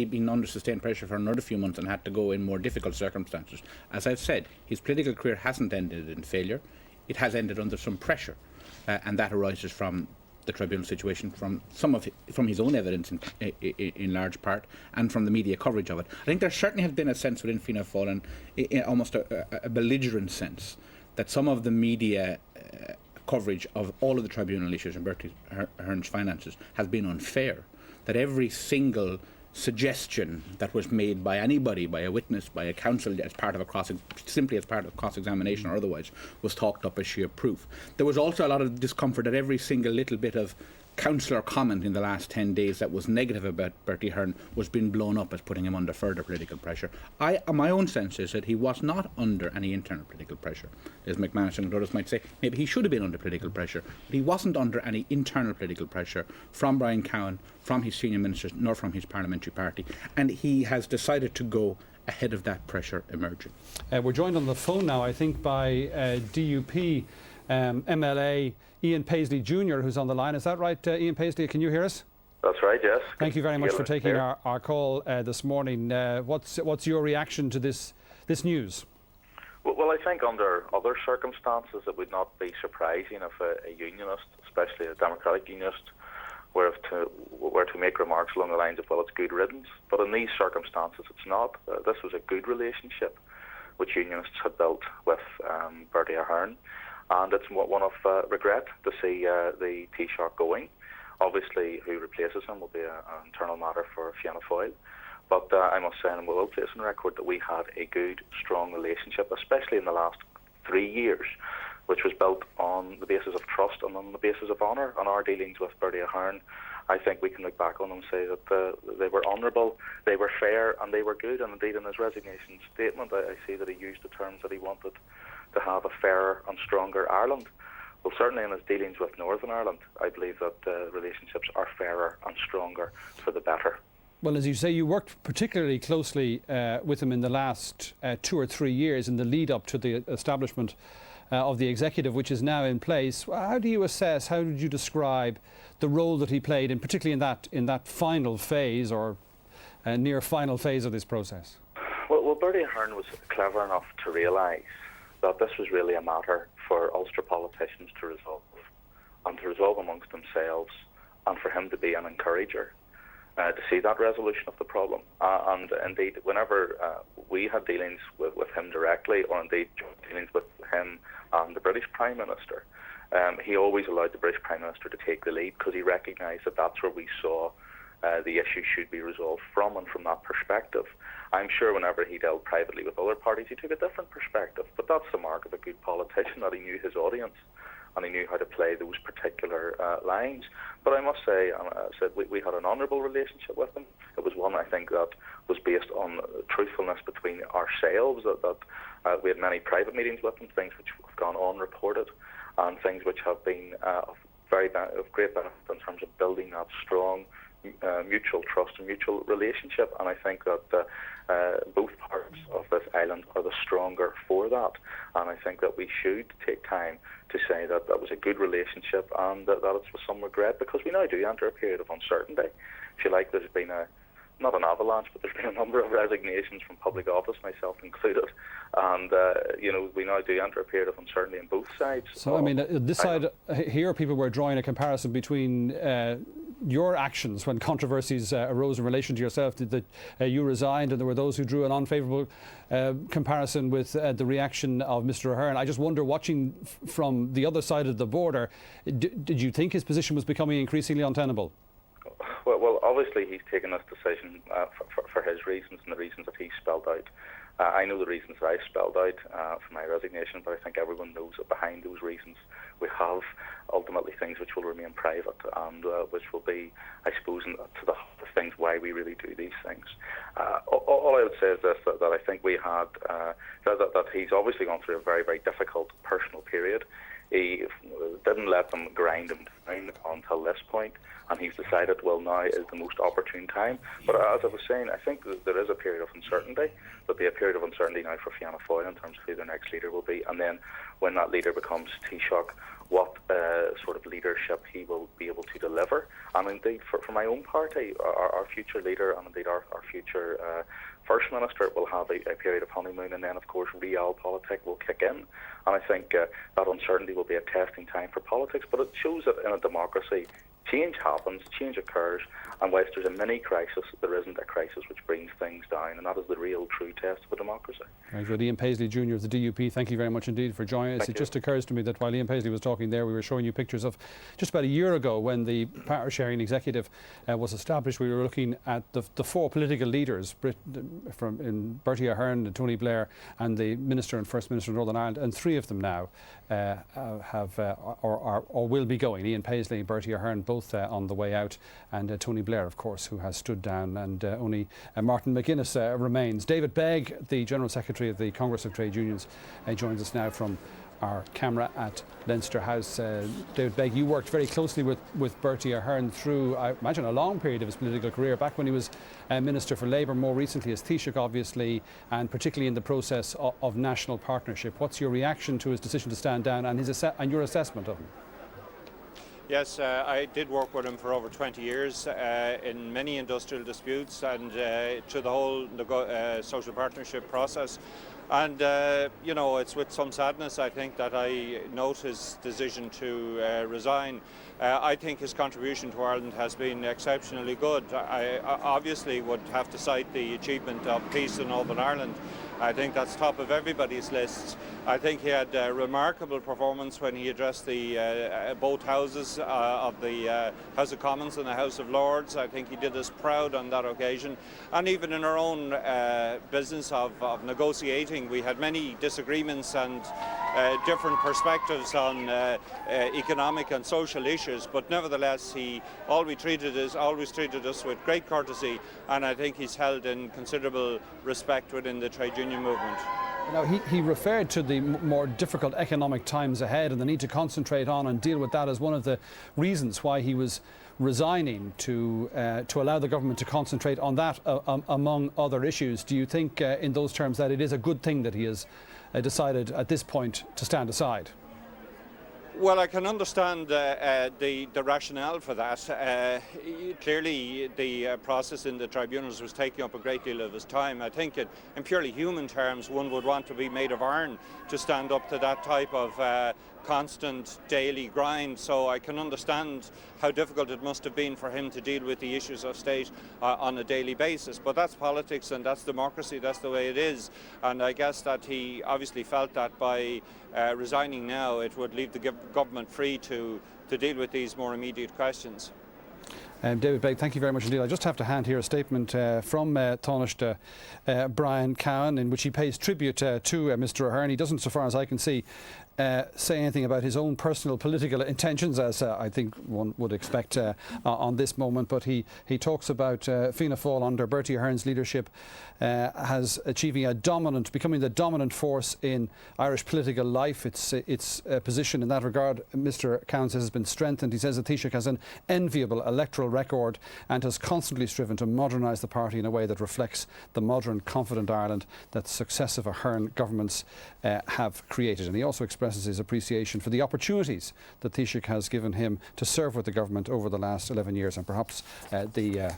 [SPEAKER 9] been under sustained pressure for another few months and had to go in more difficult circumstances. As I've said, his political career hasn't ended in failure. It has ended under some pressure. And that arises from the tribunal situation, from his own evidence in large part, and from the media coverage of it. I think there certainly has been a sense within Fianna Fáil, and in almost a belligerent sense, that some of the media coverage of all of the tribunal issues and Bertie Ahern's finances has been unfair. That every single suggestion that was made by anybody, by a witness, by a counsel, as part of simply as part of cross-examination or otherwise, was talked up as sheer proof. There was also a lot of discomfort that every single little bit of councillor comment in the last 10 days that was negative about Bertie Ahern was being blown up as putting him under further political pressure. My own sense is that he was not under any internal political pressure. As McManus and others might say, maybe he should have been under political pressure, but he wasn't under any internal political pressure from Brian Cowan, from his senior ministers, nor from his parliamentary party. And he has decided to go ahead of that pressure emerging.
[SPEAKER 1] We're joined on the phone now, I think, by DUP MLA Ian Paisley Jr., who's on the line. Is that right, Ian Paisley? Can you hear us?
[SPEAKER 2] That's right, yes.
[SPEAKER 1] Thank you very much for taking our call this morning. What's your reaction to this news?
[SPEAKER 2] Well, I think under other circumstances it would not be surprising if a unionist, especially a Democratic unionist, were to make remarks along the lines of, well, it's good riddance. But in these circumstances it's not. This was a good relationship which unionists had built with Bertie Ahern. And it's one of regret to see the Taoiseach going. Obviously, who replaces him will be an internal matter for Fianna Fáil. But I must say, and we will place on record, that we had a good, strong relationship, especially in the last 3 years, which was built on the basis of trust and on the basis of honour. On our dealings with Bertie Ahern, I think we can look back on them and say that they were honourable, they were fair, and they were good. And indeed, in his resignation statement, I see that he used the terms that he wanted to have a fairer and stronger Ireland. Well, certainly in his dealings with Northern Ireland, I believe that relationships are fairer and stronger for the better.
[SPEAKER 1] Well, as you say, you worked particularly closely with him in the last 2 or 3 years in the lead up to the establishment of the executive, which is now in place. How do you assess, how did you describe the role that he played, and particularly in that final phase or near final phase of this process?
[SPEAKER 2] Well, Bertie Ahern was clever enough to realise that this was really a matter for Ulster politicians to resolve, and to resolve amongst themselves, and for him to be an encourager to see that resolution of the problem. And indeed, whenever we had dealings with him directly, or indeed dealings with him and the British Prime Minister, he always allowed the British Prime Minister to take the lead, because he recognised that that's where we saw the issue should be resolved from, and from that perspective. I'm sure whenever he dealt privately with other parties, he took a different perspective, but that's the mark of a good politician, that he knew his audience and he knew how to play those particular lines. But I must say, we had an honourable relationship with him. It was one, I think, that was based on truthfulness between ourselves, that we had many private meetings with him, things which have gone unreported, and things which have been of great benefit in terms of building that strong mutual trust and mutual relationship. And I think that both parts of this island are the stronger for that. And I think that we should take time to say that that was a good relationship, and that it's with some regret, because we now do enter a period of uncertainty. If you like, there's been not an avalanche, but there's been a number of resignations from public office, myself included, and we now do enter a period of uncertainty on both sides.
[SPEAKER 1] So I mean, this side here, people were drawing a comparison between your actions when controversies arose in relation to yourself. That you resigned, and there were those who drew an unfavourable comparison with the reaction of Mr. Ahern. I just wonder, watching from the other side of the border, did you think his position was becoming increasingly untenable?
[SPEAKER 2] Well, obviously he's taken this decision for his reasons and the reasons that he spelled out. I know the reasons that I spelled out for my resignation, but I think everyone knows that behind those reasons we have ultimately things which will remain private and which will be, I suppose, to the heart of things why we really do these things. All I would say is this, that I think we had, that he's obviously gone through a very, very difficult personal period. He didn't let them grind him down until this point, and he's decided, well, now is the most opportune time. But as I was saying, I think that there is a period of uncertainty. There'll be a period of uncertainty now for Fianna Fáil in terms of who their next leader will be, and then when that leader becomes Taoiseach, what sort of leadership he will be able to deliver. And indeed, for my own party, our future leader, and indeed our future First Minister, will have a period of honeymoon, and then, of course, realpolitik will kick in. And I think that uncertainty will be a testing time for politics, but it shows that in a democracy, change happens, change occurs, and whilst there's a mini crisis, there isn't a crisis which brings things down, and that is the real true test of a democracy.
[SPEAKER 1] Very good. Ian Paisley Jr. of the DUP, thank you very much indeed for joining us. It just occurs to me that while Ian Paisley was talking there, we were showing you pictures of just about a year ago when the Power Sharing Executive was established. We were looking at the four political leaders in Bertie Ahern, Tony Blair, and the Minister and First Minister of Northern Ireland, and three of them now have or will be going. Ian Paisley, Bertie Ahern, both on the way out, and Tony Blair, of course, who has stood down, and only Martin McGuinness remains. David Begg, the General Secretary of the Congress of Trade Unions, joins us now from our camera at Leinster House. David Begg, you worked very closely with Bertie Ahern through, I imagine, a long period of his political career, back when he was Minister for Labour, more recently as Taoiseach, obviously, and particularly in the process of national partnership. What's your reaction to his decision to stand down, and your assessment of him?
[SPEAKER 4] Yes, I did work with him for over 20 years in many industrial disputes and through the whole social partnership process. And, it's with some sadness, I think, that I note his decision to resign. I think his contribution to Ireland has been exceptionally good. I obviously would have to cite the achievement of peace in Northern Ireland. I think that's top of everybody's list. I think he had a remarkable performance when he addressed the both houses of the House of Commons and the House of Lords. I think he did us proud on that occasion. And even in our own business of negotiating, we had many disagreements and different perspectives on economic and social issues, but nevertheless he always treated us with great courtesy, and I think he's held in considerable respect within the trade union movement.
[SPEAKER 1] Now, he referred to the more difficult economic times ahead and the need to concentrate on and deal with that as one of the reasons why he was resigning, to allow the government to concentrate on that among other issues. Do you think in those terms that it is a good thing that he has decided at this point to stand aside?
[SPEAKER 4] Well, I can understand the rationale for that. Clearly, the process in the tribunals was taking up a great deal of his time. I think in purely human terms, one would want to be made of iron to stand up to that type of constant daily grind. So I can understand how difficult it must have been for him to deal with the issues of state on a daily basis. But that's politics and that's democracy, that's the way it is. And I guess that he obviously felt that by resigning now, it would leave the government free to deal with these more immediate questions.
[SPEAKER 1] David Begg, thank you very much indeed. I just have to hand here a statement from Taoiseach Brian Cowan, in which he pays tribute to Mr. Ahern. He doesn't, so far as I can see, say anything about his own personal political intentions, as I think one would expect on this moment, but he talks about Fianna Fáil under Bertie Ahern's leadership has becoming the dominant force in Irish political life. Its position in that regard, Mr. Cowan says, has been strengthened. He says that Taoiseach has an enviable electoral record and has constantly striven to modernise the party in a way that reflects the modern, confident Ireland that successive Ahern governments have created. And he also expresses his appreciation for the opportunities that Taoiseach has given him to serve with the government over the last 11 years, and perhaps the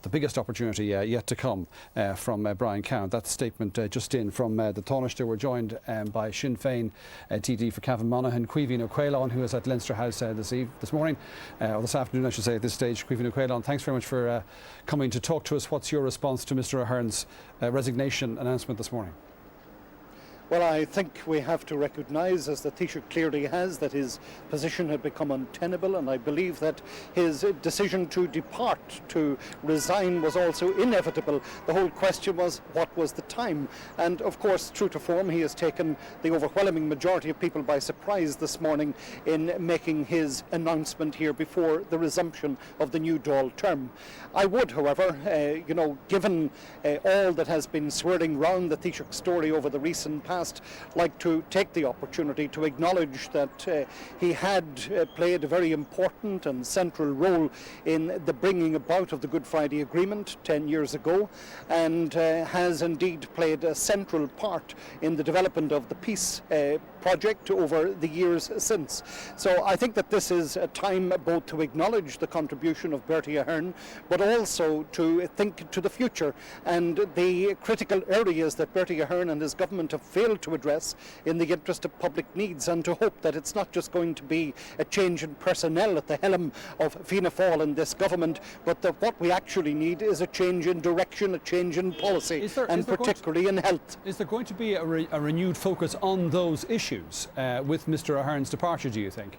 [SPEAKER 1] the biggest opportunity yet to come from Brian Cowan. That statement just in from the Taoiseach. We're joined by Sinn Féin TD for Cavan Monaghan, Caoimhín O'Quailán, who is at Leinster House this morning, or this afternoon I should say at this stage. Caoimhín O'Quailán, thanks very much for coming to talk to us. What's your response to Mr Ahern's resignation announcement this morning?
[SPEAKER 5] Well, I think we have to recognise, as the Taoiseach clearly has, that his position had become untenable, and I believe that his decision to depart, to resign, was also inevitable. The whole question was, what was the time? And of course, true to form, he has taken the overwhelming majority of people by surprise this morning in making his announcement here before the resumption of the new Dáil term. I would, however, given all that has been swirling round the Taoiseach story over the recent past, like to take the opportunity to acknowledge that he had played a very important and central role in the bringing about of the Good Friday Agreement 10 years ago, and has indeed played a central part in the development of the peace project over the years since. So I think that this is a time both to acknowledge the contribution of Bertie Ahern, but also to think to the future and the critical areas that Bertie Ahern and his government have failed to address in the interest of public needs, and to hope that it's not just going to be a change in personnel at the helm of Fianna Fáil in this government, but that what we actually need is a change in direction, a change in policy, and particularly in health.
[SPEAKER 1] Is there going to be a renewed focus on those issues with Mr Ahern's departure, do you think?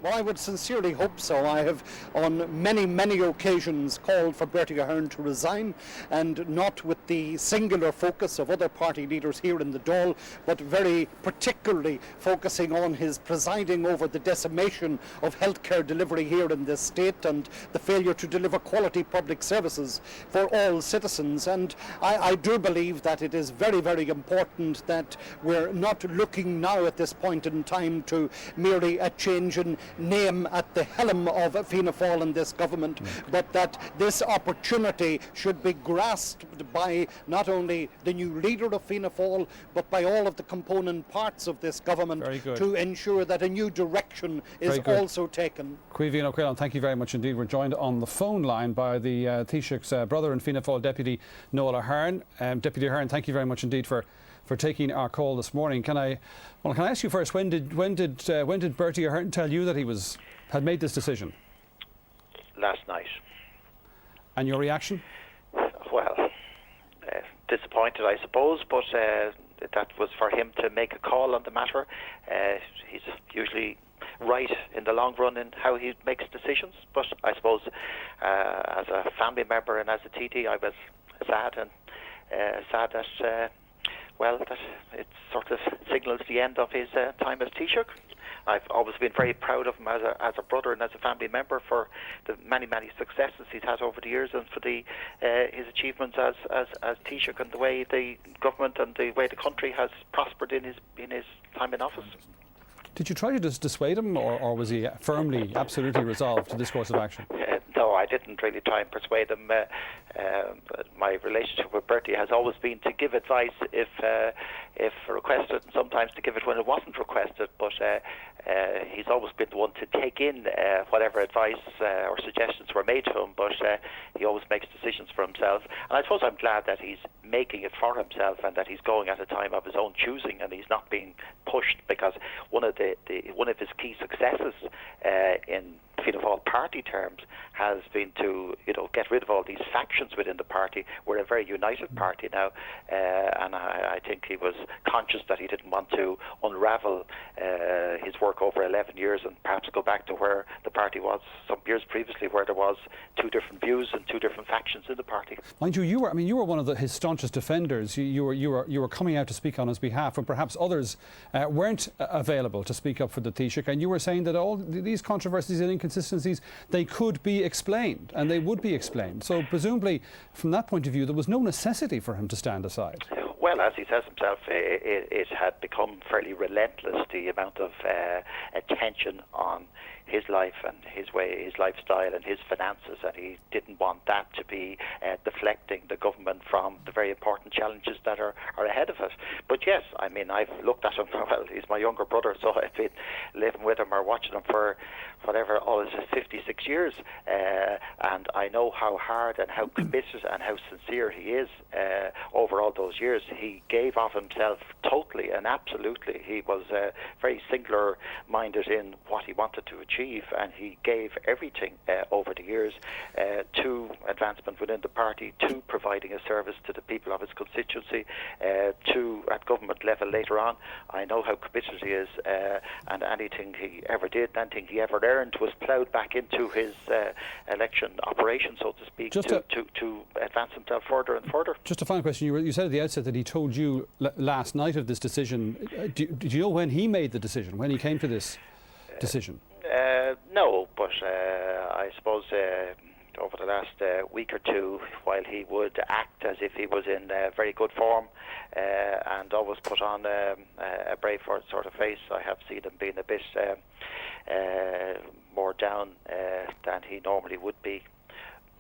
[SPEAKER 5] Well, I would sincerely hope so. I have on many occasions called for Bertie Ahern to resign, and not with the singular focus of other party leaders here in the Dáil, but very particularly focusing on his presiding over the decimation of healthcare delivery here in this state and the failure to deliver quality public services for all citizens. And I do believe that it is very important that we're not looking now at this point in time to merely a change in name at the helm of Fianna Fáil in this government, but that this opportunity should be grasped by not only the new leader of Fianna Fáil, but by all of the component parts of this government to ensure that a new direction is also taken.
[SPEAKER 1] Caoimhín O'Quailán, thank you very much indeed. We're joined on the phone line by the Taoiseach's brother and Fianna Fáil deputy, Noel Ahern. Deputy Ahern, thank you very much indeed for taking our call this morning. Can I ask you first, when did Bertie Ahern tell you that he had made this decision?
[SPEAKER 7] Last night.
[SPEAKER 1] And your reaction?
[SPEAKER 7] Well, disappointed, I suppose, but that was for him to make a call on the matter. He's usually right in the long run in how he makes decisions, but I suppose as a family member and as a TD, I was sad that that it sort of signals the end of his time as Taoiseach. I've always been very proud of him as a brother and as a family member for the many successes he's had over the years, and for his achievements as Taoiseach, and the way the government and the way the country has prospered in his time in office.
[SPEAKER 1] Did you try to dissuade him, or was he firmly, absolutely resolved to this course of action?
[SPEAKER 7] No, I didn't really try and persuade him. My relationship with Bertie has always been to give advice if requested, and sometimes to give it when it wasn't requested. But he's always been the one to take in whatever advice or suggestions were made to him. But he always makes decisions for himself. And I suppose I'm glad that he's making it for himself, and that he's going at a time of his own choosing, and he's not being pushed. Because one of his key successes in Fianna Fáil party terms has been to get rid of all these factions within the party. We're a very united party now, and I think he was conscious that he didn't want to unravel his work over 11 years and perhaps go back to where the party was some years previously, where there was two different views and two different factions in the party.
[SPEAKER 1] Mind you, you were one of his staunchest defenders. You were coming out to speak on his behalf, and perhaps others weren't available to speak up for the Taoiseach, and you were saying that all these controversies and inconsistencies, they could be explained, and they would be explained. So presumably, from that point of view, there was no necessity for him to stand aside.
[SPEAKER 7] Well, as he says himself, it had become fairly relentless, the amount of attention on his life and his way, his lifestyle and his finances, and he didn't want that to be deflecting the government from the very important challenges that are ahead of it. But yes, I mean, I've looked at him, well, he's my younger brother, so I've been living with him or watching him for whatever, all his 56 years, and I know how hard and how committed and how sincere he is over all those years. He gave of himself totally and absolutely. He was very singular-minded in what he wanted to achieve, and he gave everything over the years to advancement within the party, to providing a service to the people of his constituency, to at government level later on. I know how committed he is, and anything he ever did, anything he ever earned was ploughed back into his election operation, so to speak, to advance himself further and further.
[SPEAKER 1] Just a final question. You said at the outset that he told you last night of this decision. Did you know when he made the decision, when he came to this decision?
[SPEAKER 7] No, but I suppose over the last week or two, while he would act as if he was in very good form and always put on a brave sort of face, I have seen him being a bit more down than he normally would be.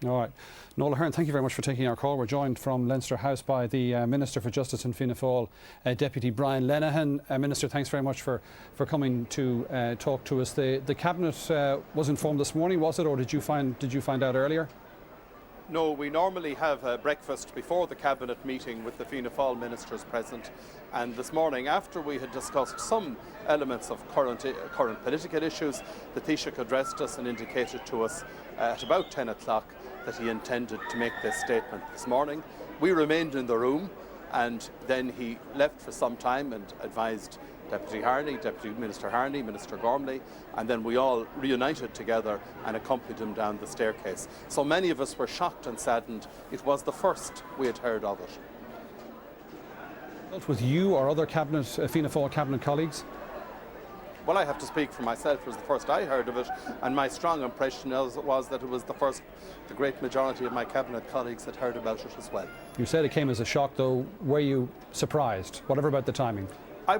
[SPEAKER 1] All right. Noel Ahern, thank you very much for taking our call. We're joined from Leinster House by the Minister for Justice and Fianna Fáil, Deputy Brian Lenihan. Minister, thanks very much for coming to talk to us. The Cabinet was informed this morning, was it, or did you find out earlier?
[SPEAKER 6] No, we normally have a breakfast before the Cabinet meeting with the Fianna Fáil ministers present, and this morning, after we had discussed some elements of current political issues, the Taoiseach addressed us and indicated to us at about 10 o'clock that he intended to make this statement this morning. We remained in the room, and then he left for some time and advised Deputy Harney, Deputy Minister Harney, Minister Gormley, and then we all reunited together and accompanied him down the staircase. So many of us were shocked and saddened. It was the first we had heard of it.
[SPEAKER 1] With you or other Cabinet, Fianna Fáil Cabinet colleagues?
[SPEAKER 6] Well, I have to speak for myself. It was the first I heard of it, and my strong impression was that it was the first the great majority of my Cabinet colleagues had heard about it as well.
[SPEAKER 1] You said it came as a shock, though. Were you surprised? Whatever about the timing?
[SPEAKER 6] I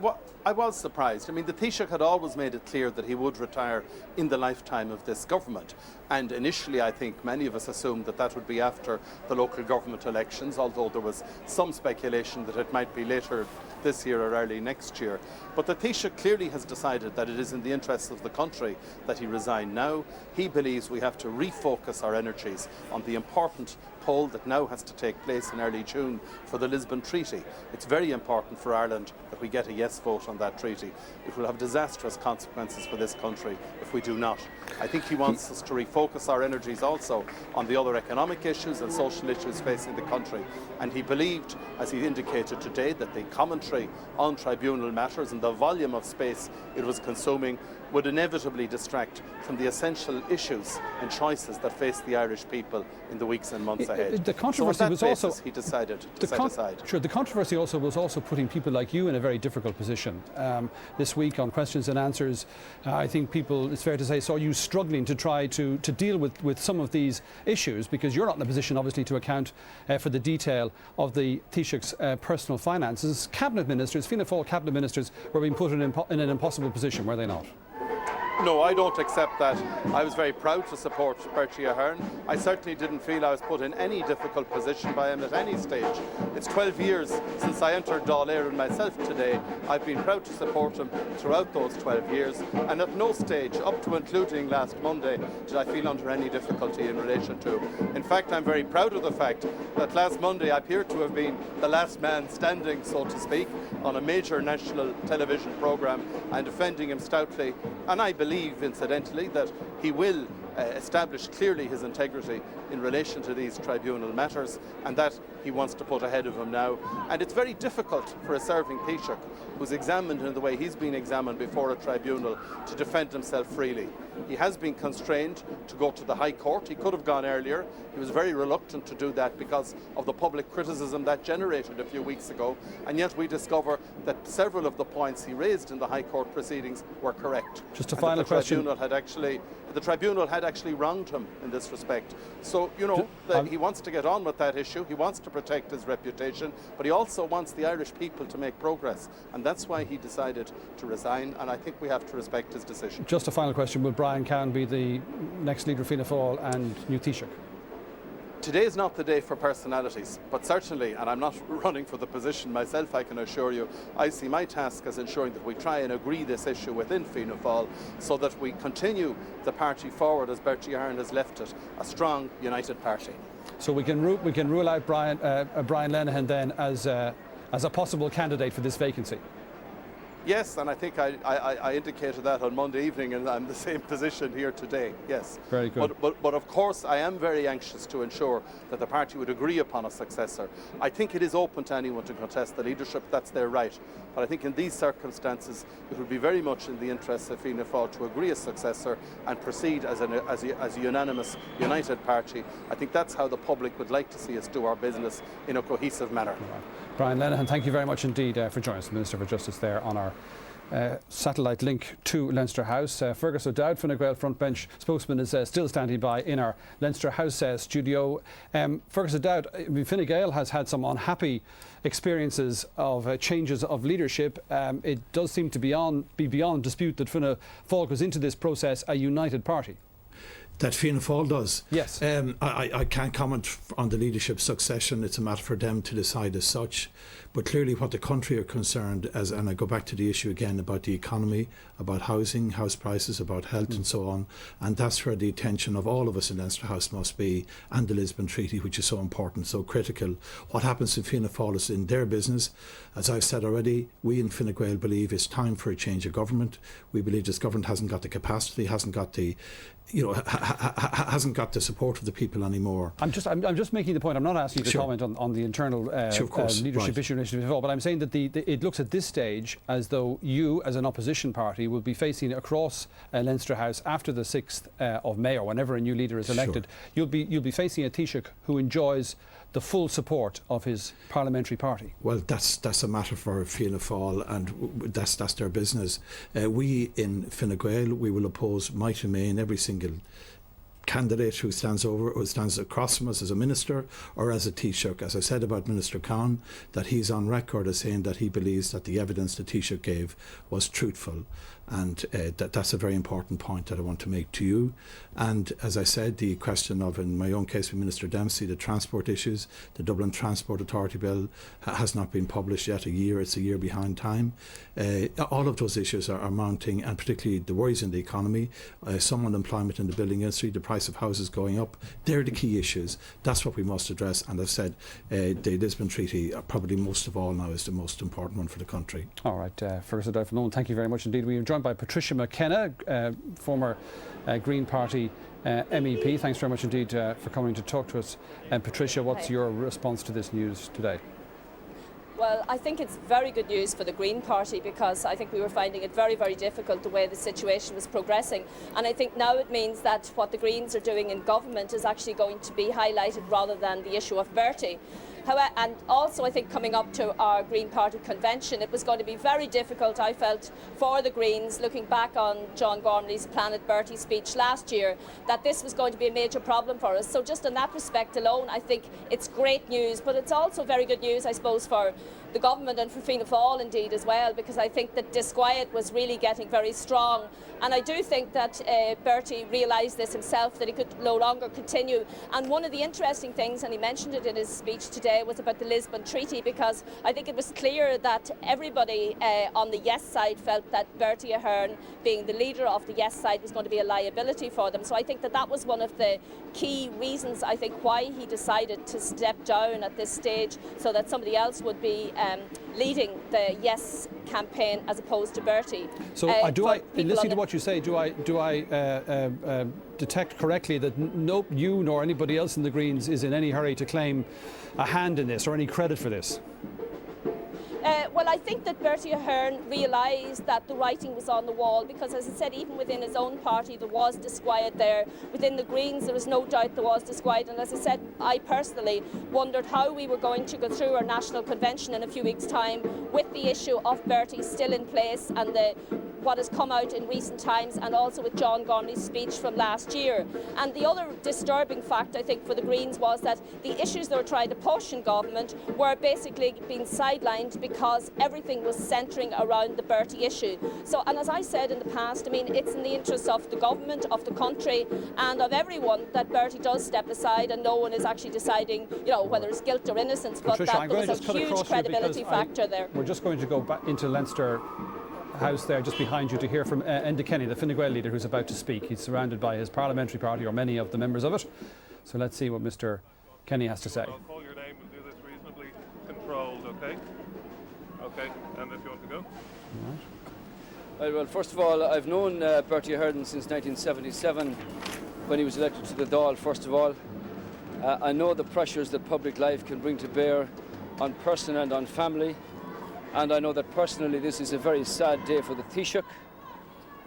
[SPEAKER 6] was surprised. I mean, the Taoiseach had always made it clear that he would retire in the lifetime of this government. And initially, I think many of us assumed that that would be after the local government elections, although there was some speculation that it might be later this year or early next year. But the Taoiseach clearly has decided that it is in the interests of the country that he resign now. He believes we have to refocus our energies on the important poll that now has to take place in early June for the Lisbon Treaty. It's very important for Ireland that we get a yes vote on that treaty. It will have disastrous consequences for this country if we do not. I think he wants us to refocus our energies also on the other economic issues and social issues facing the country. And he believed, as he indicated today, that the commentary on tribunal matters and the volume of space it was consuming would inevitably distract from the essential issues and choices that face the Irish people in the weeks and months ahead.
[SPEAKER 1] The controversy was also
[SPEAKER 6] he decided to set aside.
[SPEAKER 1] Sure, the controversy also was putting people like you in a very difficult position. This week on questions and answers, I think people, it's fair to say, saw you struggling to try to deal with some of these issues, because you're not in a position, obviously, to account for the detail of the Taoiseach's personal finances. Cabinet ministers, Fianna Fáil Cabinet ministers, were being put in an impossible position, were they not?
[SPEAKER 6] No, I don't accept that. I was very proud to support Bertie Ahern. I certainly didn't feel I was put in any difficult position by him at any stage. It's 12 years since I entered Dáil Éireann myself today. I've been proud to support him throughout those 12 years, and at no stage, up to including last Monday, did I feel under any difficulty in relation to him. In fact, I'm very proud of the fact that last Monday I appeared to have been the last man standing, so to speak, on a major national television programme and defending him stoutly. And I believe, incidentally, that he will establish clearly his integrity in relation to these tribunal matters, and that he wants to put ahead of him now. And it's very difficult for a serving Taoiseach who's examined in the way he's been examined before a tribunal to defend himself freely. He has been constrained to go to the High Court. He could have gone earlier. He was very reluctant to do that because of the public criticism that generated a few weeks ago, and yet we discover that several of the points he raised in the High Court proceedings were correct.
[SPEAKER 1] Just a final question.
[SPEAKER 6] The tribunal had actually the tribunal had actually wronged him in this respect. So, you know, he wants to get on with that issue. He wants to protect his reputation, but he also wants the Irish people to make progress. And that's why he decided to resign, and I think we have to respect his decision.
[SPEAKER 1] Just a final question. Will Brian Cowan be the next leader of Fianna Fáil and New Taoiseach?
[SPEAKER 6] Today is not the day for personalities, but certainly, and I'm not running for the position myself, I can assure you, I see my task as ensuring that we try and agree this issue within Fianna Fáil so that we continue the party forward as Bertie Ahern has left it, a strong, united party.
[SPEAKER 1] So we can rule out Brian Lenihan then as a possible candidate for this vacancy?
[SPEAKER 6] Yes, and I think I indicated that on Monday evening, and I'm in the same position here today, yes.
[SPEAKER 1] Very good.
[SPEAKER 6] But of course, I am very anxious to ensure that the party would agree upon a successor. I think it is open to anyone to contest the leadership, that's their right. But I think in these circumstances, it would be very much in the interest of Fianna Fáil to agree a successor and proceed as a unanimous, united party. I think that's how the public would like to see us do our business in a cohesive manner.
[SPEAKER 1] Brian Lenihan, thank you very much indeed for joining us, Minister for Justice, there on our satellite link to Leinster House. Fergus O'Dowd, Fine Gael frontbench spokesman, is still standing by in our Leinster House studio. Fergus O'Dowd, Fine Gael has had some unhappy experiences of changes of leadership. It does seem to be beyond dispute that Fianna Fáil goes into this process a united party.
[SPEAKER 10] That Fianna Fáil does?
[SPEAKER 1] Yes.
[SPEAKER 10] I can't comment on the leadership succession. It's a matter for them to decide as such. But clearly what the country are concerned as, and I go back to the issue again about the economy, about housing, house prices, about health and so on, and that's where the attention of all of us in Leinster House must be, and the Lisbon Treaty, which is so important, so critical. What happens in Fianna Fáil is in their business. As I've said already, we in Fine Gael believe it's time for a change of government. We believe this government hasn't got the capacity, hasn't got the hasn't got the support of the people anymore.
[SPEAKER 1] I'm just making the point. I'm not asking you to comment on the internal leadership issue, but I'm saying that it looks at this stage as though you, as an opposition party, will be facing across Leinster House after the 6th of May, or whenever a new leader is elected. You'll be facing a Taoiseach who enjoys the full support of his parliamentary party.
[SPEAKER 10] Well, that's a matter for Fianna Fáil, and that's their business. We in Fine Gael, we will oppose might and main every single candidate who stands across from us as a minister or as a Taoiseach. As I said about Minister Khan, that he's on record as saying that he believes that the evidence the Taoiseach gave was truthful, and that's a very important point that I want to make to you. And as I said, the question of, in my own case with Minister Dempsey, the transport issues, the Dublin Transport Authority bill has not been published yet. It's a year behind time. All of those issues are mounting, and particularly the worries in the economy, some unemployment in the building industry, the price of houses going up. They're the key issues. That's what we must address. And I've said the Lisbon Treaty, probably most of all now, is the most important one for the country.
[SPEAKER 1] All right, Fergus O'Dowd from London, thank you very much indeed. We are joined by Patricia McKenna, former Green Party MEP. Thanks very much indeed for coming to talk to us. And Patricia, what's your response to this news today?
[SPEAKER 11] Well, I think it's very good news for the Green Party, because I think we were finding it very, very difficult the way the situation was progressing. And I think now it means that what the Greens are doing in government is actually going to be highlighted rather than the issue of Bertie. However, and also I think coming up to our Green Party convention, it was going to be very difficult, I felt, for the Greens, looking back on John Gormley's Planet Bertie speech last year, that this was going to be a major problem for us. So just in that respect alone, I think it's great news, but it's also very good news, I suppose, for the government and for Fianna Fáil indeed as well, because I think that disquiet was really getting very strong. And I do think that Bertie realised this himself, that he could no longer continue. And one of the interesting things, and he mentioned it in his speech today, was about the Lisbon Treaty, because I think it was clear that everybody on the yes side felt that Bertie Ahern, being the leader of the yes side, was going to be a liability for them. So I think that that was one of the key reasons, I think, why he decided to step down at this stage, so that somebody else would be leading the yes campaign as opposed to Bertie.
[SPEAKER 1] So listening to what you say, do I detect correctly that you nor anybody else in the Greens is in any hurry to claim a hand in this or any credit for this?
[SPEAKER 11] Well, I think that Bertie Ahern realised that the writing was on the wall, because, as I said, even within his own party there was disquiet there. Within the Greens there was no doubt there was disquiet, and as I said, I personally wondered how we were going to go through our national convention in a few weeks' time with the issue of Bertie still in place and the what has come out in recent times, and also with John Gormley's speech from last year. And the other disturbing fact, I think, for the Greens was that the issues they were trying to push in government were basically being sidelined because everything was centring around the Bertie issue. So, and as I said in the past, I mean, it's in the interest of the government, of the country, and of everyone that Bertie does step aside, and no one is actually deciding, you know, whether it's guilt or innocence, but
[SPEAKER 1] Patricia,
[SPEAKER 11] that there was a huge credibility factor there.
[SPEAKER 1] We're just going to go back into Leinster House there, just behind you, to hear from Enda Kenny, the Fine Gael leader, who's about to speak. He's surrounded by his parliamentary party, or many of the members of it. So let's see what Mr. Kenny has to say.
[SPEAKER 3] I'll call your name. We'll do this reasonably controlled, okay? Okay, and if you want to go.
[SPEAKER 12] All right. Well, first of all, I've known Bertie Ahern since 1977, when he was elected to the Dáil, first of all. I know the pressures that public life can bring to bear on person and on family, and I know that personally this is a very sad day for the Taoiseach,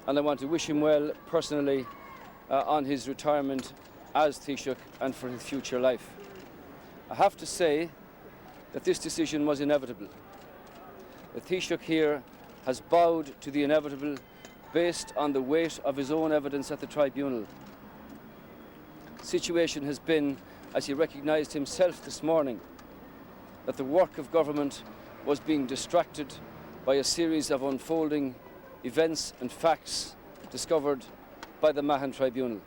[SPEAKER 12] and I want to wish him well personally on his retirement as Taoiseach and for his future life. I have to say that this decision was inevitable. The Taoiseach here has bowed to the inevitable based on the weight of his own evidence at the tribunal. The situation has been, as he recognised himself this morning, that the work of government was being distracted by a series of unfolding events and facts discovered by the Mahon Tribunal.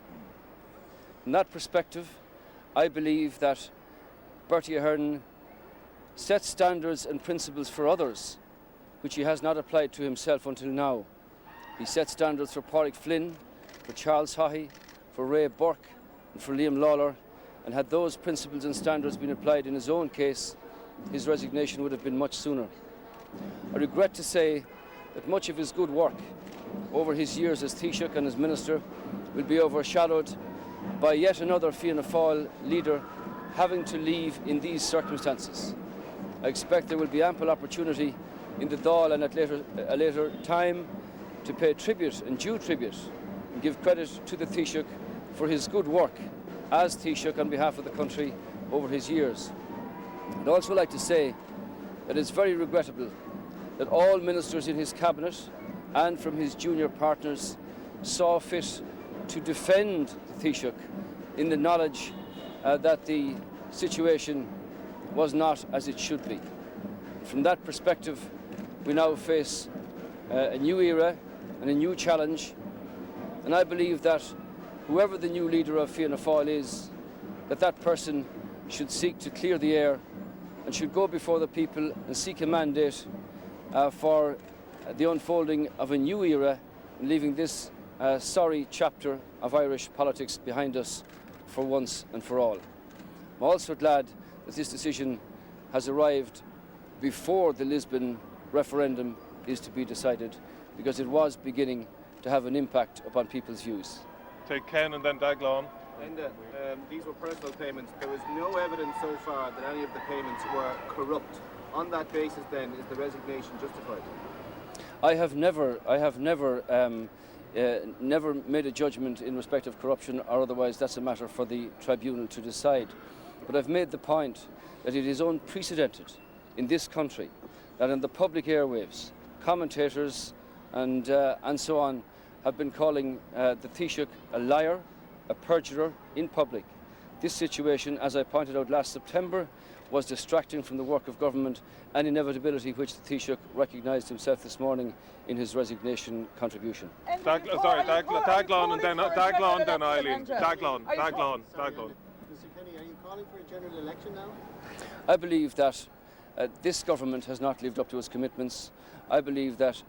[SPEAKER 12] In that perspective, I believe that Bertie Ahern set standards and principles for others which he has not applied to himself until now. He set standards for Pádraig Flynn, for Charles Haughey, for Ray Burke and for Liam Lawler, and had those principles and standards been applied in his own case, his resignation would have been much sooner. I regret to say that much of his good work over his years as Taoiseach and as Minister will be overshadowed by yet another Fianna Fáil leader having to leave in these circumstances. I expect there will be ample opportunity in the Dáil and at a later time to pay tribute and due tribute and give credit to the Taoiseach for his good work as Taoiseach on behalf of the country over his years. I'd also like to say that it's very regrettable that all ministers in his cabinet and from his junior partners saw fit to defend the Taoiseach in the knowledge that the situation was not as it should be. From that perspective, we now face a new era and a new challenge, and I believe that whoever the new leader of Fianna Fáil is, that person should seek to clear the air and should go before the people and seek a mandate for the unfolding of a new era, and leaving this sorry chapter of Irish politics behind us for once and for all. I'm also glad that this decision has arrived before the Lisbon referendum is to be decided, because it was beginning to have an impact upon people's views.
[SPEAKER 3] Take Ken and then Daglon.
[SPEAKER 13] Enda, these were personal payments. There was no evidence so far that any of the payments were corrupt. On that basis, then, is the resignation justified?
[SPEAKER 12] I have never made a judgment in respect of corruption or otherwise. That's a matter for the tribunal to decide. But I've made the point that it is unprecedented in this country that in the public airwaves, commentators and so on have been calling the Taoiseach a liar, a perjurer in public. This situation, as I pointed out last September, was distracting from the work of government, and inevitability which the Taoiseach recognised himself this morning in his resignation contribution.
[SPEAKER 3] Daglon and then Eileen. Daglon.
[SPEAKER 13] Mr. Kenny, are you calling for a general election now?
[SPEAKER 12] I believe that this government has not lived up to its commitments. I believe that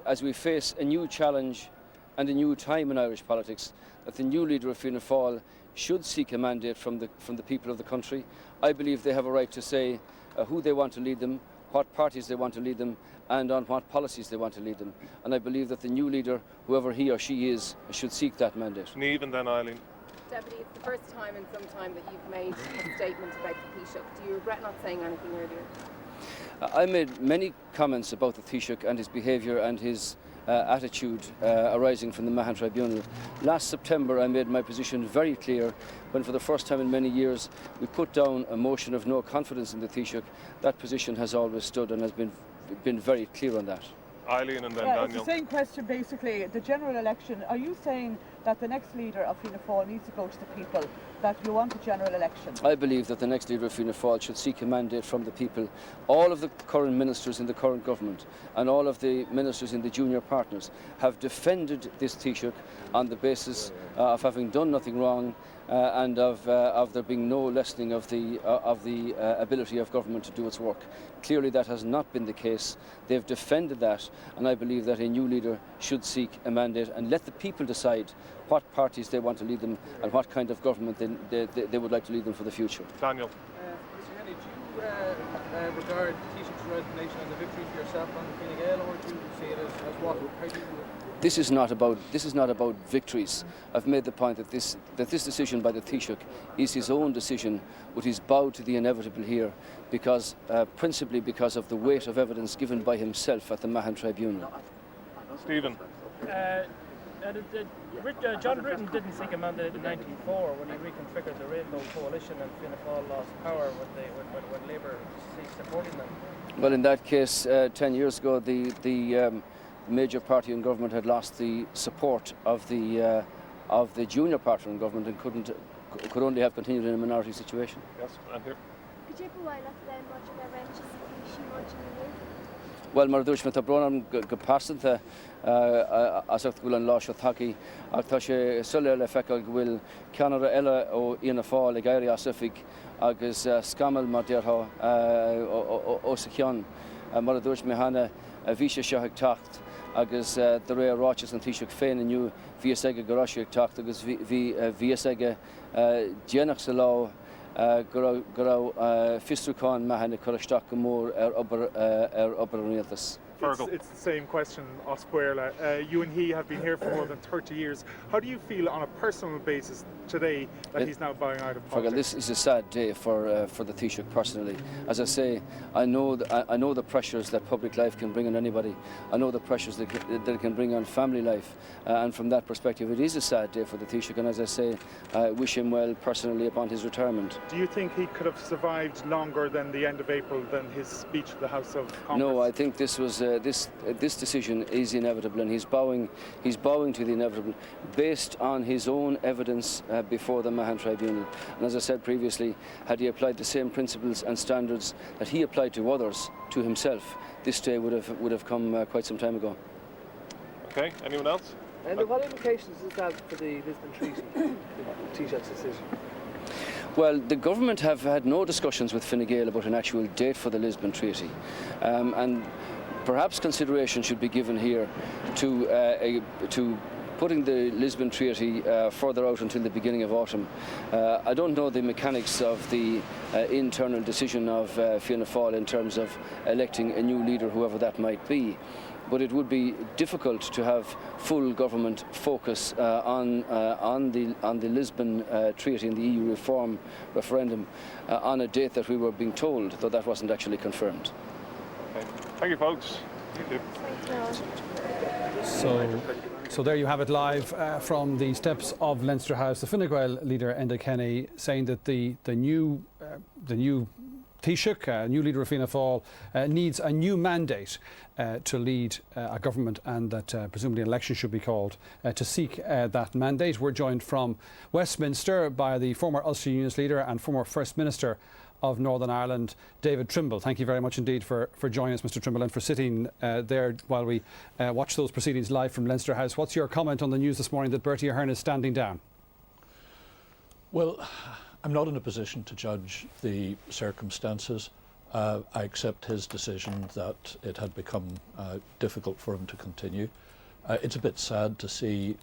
[SPEAKER 12] as we face a new challenge and a new time in Irish politics, that the new leader of Fianna Fáil should seek a mandate from the people of the country. I believe they have a right to say who they want to lead them, what parties they want to lead them, and on what policies they want to lead them. And I believe that the new leader, whoever he or she is, should seek that mandate.
[SPEAKER 3] Niamh and then Eileen.
[SPEAKER 16] Deputy, it's the first time in some time that you've made a statement about the Taoiseach. Do you regret not saying anything earlier?
[SPEAKER 12] I made many comments about the Taoiseach and his behaviour and his attitude arising from the Mahon Tribunal. Last September I made my position very clear when for the first time in many years we put down a motion of no confidence in the Taoiseach. That position has always stood and has been very clear on that.
[SPEAKER 3] Eileen and then
[SPEAKER 14] It's
[SPEAKER 3] Daniel.
[SPEAKER 14] the same question basically. The general election, are you saying that the next leader of Fianna Fáil needs to go to the people, that you want a general election?
[SPEAKER 12] I believe that the next leader of Fianna Fáil should seek a mandate from the people. All of the current ministers in the current government and all of the ministers in the junior partners have defended this Taoiseach on the basis of having done nothing wrong and of there being no lessening of the ability of government to do its work. Clearly that has not been the case. They've defended that, and I believe that a new leader should seek a mandate and let the people decide what parties they want to lead them and what kind of government they would like to lead them for the future.
[SPEAKER 3] Daniel.
[SPEAKER 15] Mr. Henry, do you regard Taoiseach's resignation as a victory for yourself on Fine Gael, or do you see it as what? How do you
[SPEAKER 12] This is not about victories. I've made the point that this decision by the Taoiseach is his own decision, but he's bowed to the inevitable here, because principally because of the weight of evidence given by himself at the Mahon Tribunal.
[SPEAKER 3] Stephen.
[SPEAKER 17] John Britton didn't seek a mandate in '94 when he reconfigured the Rainbow Coalition, and Fianna Fáil lost power when Labour ceased supporting them.
[SPEAKER 12] Well, in that case, 10 years ago, the major party in government had lost the support of the junior party in government and could only have continued in a minority situation.
[SPEAKER 3] Yes, and here.
[SPEAKER 12] Well, mar dúis me tá bronam go pásanta asacht bhfuil an láisio thacaí ach tá sé suile le feiceáil go bhfuil ceanara eile ó Fianna Fáil ag éirí asafig agus scamal mar deartha ó sa cheann mar dúis me hana bhí sé seo ag tacht agus de ré ráiteas an Taoiseach féin aniu bhí aige go raibh sé ag tacht agus bhí aige déanach sa lá go raibh fistruúcháin maithana choristeach go mór obair an rialtas.
[SPEAKER 18] It's the same question, Osquerla. You and he have been here for more than 30 years. How do you feel on a personal basis today that he's now bowing out of politics?
[SPEAKER 12] This is a sad day for the Taoiseach personally. As I say, I know the pressures that public life can bring on anybody. I know the pressures that it can bring on family life. And from that perspective, it is a sad day for the Taoiseach. And as I say, I wish him well personally upon his retirement.
[SPEAKER 18] Do you think he could have survived longer than the end of April than his speech to the House of Congress?
[SPEAKER 12] No, I think this was this decision is inevitable, and he's bowing to the inevitable based on his own evidence before the Mahon Tribunal. And as I said previously, had he applied the same principles and standards that he applied to others, to himself, this day would have come quite some time ago.
[SPEAKER 3] Okay, anyone else?
[SPEAKER 15] And what implications is that for the Lisbon Treaty, the Taoiseach's decision?
[SPEAKER 12] Well, the government have had no discussions with Fine Gael about an actual date for the Lisbon Treaty, and perhaps consideration should be given here to putting the Lisbon Treaty further out until the beginning of autumn. I don't know the mechanics of the internal decision of Fianna Fáil in terms of electing a new leader, whoever that might be. But it would be difficult to have full government focus on the Lisbon Treaty and the EU reform referendum on a date that we were being told, though that wasn't actually confirmed.
[SPEAKER 3] Okay. Thank you, folks.
[SPEAKER 1] So there you have it live from the steps of Leinster House. The Fine Gael leader Enda Kenny saying that the new Taoiseach, new leader of Fianna Fáil, needs a new mandate to lead a government, and that presumably an election should be called to seek that mandate. We're joined from Westminster by the former Ulster Unionist leader and former First Minister of Northern Ireland, David Trimble. Thank you very much indeed for joining us, Mr. Trimble, and for sitting there while we watch those proceedings live from Leinster House. What's your comment on the news this morning that Bertie Ahern is standing down?
[SPEAKER 19] Well, I'm not in a position to judge the circumstances. I accept his decision that it had become difficult for him to continue. It's a bit sad to see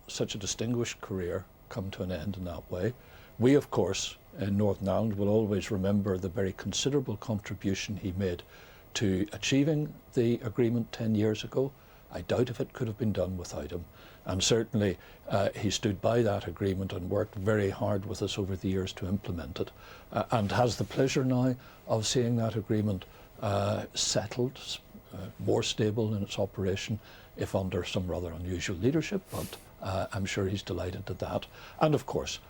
[SPEAKER 19] such a distinguished career come to an end in that way. We, of course, in Northern Ireland will always remember the very considerable contribution he made to achieving the agreement 10 years ago. I doubt if it could have been done without him. And certainly he stood by that agreement and worked very hard with us over the years to implement it, and has the pleasure now of seeing that agreement settled, more stable in its operation, if under some rather unusual leadership, but I'm sure he's delighted at that. And of course,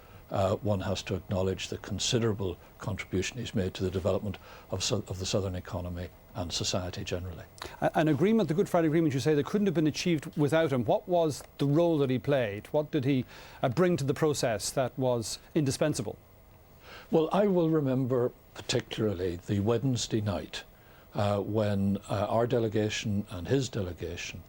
[SPEAKER 19] one has to acknowledge the considerable contribution he's made to the development of the southern economy and society generally.
[SPEAKER 1] An agreement, the Good Friday Agreement, you say, that couldn't have been achieved without him. What was the role that he played? What did he bring to the process that was indispensable?
[SPEAKER 19] Well, I will remember particularly the Wednesday night when our delegation and his delegation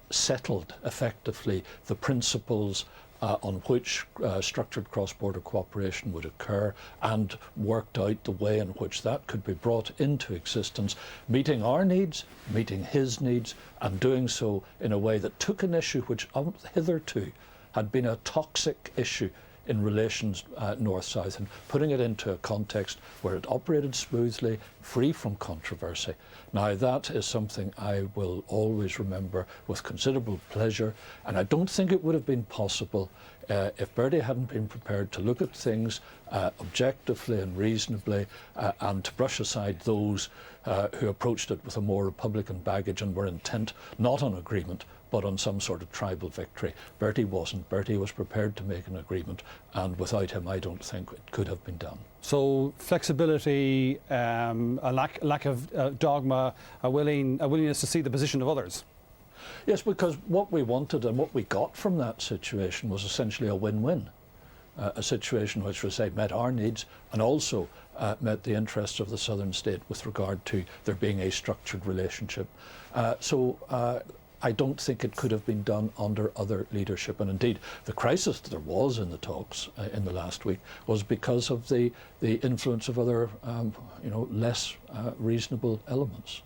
[SPEAKER 19] settled effectively the principles on which structured cross-border cooperation would occur, and worked out the way in which that could be brought into existence, meeting our needs, meeting his needs, and doing so in a way that took an issue which hitherto had been a toxic issue in relations north-south, and putting it into a context where it operated smoothly, free from controversy. Now, that is something I will always remember with considerable pleasure, and I don't think it would have been possible if Bertie hadn't been prepared to look at things objectively and reasonably, and to brush aside those who approached it with a more Republican baggage and were intent not on agreement, but on some sort of tribal victory. Bertie wasn't. Bertie was prepared to make an agreement, and without him I don't think it could have been done.
[SPEAKER 1] So flexibility, a lack of dogma, a willingness to see the position of others.
[SPEAKER 19] Yes, because what we wanted and what we got from that situation was essentially a win-win. A situation which, we say, met our needs and also met the interests of the southern state with regard to there being a structured relationship. I don't think it could have been done under other leadership, and indeed the crisis that there was in the talks in the last week was because of the influence of other less reasonable elements.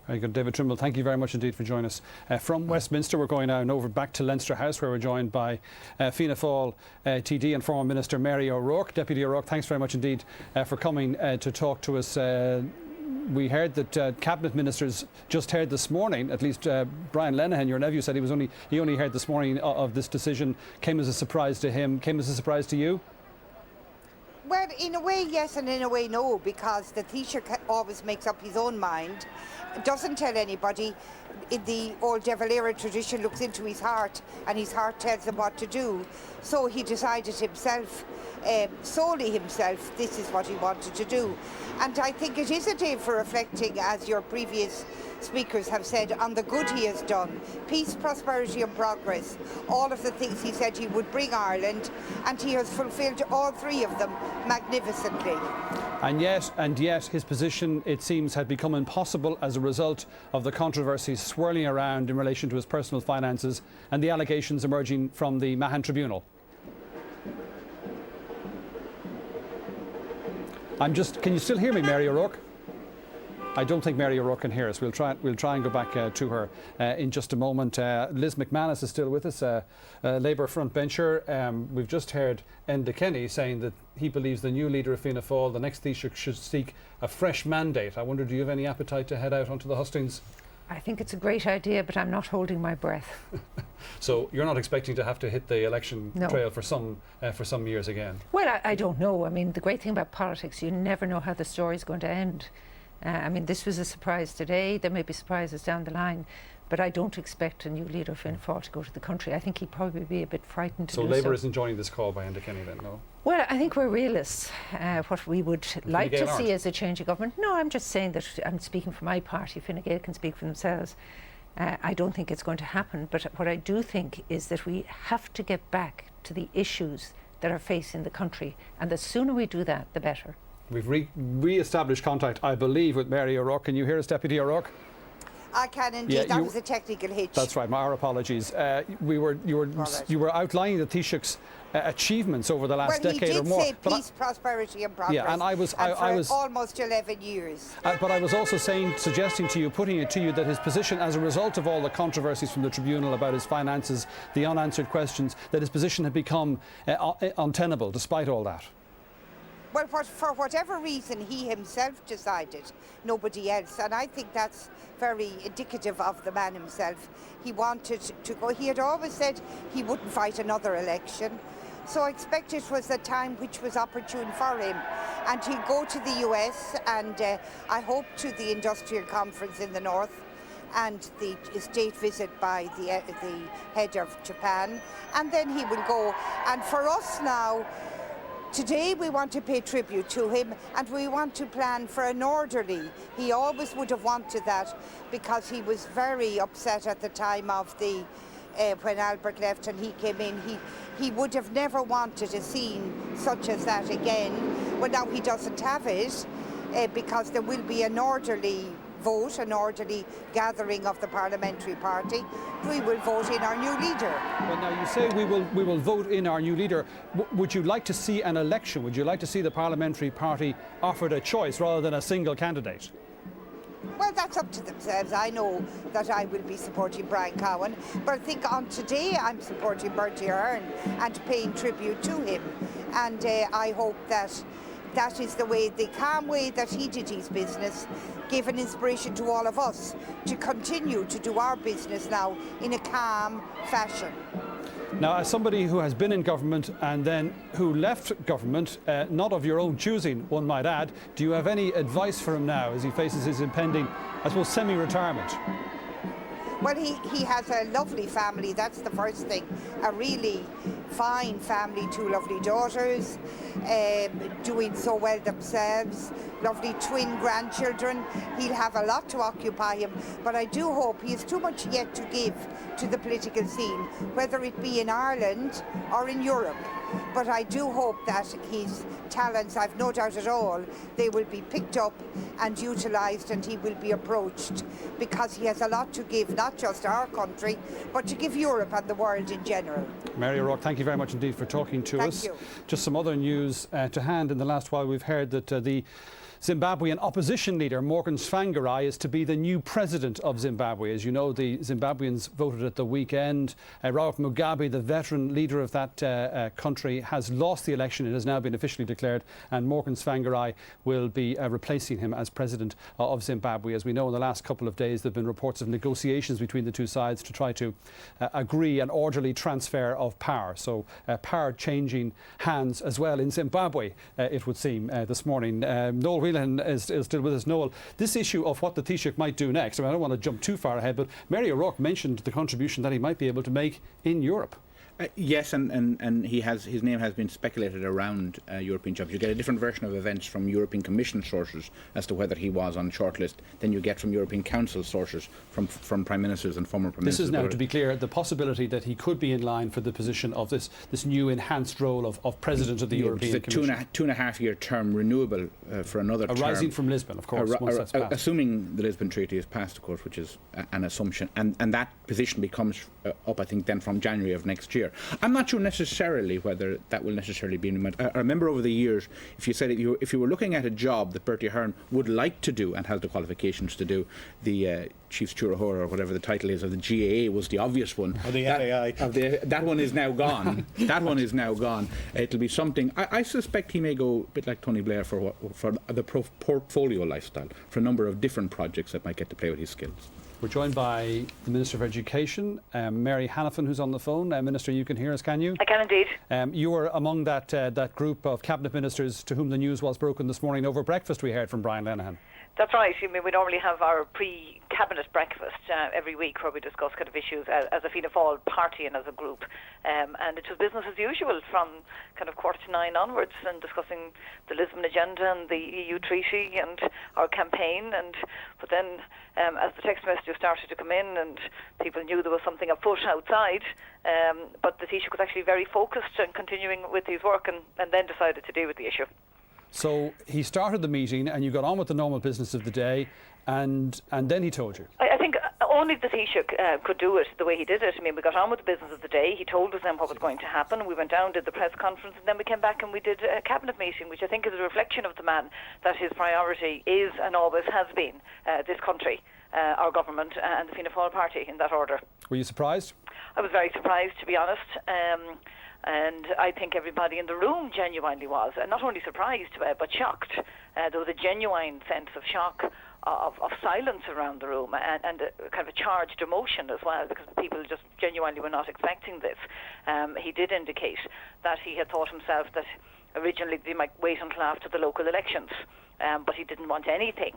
[SPEAKER 1] Very good. David Trimble, thank you very much indeed for joining us. From Westminster, we're going now and over back to Leinster House, where we're joined by Fianna Fáil TD and former Minister Mary O'Rourke. Deputy O'Rourke, thanks very much indeed for coming to talk to us. We heard that cabinet ministers just heard this morning, at least Brian Lenihan, your nephew, said he only heard this morning of this decision. Came as a surprise to him. Came as a surprise to you?
[SPEAKER 8] Well, in a way, yes, and in a way, no, because the Taoiseach always makes up his own mind, doesn't tell anybody. In the old De Valera tradition, looks into his heart, and his heart tells him what to do. So he decided himself, solely himself, this is what he wanted to do. And I think it is a day for reflecting, as your previous speakers have said, on the good he has done. Peace, prosperity and progress. All of the things he said he would bring Ireland, and he has fulfilled all three of them magnificently.
[SPEAKER 1] And yet his position, it seems, had become impossible as a result of the controversies swirling around in relation to his personal finances and the allegations emerging from the Mahon Tribunal. Can you still hear me, Mary O'Rourke? I don't think Mary O'Rourke can hear us. We'll try and go back to her in just a moment. Liz McManus is still with us, Labour frontbencher. We've just heard Enda Kenny saying that he believes the new leader of Fianna Fáil, the next Taoiseach, should seek a fresh mandate. I wonder, do you have any appetite to head out onto the hustings?
[SPEAKER 20] I think it's a great idea, but I'm not holding my breath.
[SPEAKER 1] So you're not expecting to have to hit the election trail for some years again?
[SPEAKER 20] Well, I don't know. I mean, the great thing about politics, you never know how the story's going to end. I mean, this was a surprise today. There may be surprises down the line, but I don't expect a new leader of Fianna Fáil to go to the country. I think he'd probably be a bit frightened to do so.
[SPEAKER 1] So Labour isn't joining this call by Enda Kenny then, no?
[SPEAKER 20] Well, I think we're realists. What we would like to see is a change of government. No, I'm just saying that I'm speaking for my party. Fine Gael can speak for themselves. I don't think it's going to happen, but what I do think is that we have to get back to the issues that are facing the country, and the sooner we do that, the better.
[SPEAKER 1] We've re-established contact, I believe, with Mary O'Rourke. Can you hear us, Deputy O'Rourke?
[SPEAKER 8] I can indeed. Yeah, that was a technical hitch.
[SPEAKER 1] That's right. Our apologies. You were outlining the Taoiseach's achievements over the last decade or more.
[SPEAKER 8] Well, he did say peace, prosperity and progress.
[SPEAKER 1] Yeah, and I was
[SPEAKER 8] almost 11 years.
[SPEAKER 1] But I was also suggesting to you, putting it to you, that his position, as a result of all the controversies from the tribunal about his finances, the unanswered questions, that his position had become untenable despite all that.
[SPEAKER 8] Well, for whatever reason he himself decided, nobody else, and I think that's very indicative of the man himself. He wanted to go. He had always said he wouldn't fight another election, so I expect it was a time which was opportune for him, and he'd go to the US and I hope to the industrial conference in the north and the state visit by the head of Japan, and then he will go. And for us now, Today we want to pay tribute to him, and we want to plan for an orderly. He always would have wanted that, because he was very upset at the time of the when Albert left and he came in. He would have never wanted a scene such as that again. Well, now he doesn't have it, because there will be an orderly vote, an orderly gathering of the parliamentary party. We will vote in our new leader.
[SPEAKER 1] Well, now you say we will vote in our new leader. Would you like to see an election? Would you like to see the parliamentary party offered a choice rather than a single candidate?
[SPEAKER 8] Well, that's up to themselves. I know that I will be supporting Brian Cowan, but I think on today I'm supporting Bertie Ahern and paying tribute to him. And I hope that that is the way, the calm way that he did his business, gave an inspiration to all of us to continue to do our business now in a calm fashion.
[SPEAKER 1] Now, as somebody who has been in government and then who left government, not of your own choosing, one might add, do you have any advice for him now as he faces his impending, I suppose, semi-retirement?
[SPEAKER 8] Well, he has a lovely family, that's the first thing. A really fine family, 2 lovely daughters, doing so well themselves, lovely twin grandchildren. He'll have a lot to occupy him, but I do hope he has too much yet to give to the political scene, whether it be in Ireland or in Europe. But I do hope that his talents, I've no doubt at all, they will be picked up and utilised, and he will be approached, because he has a lot to give, not just our country, but to give Europe and the world in general.
[SPEAKER 1] Mary O'Rourke, thank you very much indeed for talking to us.
[SPEAKER 8] Thank you.
[SPEAKER 1] Just some other news to hand. In the last while, we've heard that the Zimbabwean opposition leader Morgan Tsvangirai is to be the new president of Zimbabwe. As you know, the Zimbabweans voted at the weekend. Robert Mugabe, the veteran leader of that country, has lost the election. It has now been officially declared, and Morgan Tsvangirai will be replacing him as president of Zimbabwe. As we know, in the last couple of days, there have been reports of negotiations between the two sides to try to agree an orderly transfer of power. So power changing hands as well in Zimbabwe, it would seem, this morning. Noel Whelan is still with us. Noel, this issue of what the Taoiseach might do next, I mean, I don't want to jump too far ahead, but Mary O'Rourke mentioned the contribution that he might be able to make in Europe.
[SPEAKER 9] Yes, and his name has been speculated around European jobs. You get a different version of events from European Commission sources as to whether he was on shortlist than you get from European Council sources from Prime Ministers and former Prime Ministers.
[SPEAKER 1] This is now, to be clear, the possibility that he could be in line for the position of this new enhanced role of President of the European Commission.
[SPEAKER 9] It's a 2.5-year term, renewable for another term.
[SPEAKER 1] Arising from Lisbon, of course, once that's passed.
[SPEAKER 9] Assuming the Lisbon Treaty is passed, of course, which is an assumption, and that position becomes up, I think, then from January of next year. I'm not sure necessarily whether that will necessarily be. I remember over the years, if you said if you were looking at a job that Bertie Ahern would like to do and has the qualifications to do, the Chief Steward or whatever the title is of the GAA was the obvious one.
[SPEAKER 5] Or the FAI.
[SPEAKER 9] That one is now gone. That one is now gone. It'll be something. I suspect he may go a bit like Tony Blair for the portfolio lifestyle, for a number of different projects that might get to play with his skills.
[SPEAKER 1] We're joined by the Minister for Education, Mary Hanafin, who's on the phone. Minister, you can hear us, can you?
[SPEAKER 21] I can indeed.
[SPEAKER 1] You were among that group of cabinet ministers to whom the news was broken this morning over breakfast, we heard from Brian Lenihan.
[SPEAKER 21] That's right. I mean, we normally have our pre-cabinet breakfast every week where we discuss kind of issues as a Fianna Fáil party and as a group. And it was business as usual from kind of 8:45 onwards, and discussing the Lisbon agenda and the EU treaty and our campaign. But then as the text messages started to come in and people knew there was something afoot outside, but the Taoiseach was actually very focused on continuing with his work and then decided to deal with the issue.
[SPEAKER 1] So he started the meeting and you got on with the normal business of the day, and then he told you.
[SPEAKER 21] I think only the Taoiseach could do it the way he did it. I mean, we got on with the business of the day. He told us then what was going to happen. We went down, did the press conference, and then we came back and we did a cabinet meeting, which I think is a reflection of the man, that his priority is and always has been this country, our government and the Fianna Fáil party, in that order. Were you surprised? I was very surprised, to be honest. And I think everybody in the room genuinely was, and not only surprised but shocked. There was a genuine sense of shock, of silence around the room, and a kind of a charged emotion as well, because people just genuinely were not expecting this. He did indicate that he had thought himself that originally they might wait until after the local elections but he didn't want anything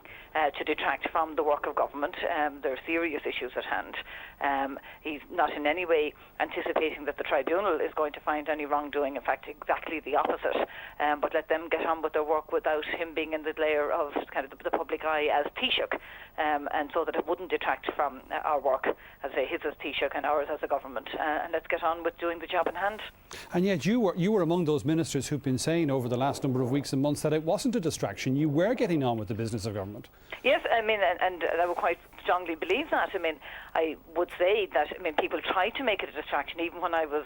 [SPEAKER 21] to detract from the work of government. There are serious issues at hand. He's not in any way anticipating that the tribunal is going to find any wrongdoing. In fact, exactly the opposite. But let them get on with their work without him being in the layer of kind of the public eye as Taoiseach, and so that it wouldn't detract from our work, as I say, his as Taoiseach and ours as a government. And let's get on with doing the job in hand.
[SPEAKER 1] And yet you were among those ministers who've been saying over the last number of weeks and months that it wasn't a distraction. You were getting on with the business of government.
[SPEAKER 21] Yes, I mean, and I would quite strongly believe that. I mean, I would say that, I mean, people tried to make it a distraction. Even when I was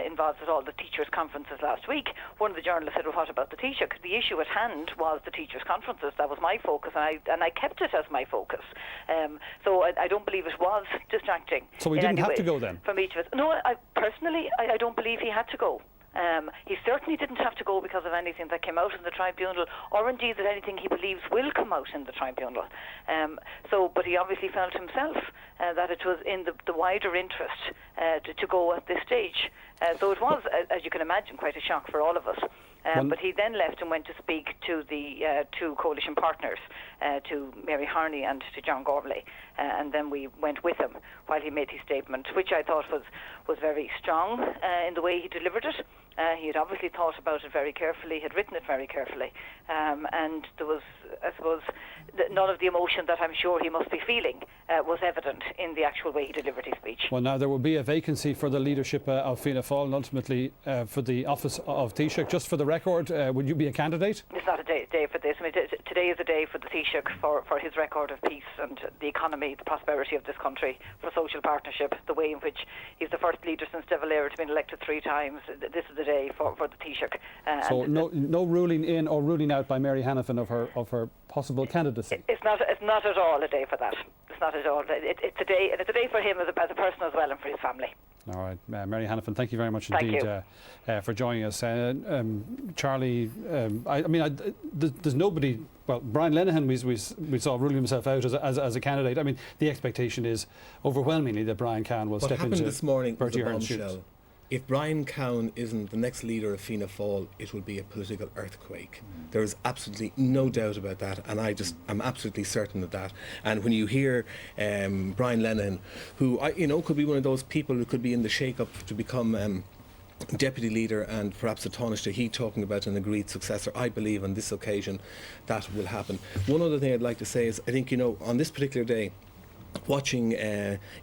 [SPEAKER 21] involved at all the teachers' conferences last week, one of the journalists said, well, what about the Taoiseach? The issue at hand was the teachers' conferences. That was my focus, and I kept it as my focus. So I don't believe it was distracting.
[SPEAKER 1] So we didn't have to go then?
[SPEAKER 21] From each of us. No, personally, I don't believe he had to go. He certainly didn't have to go because of anything that came out in the tribunal, or indeed that anything he believes will come out in the tribunal. But he obviously felt himself that it was in the wider interest to go at this stage. So it was, as you can imagine, quite a shock for all of us. But he then left and went to speak to the two coalition partners, to Bertie Ahern and to John Gormley, and then we went with him while he made his statement, which I thought was very strong in the way he delivered it. He had obviously thought about it very carefully, had written it very carefully, and there was, I suppose, none of the emotion that I'm sure he must be feeling was evident in the actual way he delivered his speech.
[SPEAKER 1] Well, now there will be a vacancy for the leadership of Fianna Fáil and ultimately for the office of Taoiseach. Just for the record, would you be a candidate?
[SPEAKER 21] It's not a day for this. I mean, today is a day for the Taoiseach for his record of peace and the economy, the prosperity of this country, for social partnership, the way in which he's the first leader since De Valera to been elected 3 times. This is the day for the Taoiseach.
[SPEAKER 1] So no ruling in or ruling out by Mary Hanafin of her possible candidacy.
[SPEAKER 21] It's not at all a day for that. It's not at all. It's a day, and it's a day for him as a person as well, and for his family.
[SPEAKER 1] All right, Mary Hanafin, thank you very much
[SPEAKER 21] Thank
[SPEAKER 1] indeed
[SPEAKER 21] you.
[SPEAKER 1] for joining us. Charlie, there's nobody. Well, Brian Lenihan, we saw ruling himself out as a candidate. I mean, the expectation is overwhelmingly that Brian Cowan will step into
[SPEAKER 2] this morning
[SPEAKER 1] Bertie
[SPEAKER 2] was a
[SPEAKER 1] Ahern's shoes.
[SPEAKER 2] bombshell. If Brian Cowan isn't the next leader of Fianna Fáil, it will be a political earthquake. There is absolutely no doubt about that, and I'm absolutely certain of that. And when you hear Brian Lenihan, who could be one of those people who could be in the shake-up to become deputy leader, and perhaps a Taoiseach, he talking about an agreed successor, I believe on this occasion that will happen. One other thing I'd like to say is, I think, on this particular day, watching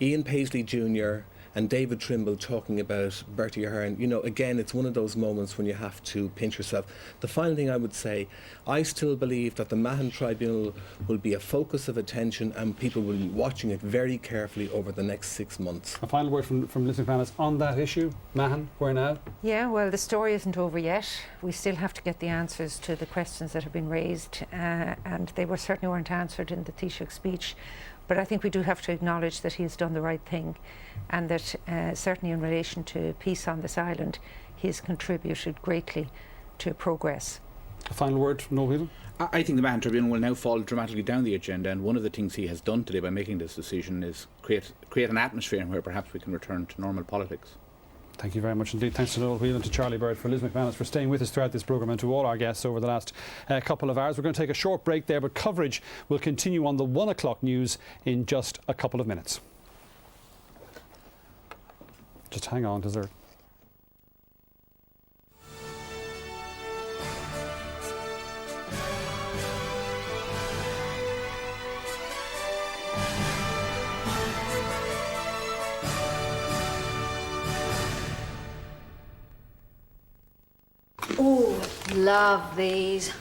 [SPEAKER 2] Ian Paisley Jr. and David Trimble talking about Bertie Ahern, again, it's one of those moments when you have to pinch yourself. The final thing I would say, I still believe that the Mahon Tribunal will be a focus of attention and people will be watching it very carefully over the next 6 months.
[SPEAKER 1] A final word from Liz McManus on that issue. Mahon, where now?
[SPEAKER 20] Yeah, well, the story isn't over yet. We still have to get the answers to the questions that have been raised, and they certainly weren't answered in the Taoiseach speech. But I think we do have to acknowledge that he has done the right thing, and that certainly in relation to peace on this island, he has contributed greatly to progress.
[SPEAKER 1] A final word from Noel Whelan?
[SPEAKER 9] I think the Mahon Tribunal will now fall dramatically down the agenda, and one of the things he has done today by making this decision is create an atmosphere where perhaps we can return to normal politics.
[SPEAKER 1] Thank you very much indeed. Thanks to Noel Whelan, to Charlie Bird, for Liz McManus for staying with us throughout this programme, and to all our guests over the last couple of hours. We're going to take a short break there, but coverage will continue on the 1 o'clock news in just a couple of minutes. Just hang on, dessert.
[SPEAKER 22] Oh, love these.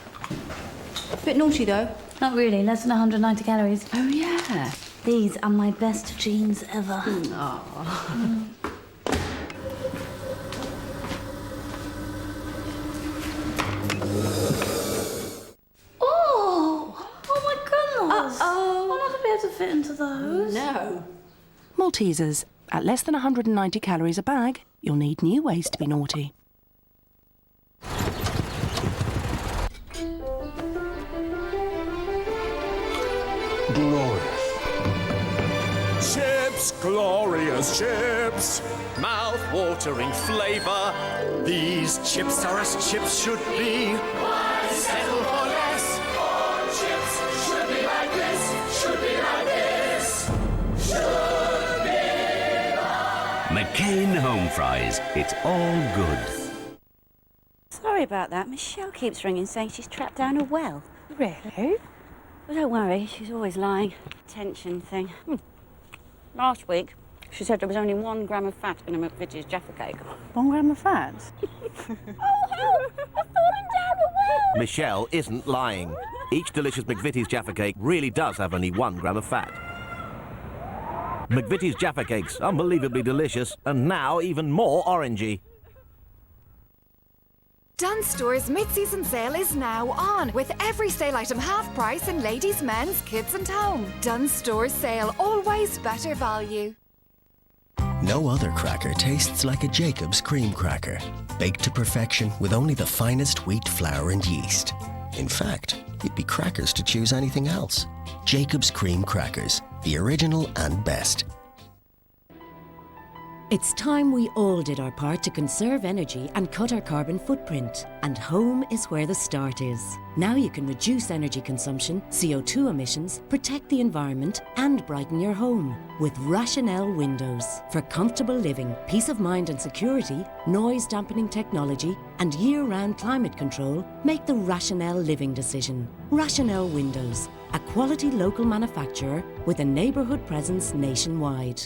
[SPEAKER 22] Bit naughty though.
[SPEAKER 23] Not really, less than 190 calories.
[SPEAKER 22] Oh yeah.
[SPEAKER 23] These are my best jeans ever.
[SPEAKER 22] Oh.
[SPEAKER 23] Oh my goodness.
[SPEAKER 22] Uh-oh.
[SPEAKER 23] I'll not be able to fit into those.
[SPEAKER 22] No.
[SPEAKER 24] Maltesers. At less than 190 calories a bag, you'll need new ways to be naughty.
[SPEAKER 25] Glorious. Chips, glorious chips. Mouth-watering flavour. These chips are as chips should be. Why settle for less?
[SPEAKER 4] McCain Home Fries. It's all good.
[SPEAKER 22] Sorry about that. Michelle keeps ringing saying she's trapped down a well. Really? Well, don't worry. She's always lying. Tension thing. Last week, she said there was only 1 gram of fat in a McVitie's Jaffa cake.
[SPEAKER 14] 1 gram of fat?
[SPEAKER 22] Oh, help! I've fallen down a well!
[SPEAKER 6] Michelle isn't lying. Each delicious McVitie's Jaffa cake really does have only 1 gram of fat. McVitie's Jaffa cakes, unbelievably delicious, and now even more orangey.
[SPEAKER 7] Dunnes Stores mid-season sale is now on, with every sale item half price in ladies, men's, kids and home. Dunnes Stores sale, always better value.
[SPEAKER 10] No other cracker tastes like a Jacob's cream cracker, baked to perfection with only the finest wheat flour and yeast. In fact, you'd be crackers to choose anything else. Jacob's cream crackers, the original and best.
[SPEAKER 11] It's time we all did our part to conserve energy and cut our carbon footprint. And home is where the start is. Now you can reduce energy consumption, CO2 emissions, protect the environment and brighten your home with Rationale windows. For comfortable living, peace of mind and security, noise dampening technology and year-round climate control, make the Rationale living decision. Rationale Windows, a quality local manufacturer with a neighbourhood presence nationwide.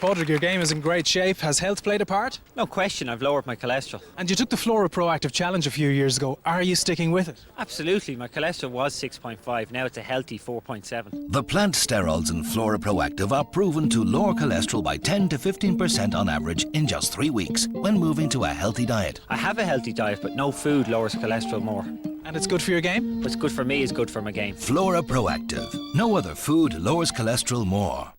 [SPEAKER 26] Padraig, your game is in great shape. Has health played a part?
[SPEAKER 27] No question, I've lowered my cholesterol.
[SPEAKER 26] And you took the Flora Proactive Challenge a few years ago. Are you sticking with it?
[SPEAKER 27] Absolutely, my cholesterol was 6.5, now it's a healthy 4.7.
[SPEAKER 28] The plant sterols in Flora Proactive are proven to lower cholesterol by 10 to 15% on average in just 3 weeks when moving to a healthy diet.
[SPEAKER 27] I have a healthy diet, but no food lowers cholesterol more.
[SPEAKER 26] And it's good for your game?
[SPEAKER 27] What's good for me is good for my game.
[SPEAKER 28] Flora Proactive. No other food lowers cholesterol more.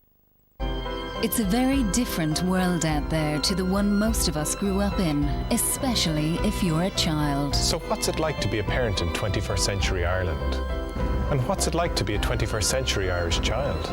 [SPEAKER 29] It's a very different world out there to the one most of us grew up in, especially if you're a child.
[SPEAKER 30] So what's it like to be a parent in 21st century Ireland? And what's it like to be a 21st century Irish child?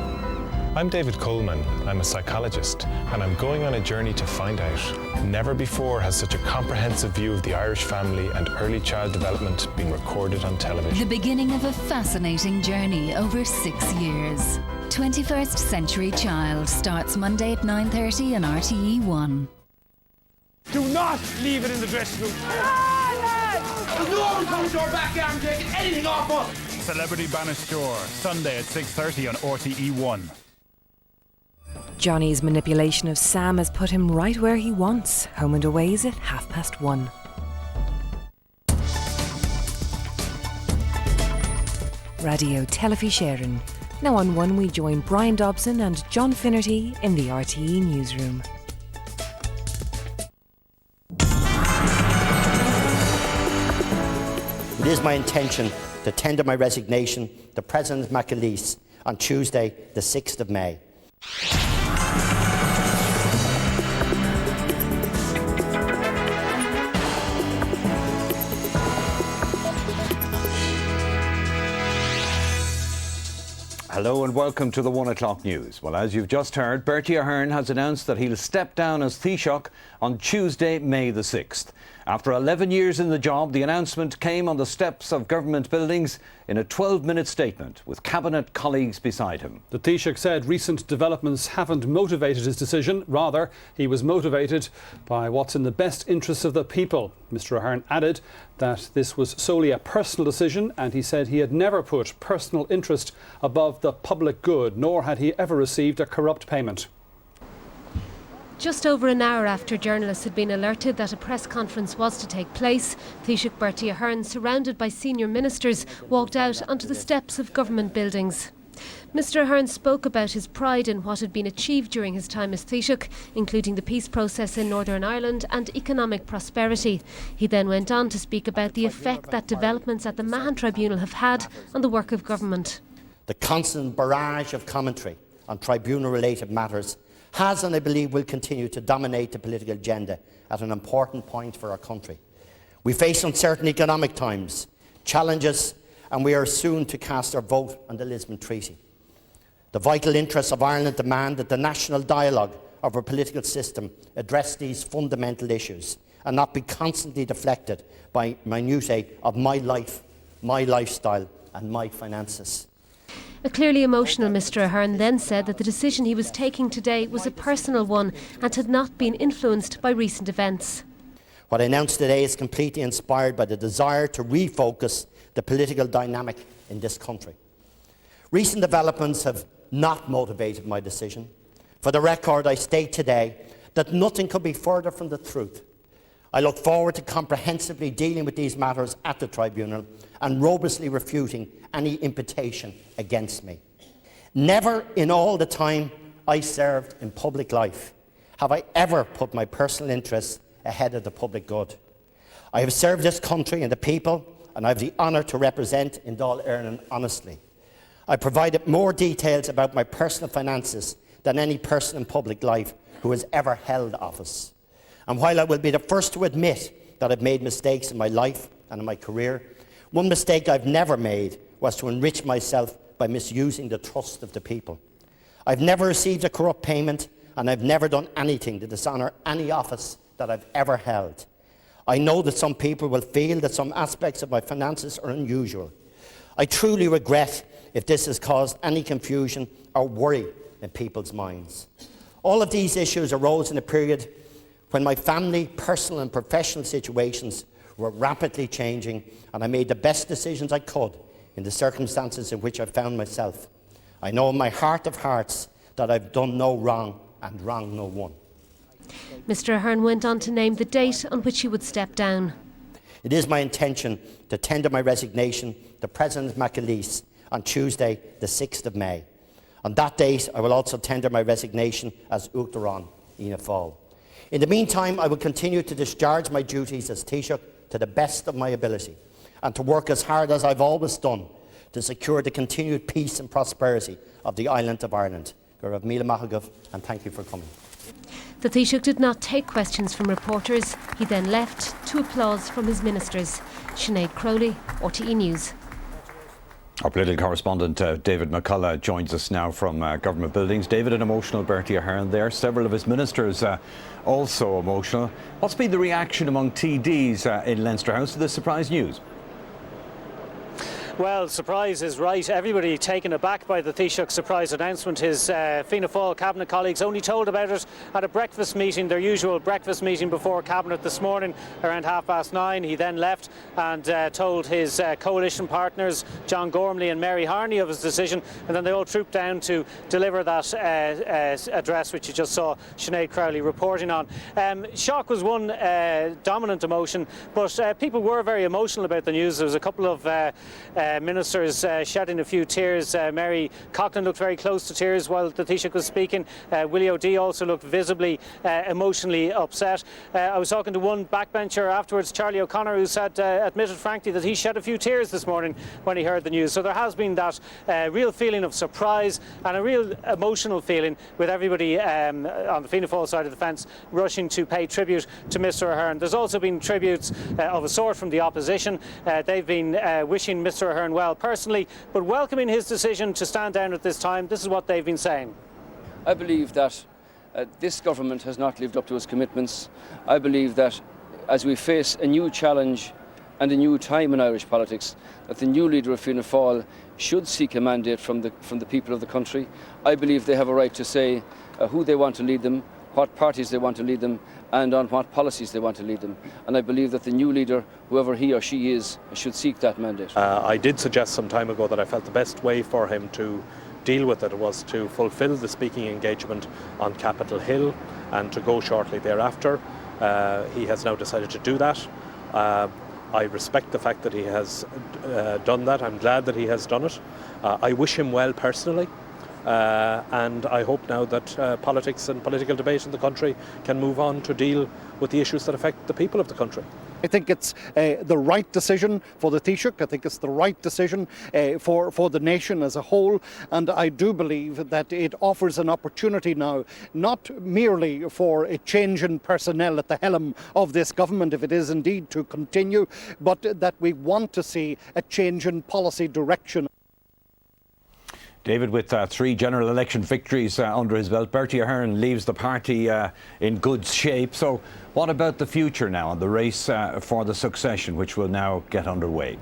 [SPEAKER 30] I'm David Coleman, I'm a psychologist, and I'm going on a journey to find out. Never before has such a comprehensive view of the Irish family and early child development been recorded on television.
[SPEAKER 29] The beginning of a fascinating journey over 6 years. 21st Century Child starts Monday at 9:30 on RTE1.
[SPEAKER 31] Do not leave it in the dressing room. There's no one coming to our backyard and taking anything off us.
[SPEAKER 32] Celebrity Bannister, Sunday at 6:30 on RTE1.
[SPEAKER 33] Johnny's manipulation of Sam has put him right where he wants. Home and Away's at 1:30. Radio Telefisheren. Now on One we join Brian Dobson and John Finnerty in the RTE newsroom.
[SPEAKER 34] It is my intention to tender my resignation to President McAleese on Tuesday, the 6th of May.
[SPEAKER 35] Hello and welcome to the 1 o'clock news. Well, as you've just heard, Bertie Ahern has announced that he'll step down as Taoiseach on Tuesday, May the 6th. After 11 years in the job, the announcement came on the steps of government buildings in a 12-minute statement with cabinet colleagues beside him.
[SPEAKER 1] The Taoiseach said recent developments haven't motivated his decision. Rather, he was motivated by what's in the best interests of the people. Mr Ahern added that this was solely a personal decision, and he said he had never put personal interest above the public good, nor had he ever received a corrupt payment.
[SPEAKER 36] Just over an hour after journalists had been alerted that a press conference was to take place, Taoiseach Bertie Ahern, surrounded by senior ministers, walked out onto the steps of government buildings. Mr Ahern spoke about his pride in what had been achieved during his time as Taoiseach, including the peace process in Northern Ireland and economic prosperity. He then went on to speak about the effect that developments at the Mahon Tribunal have had on the work of government.
[SPEAKER 34] The constant barrage of commentary on tribunal-related matters has, and I believe will continue to dominate the political agenda at an important point for our country. We face uncertain economic times, challenges, and we are soon to cast our vote on the Lisbon Treaty. The vital interests of Ireland demand that the national dialogue of our political system address these fundamental issues and not be constantly deflected by minutiae of my life, my lifestyle and my finances.
[SPEAKER 36] A clearly emotional Mr Ahern then said that the decision he was taking today was a personal one and had not been influenced by recent events.
[SPEAKER 34] What I announced today is completely inspired by the desire to refocus the political dynamic in this country. Recent developments have not motivated my decision. For the record, I state today that nothing could be further from the truth. I look forward to comprehensively dealing with these matters at the tribunal and robustly refuting any imputation against me. Never in all the time I served in public life have I ever put my personal interests ahead of the public good. I have served this country and the people, and I have the honour to represent in Dáil Éireann honestly. I provided more details about my personal finances than any person in public life who has ever held office. And while I will be the first to admit that I've made mistakes in my life and in my career, one mistake I've never made was to enrich myself by misusing the trust of the people. I've never received a corrupt payment, and I've never done anything to dishonour any office that I've ever held. I know that some people will feel that some aspects of my finances are unusual. I truly regret if this has caused any confusion or worry in people's minds. All of these issues arose in a period when my family, personal and professional situations were rapidly changing, and I made the best decisions I could in the circumstances in which I found myself. I know in my heart of hearts that I've done no wrong and wronged no one.
[SPEAKER 36] Mr Ahern went on to name the date on which he would step down.
[SPEAKER 34] It is my intention to tender my resignation to President McAleese on Tuesday, the 6th of May. On that date, I will also tender my resignation as Uachtaráin Fianna Fáil. In the meantime, I will continue to discharge my duties as Taoiseach to the best of my ability and to work as hard as I've always done to secure the continued peace and prosperity of the island of Ireland. Go raibh míle maith agam, and thank you for coming.
[SPEAKER 36] The Taoiseach did not take questions from reporters. He then left to applause from his ministers. Sinead Crowley, RTE News.
[SPEAKER 35] Our political correspondent David McCullough joins us now from government buildings. David, an emotional Bertie Ahern there. Several of his ministers also emotional. What's been the reaction among TDs in Leinster House to this surprise news?
[SPEAKER 2] Well, surprise is right. Everybody taken aback by the Taoiseach's surprise announcement. His Fianna Fáil cabinet colleagues only told about it at a breakfast meeting, their usual breakfast meeting before cabinet this morning around 9:30. He then left and told his coalition partners, John Gormley and Mary Harney, of his decision, and then they all trooped down to deliver that address, which you just saw Sinead Crowley reporting on. Shock was one dominant emotion, but people were very emotional about the news. There was a couple of ministers shedding a few tears. Mary Coughlin looked very close to tears while the Taoiseach was speaking. Willie O'Dea also looked visibly emotionally upset. I was talking to one backbencher afterwards, Charlie O'Connor, who said, admitted frankly that he shed a few tears this morning when he heard the news. So there has been that real feeling of surprise and a real emotional feeling with everybody on the Fianna Fáil side of the fence rushing to pay tribute to Mr Ahern. There's also been tributes of a sort from the opposition. They've been wishing Mr Ahern well personally, but welcoming his decision to stand down at this time. This is what they've been saying.
[SPEAKER 3] I believe that this government has not lived up to its commitments. I believe that as we face a new challenge and a new time in Irish politics, that the new leader of Fianna Fáil should seek a mandate from the people of the country. I believe they have a right to say who they want to lead them, what parties they want to lead them, and on what policies they want to lead them. And I believe that the new leader, whoever he or she is, should seek that mandate.
[SPEAKER 30] I did suggest some time ago that I felt the best way for him to deal with it was to fulfil the speaking engagement on Capitol Hill and to go shortly thereafter. He has now decided to do that. I respect the fact that he has done that. I'm glad that he has done it. I wish him well personally. And I hope now that politics and political debate in the country can move on to deal with the issues that affect the people of the country.
[SPEAKER 5] I think it's the right decision for the Taoiseach. I think it's the right decision for the nation as a whole. And I do believe that it offers an opportunity now, not merely for a change in personnel at the helm of this government, if it is indeed to continue, but that we want to see a change in policy direction.
[SPEAKER 35] David, with 3 general election victories under his belt, Bertie Ahern leaves the party in good shape. So what about the future now and the race for the succession, which will now get underway?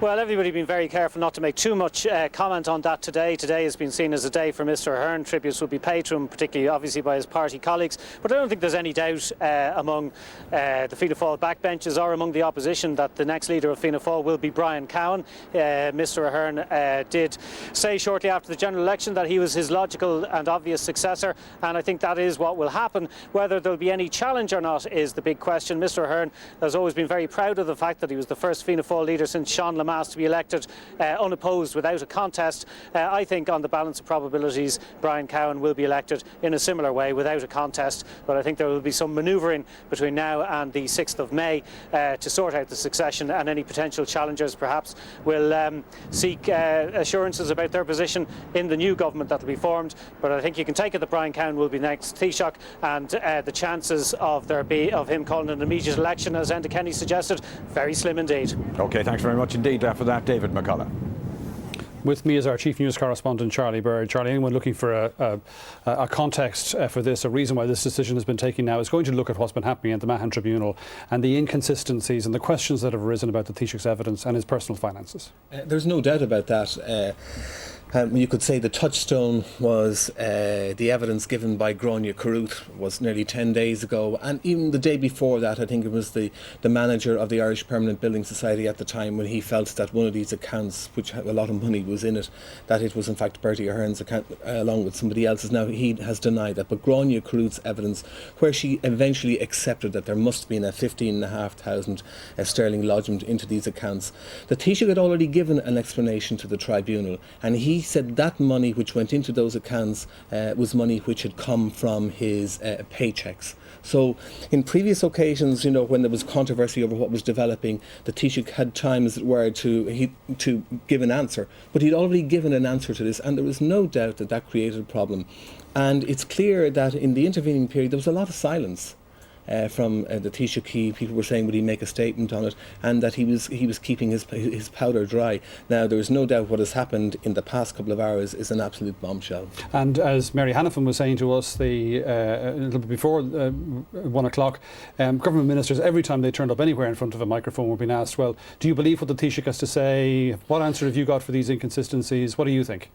[SPEAKER 2] Well, everybody been very careful not to make too much comment on that today. Today has been seen as a day for Mr Ahern. Tributes will be paid to him, particularly obviously by his party colleagues. But I don't think there's any doubt among the Fianna Fáil backbenchers or among the opposition that the next leader of Fianna Fáil will be Brian Cowan. Mr Ahern did say shortly after the general election that he was his logical and obvious successor, and I think that is what will happen. Whether there'll be any challenge or not is the big question. Mr Ahern has always been very proud of the fact that he was the first Fianna Fáil leader since Sean Lemass to be elected unopposed without a contest. I think on the balance of probabilities Brian Cowan will be elected in a similar way without a contest, but I think there will be some manoeuvring between now and the 6th of May to sort out the succession, and any potential challengers perhaps will seek assurances about their position in the new government that will be formed. But I think you can take it that Brian Cowan will be next Taoiseach, and the chances of him calling an immediate election, as Enda Kenny suggested, very slim indeed.
[SPEAKER 35] OK, thanks very much indeed for that, David McCullough.
[SPEAKER 1] With me is our chief news correspondent, Charlie Bird. Charlie, anyone looking for a context for this, a reason why this decision has been taken now, is going to look at what's been happening at the Mahon Tribunal and the inconsistencies and the questions that have arisen about the Taoiseach's evidence and his personal finances.
[SPEAKER 4] There's no doubt about that. You could say the touchstone was the evidence given by Gráinne Carruth was nearly 10 days ago, and even the day before that I think it was the manager of the Irish Permanent Building Society at the time, when he felt that one of these accounts, which had a lot of money was in it, that it was in fact Bertie Ahern's account along with somebody else's. Now he has denied that, but Gráinne Carruth's evidence, where she eventually accepted that there must have been a 15,500 sterling lodgement into these accounts, the Taoiseach had already given an explanation to the tribunal, and he said that money which went into those accounts was money which had come from his paychecks. So in previous occasions, when there was controversy over what was developing, the Taoiseach had time, as it were, to give an answer. But he'd already given an answer to this, and there was no doubt that that created a problem. And it's clear that in the intervening period there was a lot of silence from the Taoiseach. People were saying, would he make a statement on it, and that he was keeping his powder dry. Now there is no doubt what has happened in the past couple of hours is an absolute bombshell.
[SPEAKER 1] And as Mary Hanifin was saying to us a little bit before 1 o'clock, government ministers, every time they turned up anywhere in front of a microphone, were being asked, well, do you believe what the Taoiseach has to say? What answer have you got for these inconsistencies? What do you think?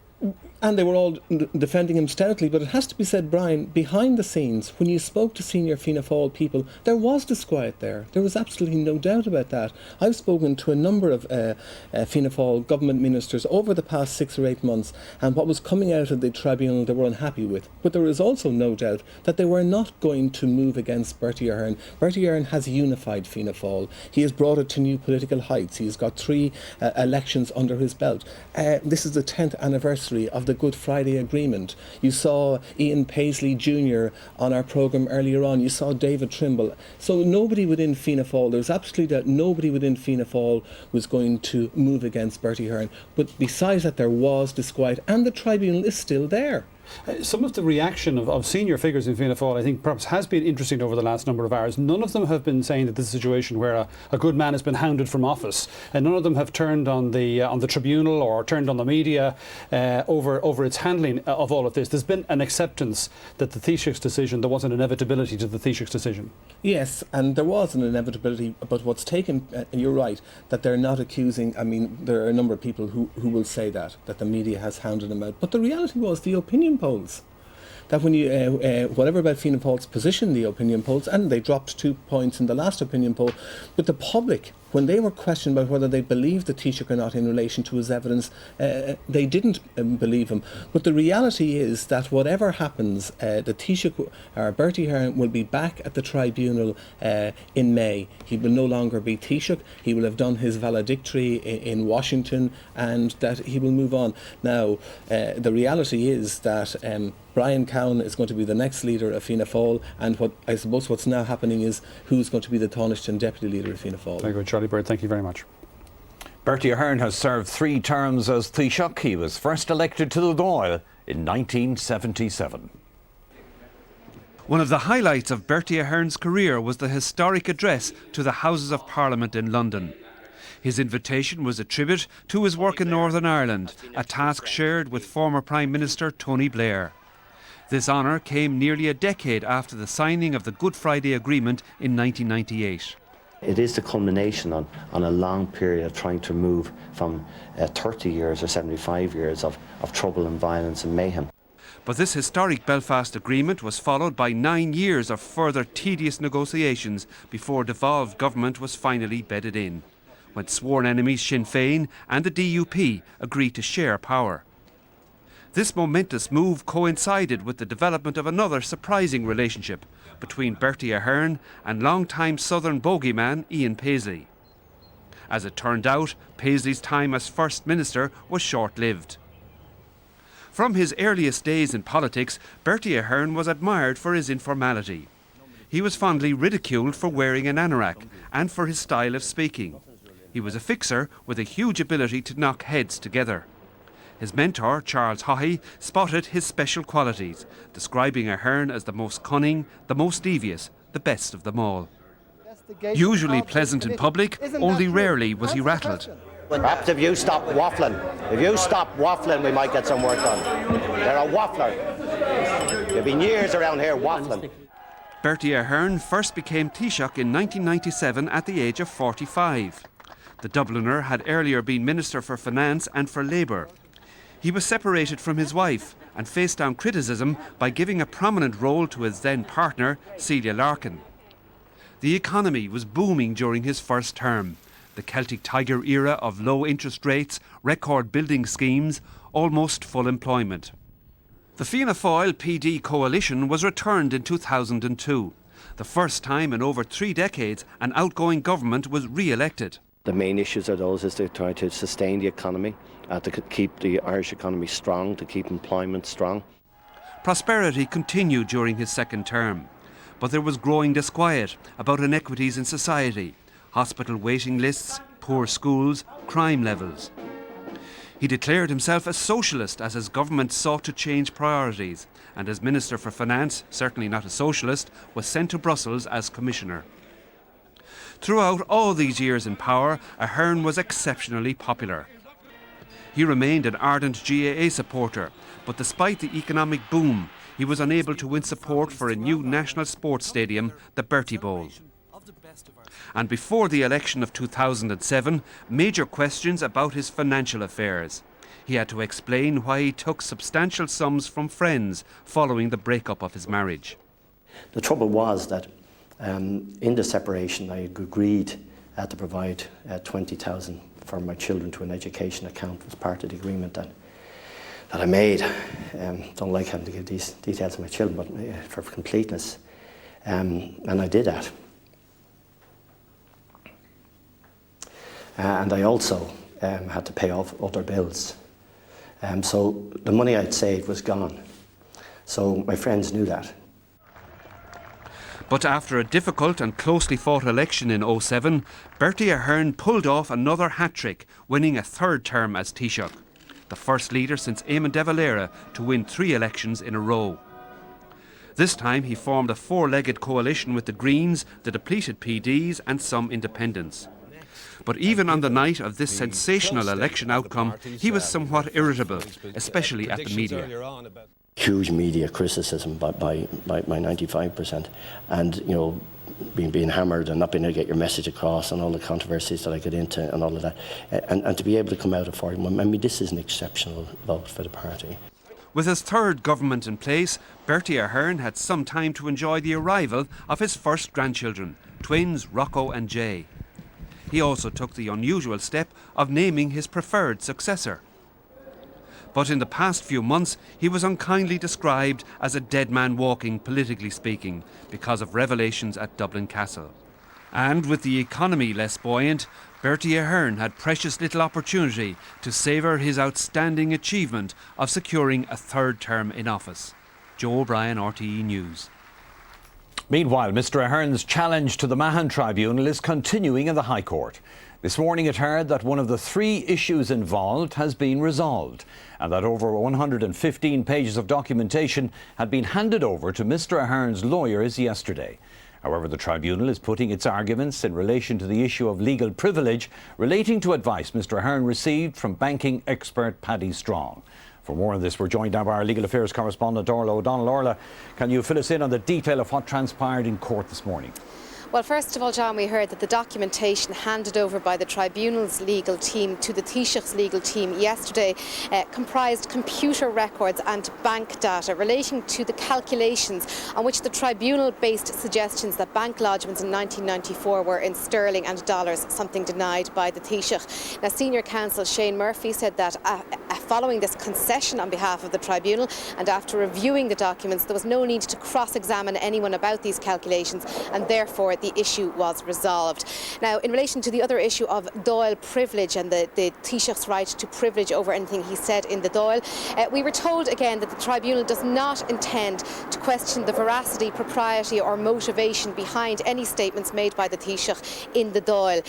[SPEAKER 4] And they were all defending him stoutly, but it has to be said, Brian, behind the scenes, when you spoke to senior Fianna Fáil people, there was disquiet there. There was absolutely no doubt about that. I've spoken to a number of Fianna Fáil government ministers over the past 6 or 8 months, and what was coming out of the tribunal they were unhappy with. But there is also no doubt that they were not going to move against Bertie Ahern. Bertie Ahern has unified Fianna Fáil. He has brought it to new political heights. He's got 3 elections under his belt. This is the 10th anniversary of the Good Friday Agreement. You saw Ian Paisley Jr. on our programme earlier on. You saw David Trimble. So nobody within Fianna Fáil, there's absolutely that nobody within Fianna Fáil was going to move against Bertie Ahern. But besides that, there was disquiet, and the tribunal is still there.
[SPEAKER 1] Some of the reaction of senior figures in Fianna Fáil, I think, perhaps has been interesting over the last number of hours. None of them have been saying that this is a situation where a good man has been hounded from office, and none of them have turned on the tribunal or turned on the media over its handling of all of this. There's been an acceptance that the Taoiseach's decision, there was an inevitability to the Taoiseach's decision.
[SPEAKER 4] Yes, and there was an inevitability, but what's taken, and you're right, that they're not accusing, I mean, there are a number of people who will say that the media has hounded them out. But the reality was the opinion polls. That when you, whatever about Fianna Fáil's position in the opinion polls, and they dropped 2 points in the last opinion poll, but the public, when they were questioned about whether they believed the Taoiseach or not in relation to his evidence, they didn't believe him. But the reality is that whatever happens, the Taoiseach, or Bertie Ahern, will be back at the tribunal in May. He will no longer be Taoiseach. He will have done his valedictory in Washington, and that he will move on. Now, the reality is that Brian Cowan is going to be the next leader of Fianna Fáil, and what I suppose what's now happening is who's going to be the Taoiseach deputy leader of Fianna Fáil.
[SPEAKER 1] Very good, Charlie Bird, thank you very much.
[SPEAKER 35] Bertie Ahern has served 3 terms as Taoiseach. He was first elected to the Dáil in 1977.
[SPEAKER 8] One of the highlights of Bertie Ahern's career was the historic address to the Houses of Parliament in London. His invitation was a tribute to his work in Northern Ireland, a task shared with former Prime Minister Tony Blair. This honour came nearly a decade after the signing of the Good Friday Agreement in 1998.
[SPEAKER 6] It is the culmination on a long period of trying to move from 30 years or 75 years of trouble and violence and mayhem.
[SPEAKER 8] But this historic Belfast Agreement was followed by 9 years of further tedious negotiations before devolved government was finally bedded in, when sworn enemies Sinn Féin and the DUP agreed to share power. This momentous move coincided with the development of another surprising relationship between Bertie Ahern and long-time Southern bogeyman Ian Paisley. As it turned out, Paisley's time as First Minister was short-lived. From his earliest days in politics, Bertie Ahern was admired for his informality. He was fondly ridiculed for wearing an anorak and for his style of speaking. He was a fixer with a huge ability to knock heads together. His mentor, Charles Haughey, spotted his special qualities, describing Ahern as the most cunning, the most devious, the best of them all. Usually pleasant in public, only rarely was he rattled.
[SPEAKER 34] Perhaps if you stop waffling, we might get some work done. You're a waffler. You've been years around here waffling.
[SPEAKER 8] Bertie Ahern first became Taoiseach in 1997 at the age of 45. The Dubliner had earlier been Minister for Finance and for Labour. He was separated from his wife and faced down criticism by giving a prominent role to his then partner, Celia Larkin. The economy was booming during his first term. The Celtic Tiger era of low interest rates, record building schemes, almost full employment. The Fianna Fáil PD coalition was returned in 2002, the first time in over 3 decades an outgoing government was re-elected.
[SPEAKER 6] The main issues are those is to try to sustain the economy, to keep the Irish economy strong, to keep employment strong.
[SPEAKER 8] Prosperity continued during his second term, but there was growing disquiet about inequities in society, hospital waiting lists, poor schools, crime levels. He declared himself a socialist as his government sought to change priorities, and as Minister for Finance, certainly not a socialist, was sent to Brussels as Commissioner. Throughout all these years in power, Ahern was exceptionally popular. He remained an ardent GAA supporter, but despite the economic boom, he was unable to win support for a new national sports stadium, the Bertie Bowl. And before the election of 2007, major questions about his financial affairs. He had to explain why he took substantial sums from friends following the breakup of his marriage.
[SPEAKER 34] The trouble was that in the separation I agreed to provide 20,000 for my children to an education account as part of the agreement that I made. Don't like having to give these details to my children, but for completeness. And I did that. And I also had to pay off other bills. So the money I'd saved was gone. So my friends knew that.
[SPEAKER 8] But after a difficult and closely fought election in 2007, Bertie Ahern pulled off another hat-trick, winning a third term as Taoiseach, the first leader since Eamon de Valera to win 3 elections in a row. This time he formed a 4-legged coalition with the Greens, the depleted PDs and some independents. But even on the night of this sensational election outcome, he was somewhat irritable, especially at the media.
[SPEAKER 6] Huge media criticism by 95%, and you know, being hammered and not being able to get your message across, and all the controversies that I get into and all of that, and to be able to come out of 41, I mean, this is an exceptional vote for the party.
[SPEAKER 8] With his third government in place, Bertie Ahern had some time to enjoy the arrival of his first grandchildren, twins Rocco and Jay. He also took the unusual step of naming his preferred successor. But in the past few months, he was unkindly described as a dead man walking, politically speaking, because of revelations at Dublin Castle. And with the economy less buoyant, Bertie Ahern had precious little opportunity to savour his outstanding achievement of securing a third term in office. Joe O'Brien, RTE News.
[SPEAKER 35] Meanwhile, Mr Ahern's challenge to the Mahon Tribunal is continuing in the High Court. This morning it heard that one of the 3 issues involved has been resolved and that over 115 pages of documentation had been handed over to Mr Ahern's lawyers yesterday. However, the tribunal is putting its arguments in relation to the issue of legal privilege relating to advice Mr Ahern received from banking expert Paddy Strong. For more on this, we're joined now by our legal affairs correspondent Orla O'Donnell. Orla, can you fill us in on the detail of what transpired in court this morning?
[SPEAKER 7] Well, first of all, John, we heard that the documentation handed over by the Tribunal's legal team to the Taoiseach's legal team yesterday comprised computer records and bank data relating to the calculations on which the Tribunal based suggestions that bank lodgements in 1994 were in sterling and dollars, something denied by the Taoiseach. Now, Senior Counsel Shane Murphy said that following this concession on behalf of the Tribunal and after reviewing the documents, there was no need to cross-examine anyone about these calculations, and therefore the issue was resolved. Now, in relation to the other issue of Dáil privilege and the Taoiseach's right to privilege over anything he said in the Dáil, we were told again that the Tribunal does not intend to question the veracity, propriety or motivation behind any statements made by the Taoiseach in the Dáil.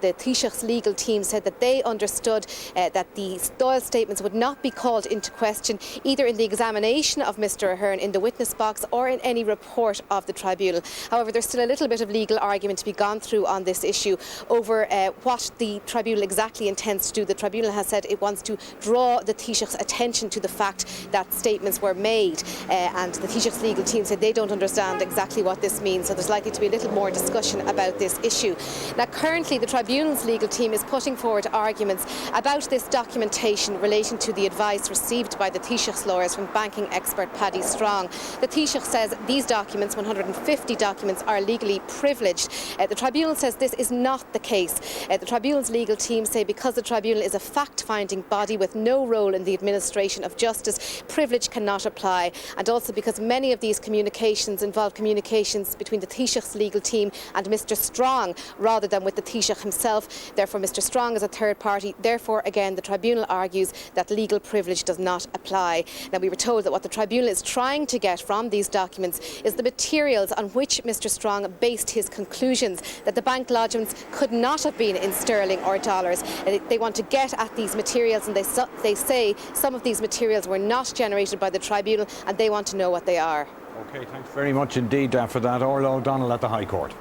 [SPEAKER 7] The Taoiseach's legal team said that they understood that the Dáil statements would not be called into question either in the examination of Mr Ahern in the witness box or in any report of the Tribunal. However, there's still a little bit of legal argument to be gone through on this issue over what the Tribunal exactly intends to do. The Tribunal has said it wants to draw the Taoiseach's attention to the fact that statements were made, and the Taoiseach's legal team said they don't understand exactly what this means, so there's likely to be a little more discussion about this issue. Now, currently the Tribunal's legal team is putting forward arguments about this documentation relating to the advice received by the Taoiseach's lawyers from banking expert Paddy Strong. The Taoiseach says these documents, 150 documents, are legally privileged. The Tribunal says this is not the case. The Tribunal's legal team say because the Tribunal is a fact-finding body with no role in the administration of justice, privilege cannot apply, and also because many of these communications involve communications between the Taoiseach's legal team and Mr Strong rather than with the Taoiseach himself. Therefore, Mr Strong is a third party. Therefore, again, the Tribunal argues that legal privilege does not apply. Now, we were told that what the Tribunal is trying to get from these documents is the materials on which Mr Strong based his conclusions that the bank lodgements could not have been in sterling or dollars. They want to get at these materials, and they say some of these materials were not generated by the Tribunal, and they want to know what they are.
[SPEAKER 35] OK, thanks very much indeed for that. Orla O'Donnell at the High Court.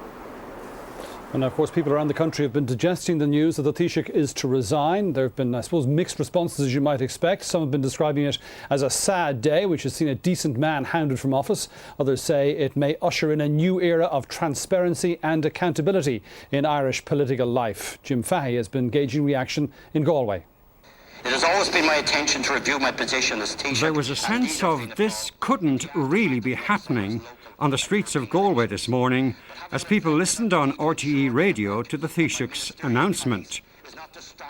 [SPEAKER 1] And of course, people around the country have been digesting the news that the Taoiseach is to resign. There have been, I suppose, mixed responses, as you might expect. Some have been describing it as a sad day, which has seen a decent man hounded from office. Others say it may usher in a new era of transparency and accountability in Irish political life. Jim Fahey has been gauging reaction in Galway.
[SPEAKER 9] It has always been my intention to review my position as Taoiseach.
[SPEAKER 12] There was a sense of this couldn't really be happening on the streets of Galway this morning as people listened on RTE radio to the Taoiseach's announcement.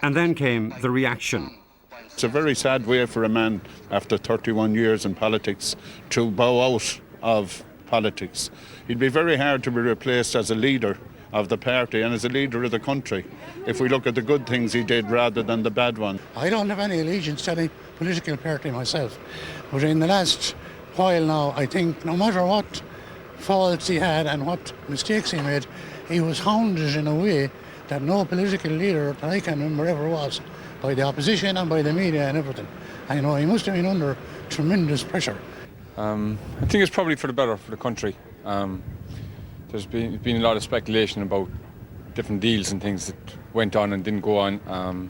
[SPEAKER 12] And then came the reaction.
[SPEAKER 13] It's a very sad way for a man after 31 years in politics to bow out of politics. He'd be very hard to be replaced as a leader of the party and as a leader of the country if we look at the good things he did rather than the bad one.
[SPEAKER 14] I don't have any allegiance to any political party myself, but in the last while now, I think no matter what faults he had and what mistakes he made, he was hounded in a way that no political leader that I can remember ever was, by the opposition and by the media and everything. I know he must have been under tremendous pressure.
[SPEAKER 15] I think it's probably for the better for the country. There's been a lot of speculation about different deals and things that went on and didn't go on.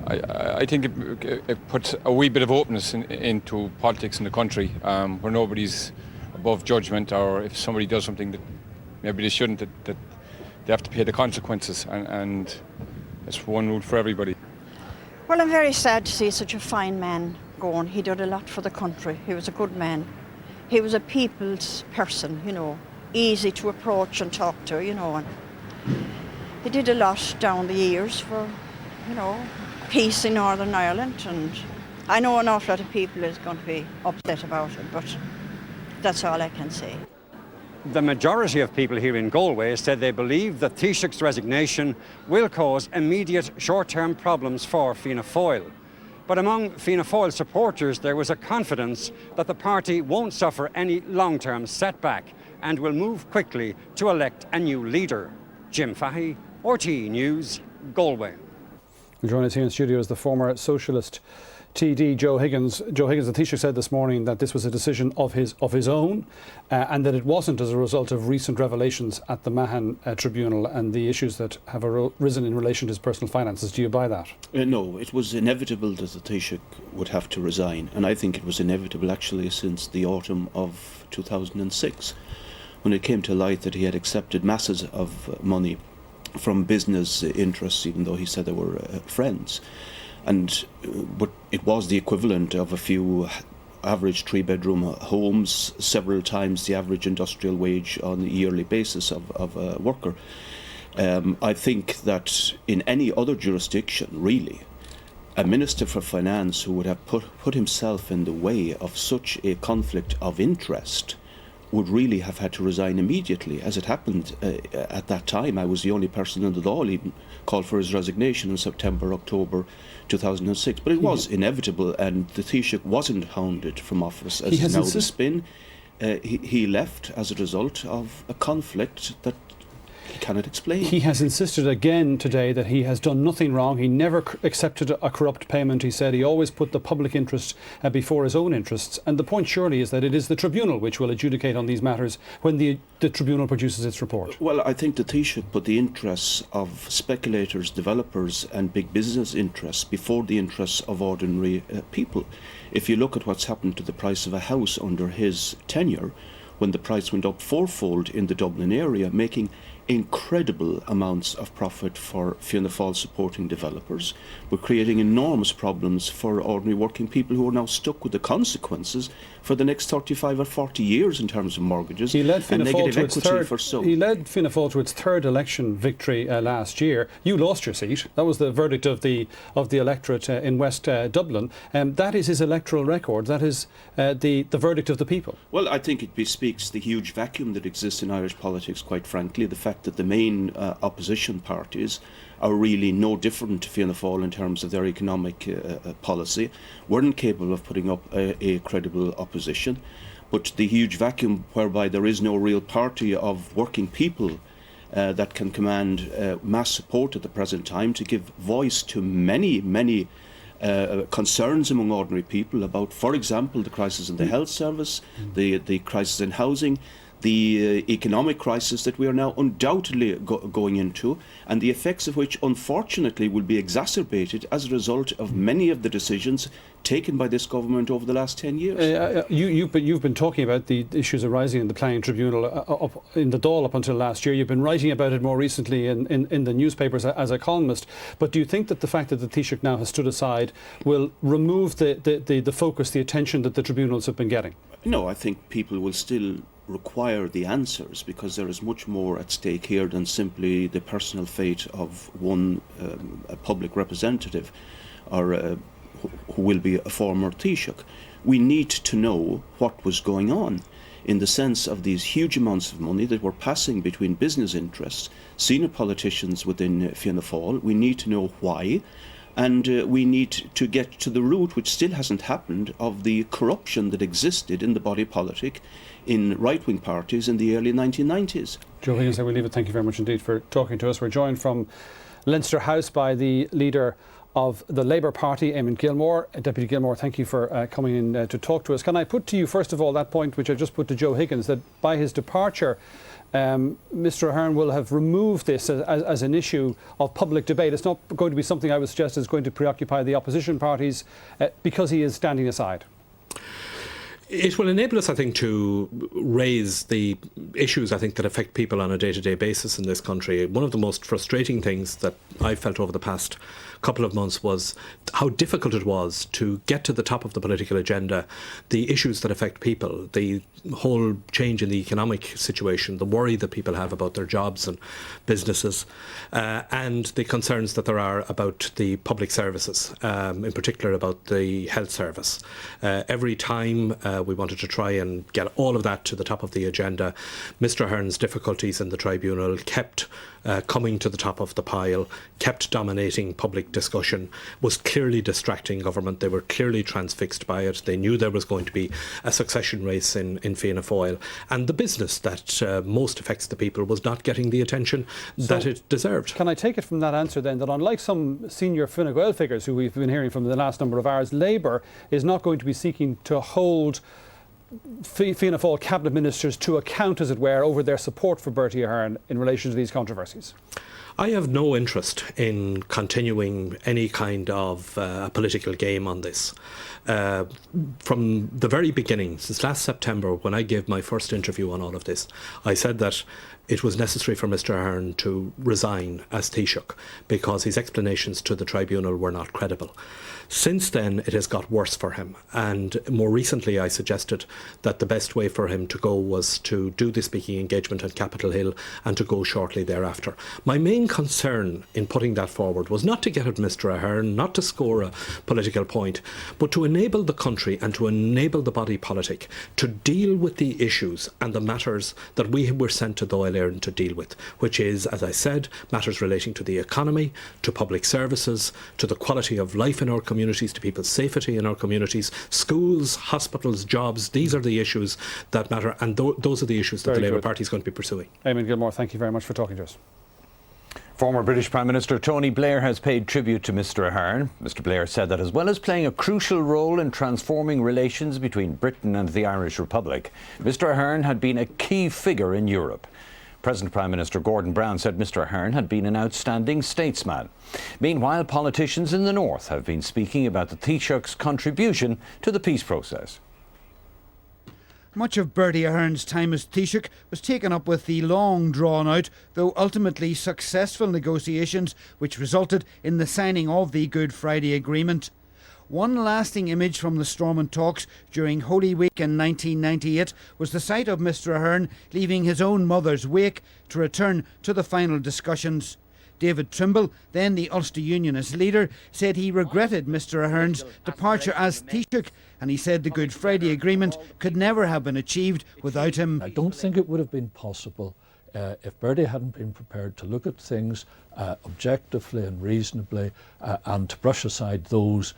[SPEAKER 15] I think it puts a wee bit of openness into politics in the country, where nobody's above judgment, or if somebody does something that maybe they shouldn't, that they have to pay the consequences, and it's one rule for everybody.
[SPEAKER 16] Well, I'm very sad to see such a fine man going. He did a lot for the country. He was a good man. He was a people's person, you know, easy to approach and talk to, you know. And he did a lot down the years for, you know, peace in Northern Ireland, and I know an awful lot of people is going to be upset about it, but that's all I can say.
[SPEAKER 12] The majority of people here in Galway said they believe that Taoiseach's resignation will cause immediate short-term problems for Fianna Fáil. But among Fianna Fáil supporters, there was a confidence that the party won't suffer any long-term setback and will move quickly to elect a new leader. Jim Fahey, RTE News, Galway.
[SPEAKER 1] Joining us here in studio is the former Socialist TD Joe Higgins. Joe Higgins, the Taoiseach said this morning that this was a decision of his own, and that it wasn't as a result of recent revelations at the Mahon Tribunal and the issues that have arisen in relation to his personal finances. Do you buy that?
[SPEAKER 17] No, it was inevitable that the Taoiseach would have to resign, and I think it was inevitable actually since the autumn of 2006. when it came to light that he had accepted masses of money from business interests, even though he said they were friends. But it was the equivalent of a few average 3-bedroom homes, several times the average industrial wage on a yearly basis of a worker. I think that in any other jurisdiction, really, a Minister for Finance who would have put himself in the way of such a conflict of interest would really have had to resign immediately. As it happened at that time, I was the only person in the Dáil even called for his resignation in September, October 2006. But it was inevitable, and the Taoiseach wasn't hounded from office, as is now the spin. He left as a result of a conflict that he cannot explain.
[SPEAKER 1] He has insisted again today that he has done nothing wrong. He never accepted a corrupt payment. He said he always put the public interest before his own interests. And the point surely is that it is the tribunal which will adjudicate on these matters when the tribunal produces its report.
[SPEAKER 17] Well, I think the Taoiseach put the interests of speculators, developers and big business interests before the interests of ordinary people. If you look at what's happened to the price of a house under his tenure, when the price went up fourfold in the Dublin area, making incredible amounts of profit for Fianna Fáil supporting developers, but creating enormous problems for ordinary working people who are now stuck with the consequences for the next 35 or 40 years in terms of mortgages and negative equity for some.
[SPEAKER 1] He led Fianna Fáil to its third election victory last year. You lost your seat. That was the verdict of the electorate in West Dublin. That is his electoral record. That is the verdict of the people.
[SPEAKER 17] Well, I think it bespeaks the huge vacuum that exists in Irish politics, quite frankly. The fact that the main opposition parties are really no different to Fianna Fáil in terms of their economic policy, weren't capable of putting up a credible opposition. But the huge vacuum whereby there is no real party of working people that can command mass support at the present time to give voice to many concerns among ordinary people about, for example, the crisis in the health service, the crisis in housing, the economic crisis that we are now undoubtedly going into, and the effects of which unfortunately will be exacerbated as a result of many of the decisions taken by this government over the last 10 years.
[SPEAKER 1] You've been talking about the issues arising in the planning tribunal up in the Dáil up until last year. You've been writing about it more recently in the newspapers as a columnist. But do you think that the fact that the Taoiseach now has stood aside will remove the focus, the attention that the tribunals have been getting?
[SPEAKER 17] No, I think people will still require the answers, because there is much more at stake here than simply the personal fate of one a public representative or who will be a former Taoiseach. We need to know what was going on in the sense of these huge amounts of money that were passing between business interests, senior politicians within Fianna Fáil. We need to know why. And we need to get to the root, which still hasn't happened, of the corruption that existed in the body politic in right-wing parties in the early 1990s.
[SPEAKER 1] Joe Higgins, I will leave it. Thank you very much indeed for talking to us. We're joined from Leinster House by the leader of the Labour Party, Eamon Gilmore. Deputy Gilmore, thank you for coming in to talk to us. Can I put to you, first of all, that point which I just put to Joe Higgins, that by his departure, Mr Ahern will have removed this as an issue of public debate. It's not going to be something I would suggest is going to preoccupy the opposition parties because he is standing aside.
[SPEAKER 10] It will enable us, I think, to raise the issues, I think, that affect people on a day-to-day basis in this country. One of the most frustrating things that I felt over the past couple of months was how difficult it was to get to the top of the political agenda the issues that affect people, the whole change in the economic situation, the worry that people have about their jobs and businesses, and the concerns that there are about the public services, in particular about the health service. Every time we wanted to try and get all of that to the top of the agenda, Mr Ahern's difficulties in the tribunal kept coming to the top of the pile, kept dominating public discussion, was clearly distracting government. They were clearly transfixed by it. They knew there was going to be a succession race in Fianna Fáil, and the business that most affects the people was not getting the attention that it deserved.
[SPEAKER 1] Can I take it from that answer then that unlike some senior Fine Gael figures who we've been hearing from in the last number of hours, Labour is not going to be seeking to hold Fianna Fáil cabinet ministers to account, as it were, over their support for Bertie Ahern in relation to these controversies?
[SPEAKER 10] I have no interest in continuing any kind of political game on this. From the very beginning, since last September, when I gave my first interview on all of this, I said that it was necessary for Mr Ahern to resign as Taoiseach because his explanations to the tribunal were not credible. Since then, it has got worse for him, and more recently I suggested that the best way for him to go was to do the speaking engagement at Capitol Hill and to go shortly thereafter. My main concern in putting that forward was not to get at Mr Ahern, not to score a political point, but to enable the country and to enable the body politic to deal with the issues and the matters that we were sent to Dáil Éireann to deal with, which is, as I said, matters relating to the economy, to public services, to the quality of life in our communities, to people's safety in our communities, schools, hospitals, jobs. These are the issues that matter, and those are the issues that the Labour Party is going to be pursuing.
[SPEAKER 1] Eamon Gilmore, thank you very much for talking to us.
[SPEAKER 35] Former British Prime Minister Tony Blair has paid tribute to Mr Ahern. Mr Blair said that as well as playing a crucial role in transforming relations between Britain and the Irish Republic, Mr Ahern had been a key figure in Europe. Present Prime Minister Gordon Brown said Mr Ahern had been an outstanding statesman. Meanwhile, politicians in the north have been speaking about the Taoiseach's contribution to the peace process.
[SPEAKER 11] Much of Bertie Ahern's time as Taoiseach was taken up with the long drawn-out, though ultimately successful negotiations which resulted in the signing of the Good Friday Agreement. One lasting image from the Stormont talks during Holy Week in 1998 was the sight of Mr Ahern leaving his own mother's wake to return to the final discussions. David Trimble, then the Ulster Unionist leader, said he regretted Mr Ahern's departure as Taoiseach, and he said the Good Friday Agreement could never have been achieved without him.
[SPEAKER 18] I don't think it would have been possible if Bertie hadn't been prepared to look at things objectively and reasonably and to brush aside those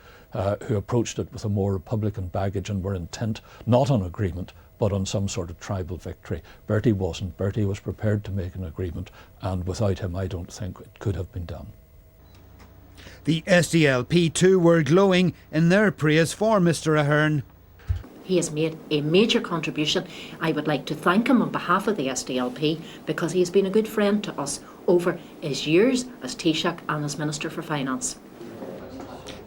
[SPEAKER 18] who approached it with a more Republican baggage and were intent not on agreement but on some sort of tribal victory. Bertie wasn't. Bertie was prepared to make an agreement, and without him I don't think it could have been done.
[SPEAKER 11] The SDLP too were glowing in their praise for Mr Ahern.
[SPEAKER 19] He has made a major contribution. I would like to thank him on behalf of the SDLP because he has been a good friend to us over his years as Taoiseach and as Minister for Finance.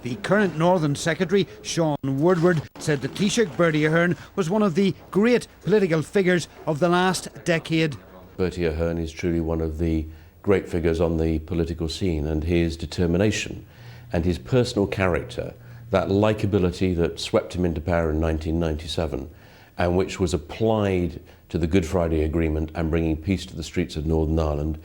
[SPEAKER 11] The current Northern Secretary, Sean Woodward, said that Taoiseach Bertie Ahern was one of the great political figures of the last decade.
[SPEAKER 20] Bertie Ahern is truly one of the great figures on the political scene, and his determination and his personal character, that likeability that swept him into power in 1997 and which was applied to the Good Friday Agreement and bringing peace to the streets of Northern Ireland,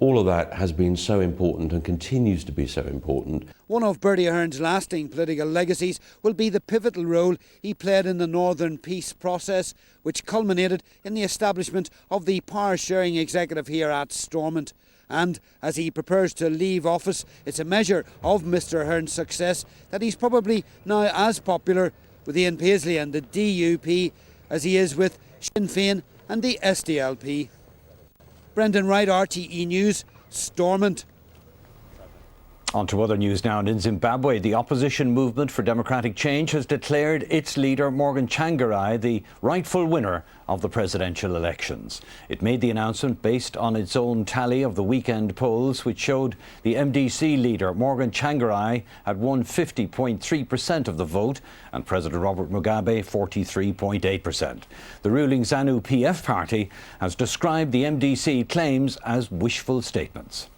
[SPEAKER 20] all of that has been so important and continues to be so important.
[SPEAKER 11] One of Bertie Ahern's lasting political legacies will be the pivotal role he played in the Northern peace process, which culminated in the establishment of the power-sharing executive here at Stormont. And as he prepares to leave office, it's a measure of Mr Ahern's success that he's probably now as popular with Ian Paisley and the DUP as he is with Sinn Féin and the SDLP. Brendan Wright, RTE News, Stormont.
[SPEAKER 35] On to other news now. And in Zimbabwe, the opposition movement for democratic change has declared its leader, Morgan Tsvangirai, the rightful winner of the presidential elections. It made the announcement based on its own tally of the weekend polls, which showed the MDC leader, Morgan Tsvangirai, had won 50.3% of the vote and President Robert Mugabe 43.8%. The ruling ZANU-PF party has described the MDC claims as wishful statements.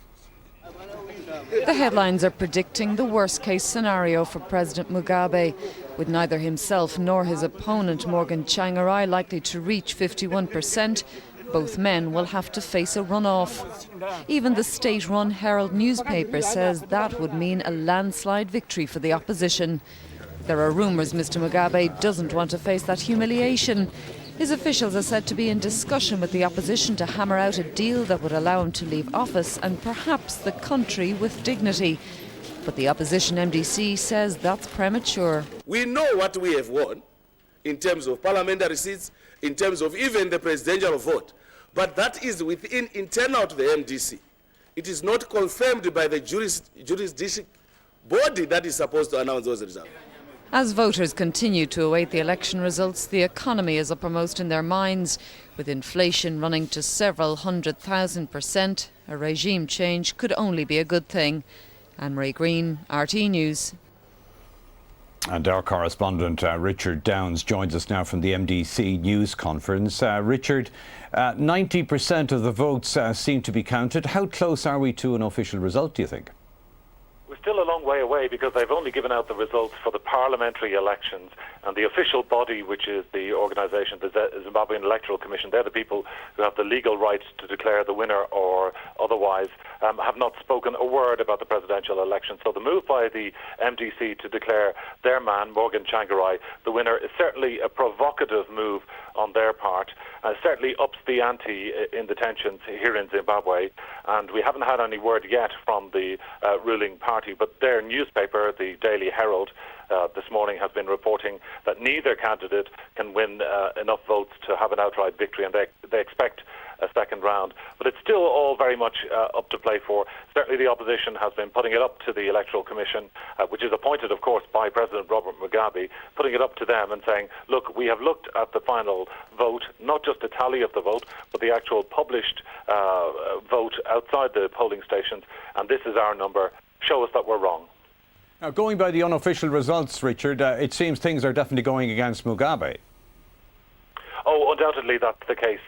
[SPEAKER 21] The headlines are predicting the worst-case scenario for President Mugabe, with neither himself nor his opponent Morgan Tsvangirai likely to reach 51%. Both men will have to face a runoff. Even the state-run Herald newspaper says that would mean a landslide victory for the opposition. There are rumours Mr Mugabe doesn't want to face that humiliation. His officials are said to be in discussion with the opposition to hammer out a deal that would allow him to leave office and perhaps the country with dignity. But the opposition MDC says that's premature.
[SPEAKER 22] We know what we have won in terms of parliamentary seats, in terms of even the presidential vote. But that is within internal to the MDC. It is not confirmed by the jurisdiction body that is supposed to announce those results.
[SPEAKER 21] As voters continue to await the election results, the economy is uppermost in their minds. With inflation running to several 100,000%, a regime change could only be a good thing. Anne-Marie Green, RTÉ News.
[SPEAKER 35] And our correspondent Richard Downs joins us now from the MDC news conference. Richard, 90% of the votes seem to be counted. How close are we to an official result, do you think?
[SPEAKER 2] We're still a long way away because they've only given out the results for the parliamentary elections, and the official body, which is the organisation, the Zimbabwean Electoral Commission, they're the people who have the legal right to declare the winner or otherwise, have not spoken a word about the presidential election. So the move by the MDC to declare their man, Morgan Tsvangirai, the winner is certainly a provocative move on their part. Certainly ups the ante in the tensions here in Zimbabwe, and we haven't had any word yet from the ruling party, but their newspaper, the Daily Herald, this morning has been reporting that neither candidate can win enough votes to have an outright victory, and they expect a second round. But it's still all very much up to play for. Certainly the opposition has been putting it up to the Electoral Commission, which is appointed, of course, by President Robert Mugabe, putting it up to them and saying, look, we have looked at the final vote, not just the tally of the vote, but the actual published vote outside the polling stations, and this is our number. Show us that we're wrong.
[SPEAKER 35] Now, going by the unofficial results, Richard, it seems things are definitely going against Mugabe.
[SPEAKER 2] Oh, undoubtedly that's the case.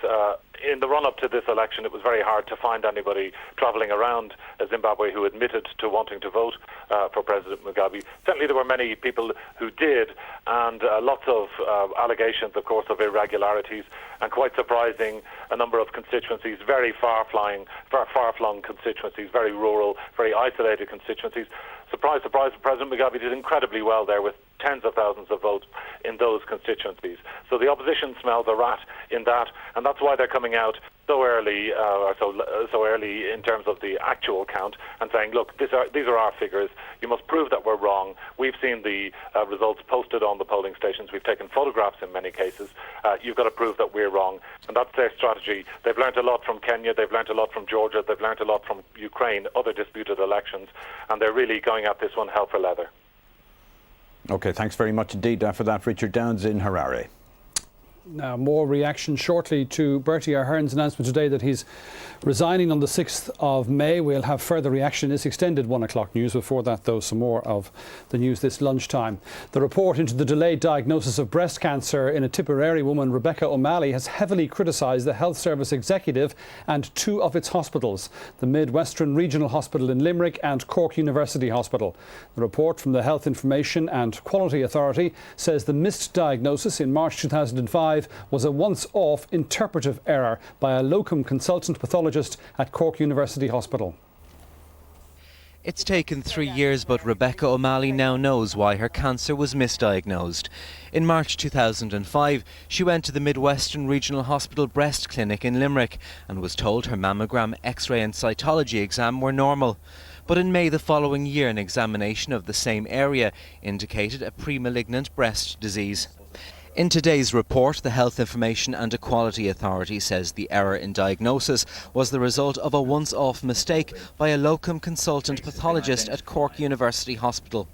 [SPEAKER 2] In the run-up to this election, it was very hard to find anybody travelling around Zimbabwe who admitted to wanting to vote for President Mugabe. Certainly there were many people who did, and lots of allegations, of course, of irregularities, and quite surprising, a number of constituencies, very far-flung constituencies, very rural, very isolated constituencies. Surprise, surprise, President Mugabe did incredibly well there with tens of thousands of votes in those constituencies. So the opposition smells a rat in that, and that's why they're coming out so early, so early in terms of the actual count, and saying, look, these are our figures. You must prove that we're wrong. We've seen the results posted on the polling stations. We've taken photographs in many cases. You've got to prove that we're wrong, and that's their strategy. They've learned a lot from Kenya. They've learned a lot from Georgia. They've learned a lot from Ukraine, other disputed elections, and they're really going at this one hell for leather.
[SPEAKER 35] OK, thanks very much indeed for that, Richard Downs in Harare.
[SPEAKER 1] Now, more reaction shortly to Bertie Ahern's announcement today that he's resigning on the 6th of May. We'll have further reaction in this extended 1 o'clock news. Before that, though, some more of the news this lunchtime. The report into the delayed diagnosis of breast cancer in a Tipperary woman, Rebecca O'Malley, has heavily criticised the Health Service Executive and 2 of its hospitals, the Mid-Western Regional Hospital in Limerick and Cork University Hospital. The report from the Health Information and Quality Authority says the missed diagnosis in March 2005 was a once-off interpretive error by a locum consultant pathologist at Cork University Hospital.
[SPEAKER 3] It's taken 3 years, but Rebecca O'Malley now knows why her cancer was misdiagnosed. In March 2005, she went to the Mid-Western Regional Hospital Breast Clinic in Limerick and was told her mammogram, X-ray and cytology exam were normal. But in May the following year, an examination of the same area indicated a pre-malignant breast disease. In today's report, the Health Information and Equality Authority says the error in diagnosis was the result of a once-off mistake by a locum consultant pathologist at Cork University Hospital.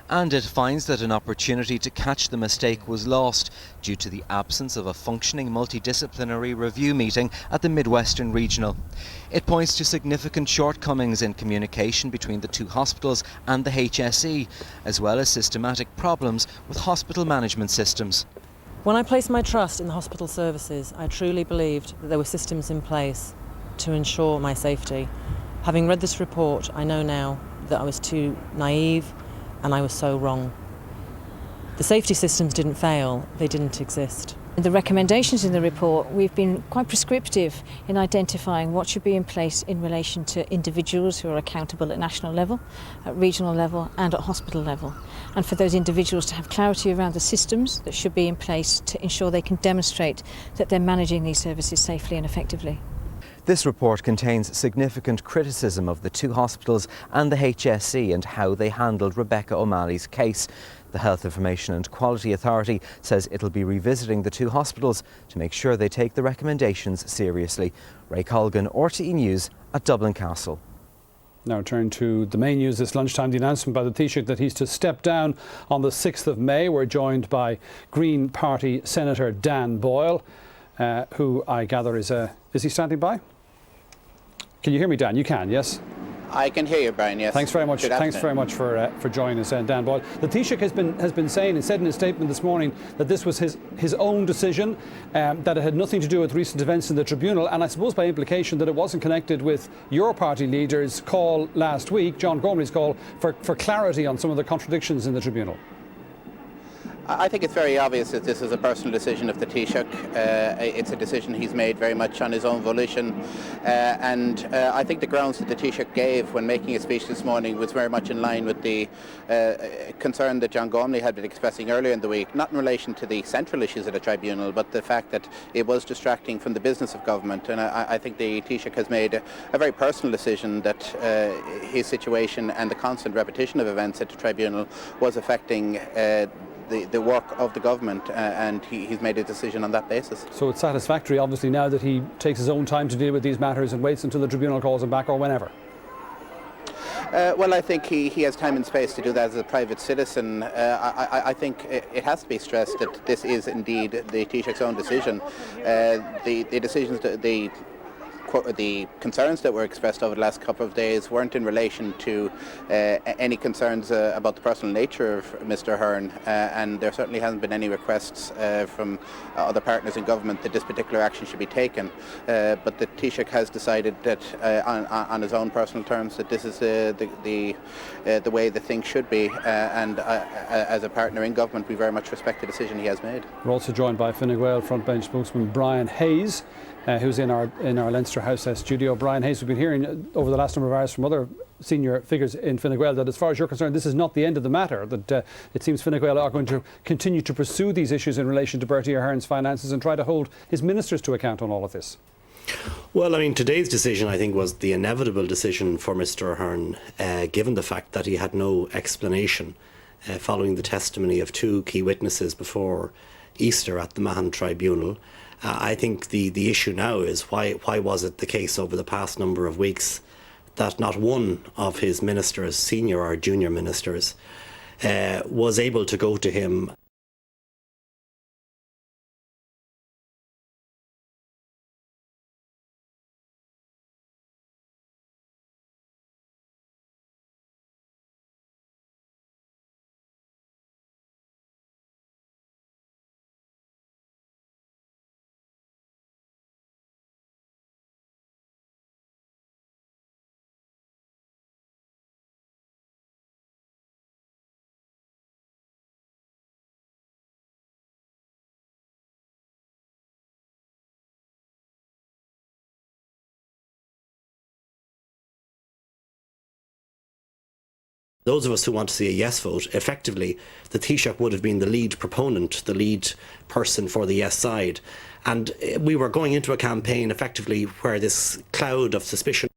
[SPEAKER 3] And it finds that an opportunity to catch the mistake was lost due to the absence of a functioning multidisciplinary review meeting at the Mid-Western Regional. It points to significant shortcomings in communication between the 2 hospitals and the HSE, as well as systematic problems with hospital management systems.
[SPEAKER 4] When I placed my trust in the hospital services, I truly believed that there were systems in place to ensure my safety. Having read this report, I know now that I was too naive and I was so wrong. The safety systems didn't fail, they didn't exist.
[SPEAKER 5] The recommendations in the report, we've been quite prescriptive in identifying what should be in place in relation to individuals who are accountable at national level, at regional level and at hospital level. And for those individuals to have clarity around the systems that should be in place to ensure they can demonstrate that they're managing these services safely and effectively.
[SPEAKER 3] This report contains significant criticism of the 2 hospitals and the HSE and how they handled Rebecca O'Malley's case. The Health Information and Quality Authority says it'll be revisiting the 2 hospitals to make sure they take the recommendations seriously. Ray Colgan, RTE News at Dublin Castle.
[SPEAKER 1] Now turn to the main news this lunchtime, the announcement by the Taoiseach that he's to step down on the 6th of May. We're joined by Green Party Senator Dan Boyle, who I gather is he standing by? Can you hear me, Dan? You can, yes?
[SPEAKER 6] I can hear you, Brian, yes.
[SPEAKER 1] Thanks very much. Thanks very much for joining us, Dan Boyle. The Taoiseach has been saying and said in a statement this morning that this was his own decision, that it had nothing to do with recent events in the tribunal, and I suppose by implication that it wasn't connected with your party leader's call last week, John Gormley's call for clarity on some of the contradictions in the tribunal.
[SPEAKER 6] I think it's very obvious that this is a personal decision of the Taoiseach. It's a decision he's made very much on his own volition. And I think the grounds that the Taoiseach gave when making his speech this morning was very much in line with the concern that John Gormley had been expressing earlier in the week, not in relation to the central issues of the tribunal, but the fact that it was distracting from the business of government. And I think the Taoiseach has made a very personal decision that his situation and the constant repetition of events at the tribunal was affecting the work of the government, and he's made a decision on that basis.
[SPEAKER 1] So it's satisfactory, obviously, now that he takes his own time to deal with these matters and waits until the tribunal calls him back, or whenever.
[SPEAKER 6] Well, I think he has time and space to do that as a private citizen. I think it has to be stressed that this is indeed the Taoiseach's own decision. The decisions, the concerns that were expressed over the last couple of days weren't in relation to any concerns about the personal nature of Mr. Ahern, and there certainly hasn't been any requests from other partners in government that this particular action should be taken. But the Taoiseach has decided that on his own personal terms that this is the way the thing should be, and as a partner in government we very much respect the decision he has made.
[SPEAKER 1] We're also joined by Fine Gael frontbench spokesman Brian Hayes, who's in our Leinster House studio. Brian Hayes, we've been hearing over the last number of hours from other senior figures in Fine Gael that as far as you're concerned this is not the end of the matter, that it seems Fine Gael are going to continue to pursue these issues in relation to Bertie Ahern's finances and try to hold his ministers to account on all of this.
[SPEAKER 7] Well, I mean, today's decision, I think, was the inevitable decision for Mr. Ahern, given the fact that he had no explanation following the testimony of two key witnesses before Easter at the Mahon Tribunal. I think the issue now is why was it the case over the past number of weeks that not one of his ministers, senior or junior ministers, was able to go to him those of us who want to see a yes vote, effectively, the Taoiseach would have been the lead proponent, the lead person for the yes side. And we were going into a campaign, effectively, where this cloud of suspicion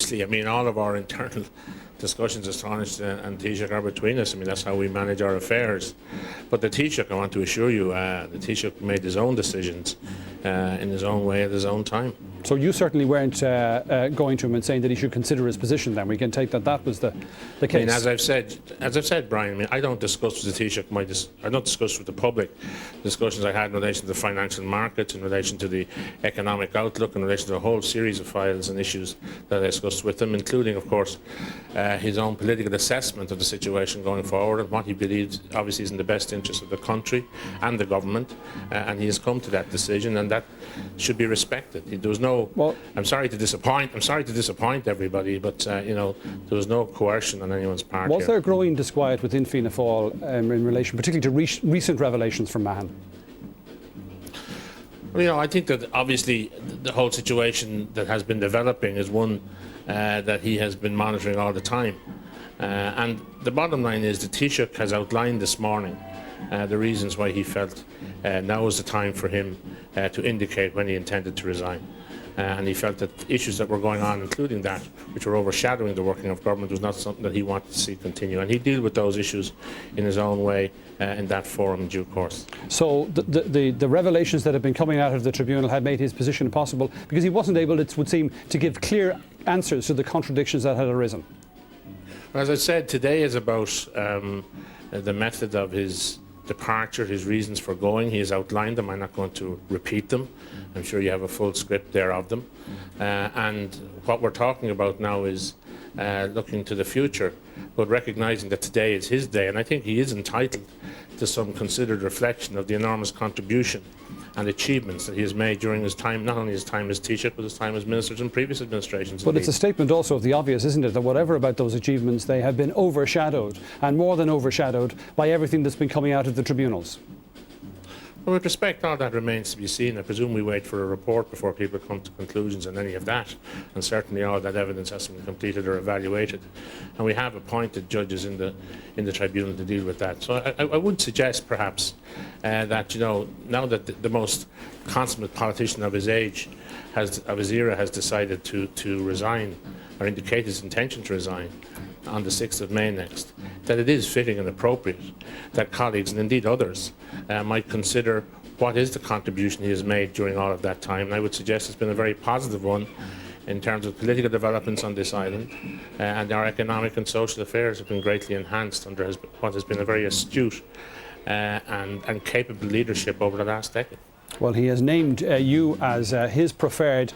[SPEAKER 8] obviously, I mean, all of our internal discussions as Taoiseach and Taoiseach are between us. I mean, that's how we manage our affairs. But the Taoiseach, I want to assure you, the Taoiseach made his own decisions in his own way at his own time.
[SPEAKER 1] So you certainly weren't going to him and saying that he should consider his position then. We can take that that was the case.
[SPEAKER 8] I mean, as I've said, Brian, I mean, I don't discuss with the Taoiseach I don't discuss with the public discussions I had in relation to the financial markets, in relation to the economic outlook, in relation to a whole series of files and issues that I discussed with him, including, of course, his own political assessment of the situation going forward and what he believes obviously is in the best interest of the country and the government, and he has come to that decision, and that should be respected. There was no. Well, I'm sorry to disappoint everybody, but you know, there was no coercion on anyone's part.
[SPEAKER 1] Was there growing disquiet within Fianna Fáil in relation, particularly to recent revelations from Mahon?
[SPEAKER 8] Well, you know, I think that obviously the whole situation that has been developing is one that he has been monitoring all the time. And the bottom line is the Taoiseach has outlined this morning the reasons why he felt now was the time for him to indicate when he intended to resign. And he felt that issues that were going on, including that, which were overshadowing the working of government, was not something that he wanted to see continue. And he'd deal with those issues in his own way in that forum in due course.
[SPEAKER 1] So the revelations that have been coming out of the tribunal had made his position impossible because he wasn't able, it would seem, to give clear answers to the contradictions that had arisen.
[SPEAKER 8] As I said, today is about the method of his departure, his reasons for going. He has outlined them. I'm not going to repeat them. I'm sure you have a full script there of them. And what we're talking about now is looking to the future, but recognising that today is his day. And I think he is entitled to some considered reflection of the enormous contribution and achievements that he has made during his time, not only his time as Taoiseach, but his time as ministers in previous administrations.
[SPEAKER 1] But it's a statement also of the obvious, isn't it, that whatever about those achievements, they have been overshadowed, and more than overshadowed, by everything that's been coming out of the tribunals.
[SPEAKER 8] Well, with respect, all that remains to be seen. I presume we wait for a report before people come to conclusions on any of that, and certainly all that evidence has to be completed or evaluated. And we have appointed judges in the tribunal to deal with that. So I would suggest, perhaps, that, you know, now that the most consummate politician of his age, of his era, has decided to resign, or indicate his intention to resign on the 6th of May next, that it is fitting and appropriate that colleagues, and indeed others, might consider what is the contribution he has made during all of that time. And I would suggest it's been a very positive one in terms of political developments on this island, and our economic and social affairs have been greatly enhanced under what has been a very astute and capable leadership over the last decade.
[SPEAKER 1] Well, he has named you as his preferred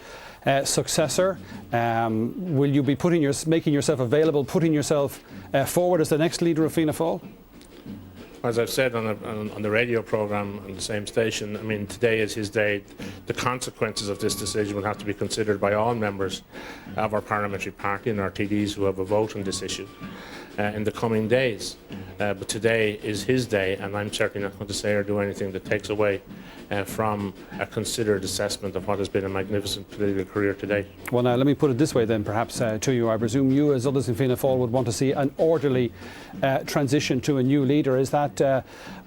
[SPEAKER 1] successor. Will you be making yourself available, putting yourself forward as the next leader of Fianna Fáil?
[SPEAKER 8] As I've said on the radio programme on the same station, I mean, today is his day. The consequences of this decision will have to be considered by all members of our parliamentary party and our TDs who have a vote on this issue in the coming days. But today is his day, and I'm certainly not going to say or do anything that takes away from a considered assessment of what has been a magnificent political career today.
[SPEAKER 1] Well, now, let me put it this way then, perhaps, to you. I presume you, as others in Fianna Fáil, would want to see an orderly transition to a new leader. Is that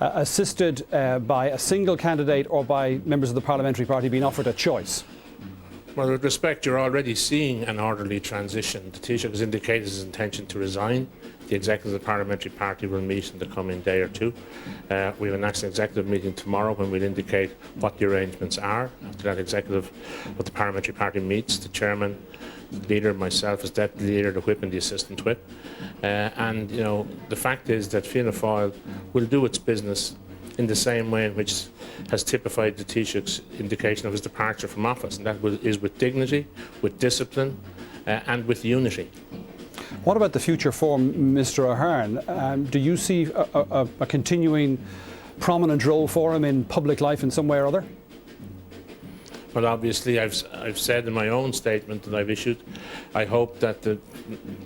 [SPEAKER 1] assisted by a single candidate or by members of the parliamentary party being offered a choice?
[SPEAKER 8] Well, with respect, you're already seeing an orderly transition. The Taoiseach has indicated his intention to resign. The executive of the parliamentary party will meet in the coming day or two. We have a national executive meeting tomorrow when we'll indicate what the arrangements are. After that executive of the parliamentary party meets, the chairman, the leader, myself as deputy leader, the whip and the assistant whip. And, you know, the fact is that Fianna Fáil will do its business in the same way in which has typified the Taoiseach's indication of his departure from office, and that is with dignity, with discipline, and with unity.
[SPEAKER 1] What about the future for Mr. Ahern? Do you see a continuing prominent role for him in public life in some way or other?
[SPEAKER 8] Well, obviously, I've said in my own statement that I've issued, I hope that the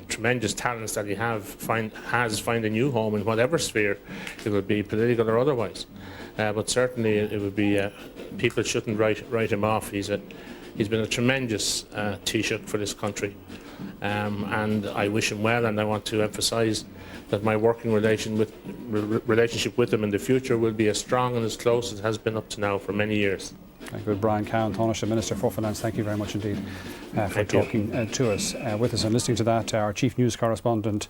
[SPEAKER 8] tremendous talents that he has find a new home in whatever sphere it will be, political or otherwise. But certainly, it would be people shouldn't write him off. He's been a tremendous Taoiseach for this country, and I wish him well. And I want to emphasise that my working relationship with him in the future will be as strong and as close as it has been up to now for many years.
[SPEAKER 1] Good. Brian Cowan, Taoiseach Minister for Finance, thank you very much indeed for talking to us with us and listening to that. Our chief news correspondent,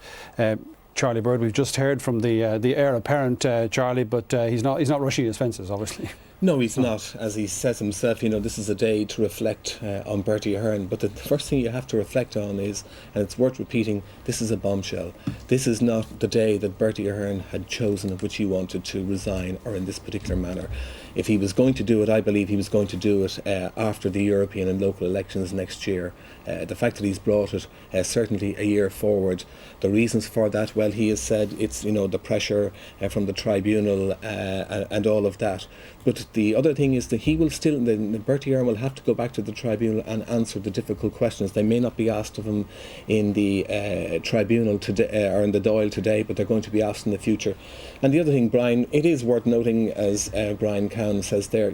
[SPEAKER 1] Charlie Bird. We've just heard from the heir apparent, Charlie, but he's not rushing his fences, obviously.
[SPEAKER 9] No, he's not. As he says himself, this is a day to reflect on Bertie Ahern. But the first thing you have to reflect on is, and it's worth repeating, this is a bombshell. This is not the day that Bertie Ahern had chosen of which he wanted to resign, or in this particular manner. If he was going to do it, I believe he was going to do it after the European and local elections next year. The fact that he's brought it certainly a year forward. The reasons for that, well, he has said it's the pressure from the tribunal and all of that. But the other thing is that he will still, Bertie Ahern will have to go back to the tribunal and answer the difficult questions. They may not be asked of him in the tribunal today or in the Dáil today, but they're going to be asked in the future. And the other thing, Brian, it is worth noting, as Brian Cowan says there,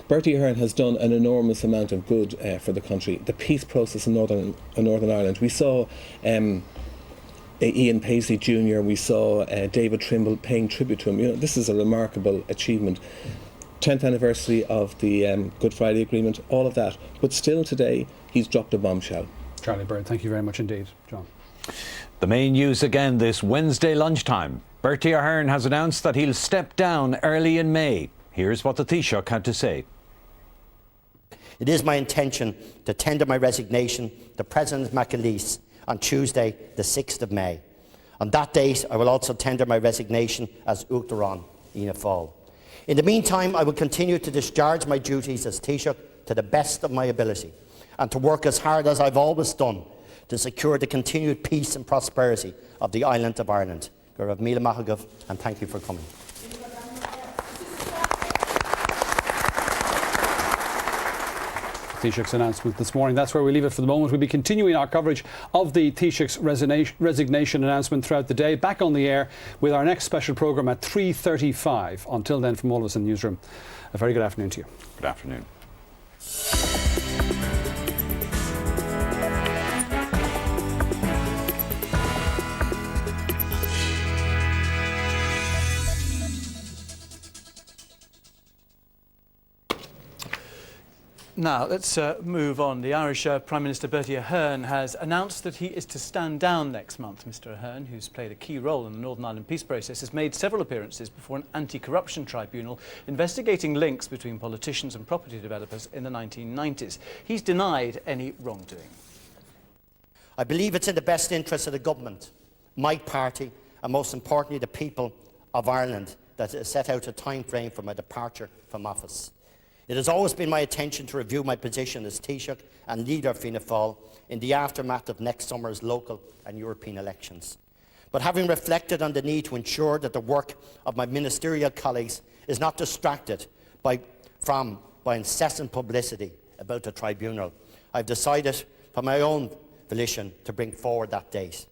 [SPEAKER 9] Bertie Ahern has done an enormous amount of good for the country. The peace process in Northern Ireland. We saw Ian Paisley Jr., we saw David Trimble paying tribute to him. This is a remarkable achievement. 10th anniversary of the Good Friday Agreement, all of that. But still today, he's dropped a bombshell.
[SPEAKER 1] Charlie Bird, thank you very much indeed. John.
[SPEAKER 35] The main news again this Wednesday lunchtime. Bertie Ahern has announced that he'll step down early in May. Here's what the Taoiseach had to say.
[SPEAKER 13] It is my intention to tender my resignation to President McAleese on Tuesday, the 6th of May. On that date, I will also tender my resignation as Uachtaráin Fianna Fáil. In the meantime, I will continue to discharge my duties as Taoiseach to the best of my ability and to work as hard as I've always done to secure the continued peace and prosperity of the island of Ireland. Go raibh míle maith agam, and thank you for coming.
[SPEAKER 1] Taoiseach's announcement this morning. That's where we leave it for the moment. We'll be continuing our coverage of the Taoiseach's resignation announcement throughout the day. Back on the air with our next special programme at 3:35. Until then, from all of us in the newsroom, a very good afternoon to you.
[SPEAKER 35] Good afternoon.
[SPEAKER 14] Now, let's move on. The Irish Prime Minister Bertie Ahern has announced that he is to stand down next month. Mr Ahern, who's played a key role in the Northern Ireland peace process, has made several appearances before an anti-corruption tribunal investigating links between politicians and property developers in the 1990s. He's denied any wrongdoing.
[SPEAKER 13] I believe it's in the best interest of the government, my party, and most importantly the people of Ireland that it set out a time frame for my departure from office. It has always been my intention to review my position as Taoiseach and leader of Fianna Fáil in the aftermath of next summer's local and European elections. But having reflected on the need to ensure that the work of my ministerial colleagues is not distracted by incessant publicity about the tribunal, I've decided, for my own volition, to bring forward that date.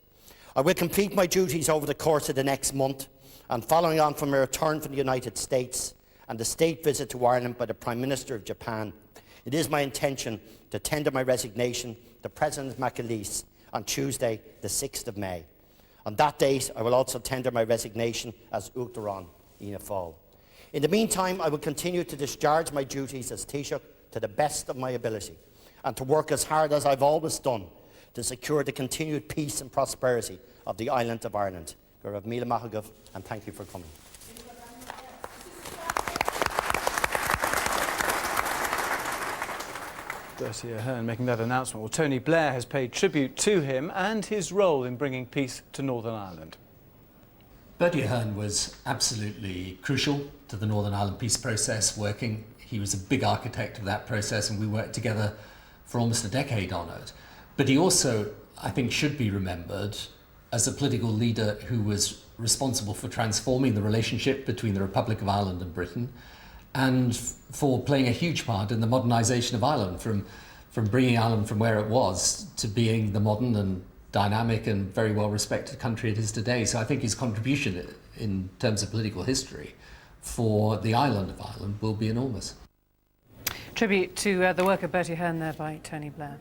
[SPEAKER 13] I will complete my duties over the course of the next month, and following on from my return from the United States and the state visit to Ireland by the Prime Minister of Japan, it is my intention to tender my resignation to President McAleese on Tuesday, the 6th of May. On that date, I will also tender my resignation as Uachtaráin Fianna Fáil. In the meantime, I will continue to discharge my duties as Taoiseach to the best of my ability and to work as hard as I've always done to secure the continued peace and prosperity of the island of Ireland. Go raibh míle maith agam, and thank you for coming.
[SPEAKER 14] Bertie Ahern making that announcement. Well, Tony Blair has paid tribute to him and his role in bringing peace to Northern Ireland.
[SPEAKER 23] Bertie Ahern was absolutely crucial to the Northern Ireland peace process working. He was a big architect of that process, and we worked together for almost a decade on it. But he also, I think, should be remembered as a political leader who was responsible for transforming the relationship between the Republic of Ireland and Britain, and for playing a huge part in the modernisation of Ireland, from bringing Ireland from where it was to being the modern and dynamic and very well respected country it is today. So I think his contribution in terms of political history for the island of Ireland will be enormous.
[SPEAKER 21] Tribute to the work of Bertie Ahern there by Tony Blair.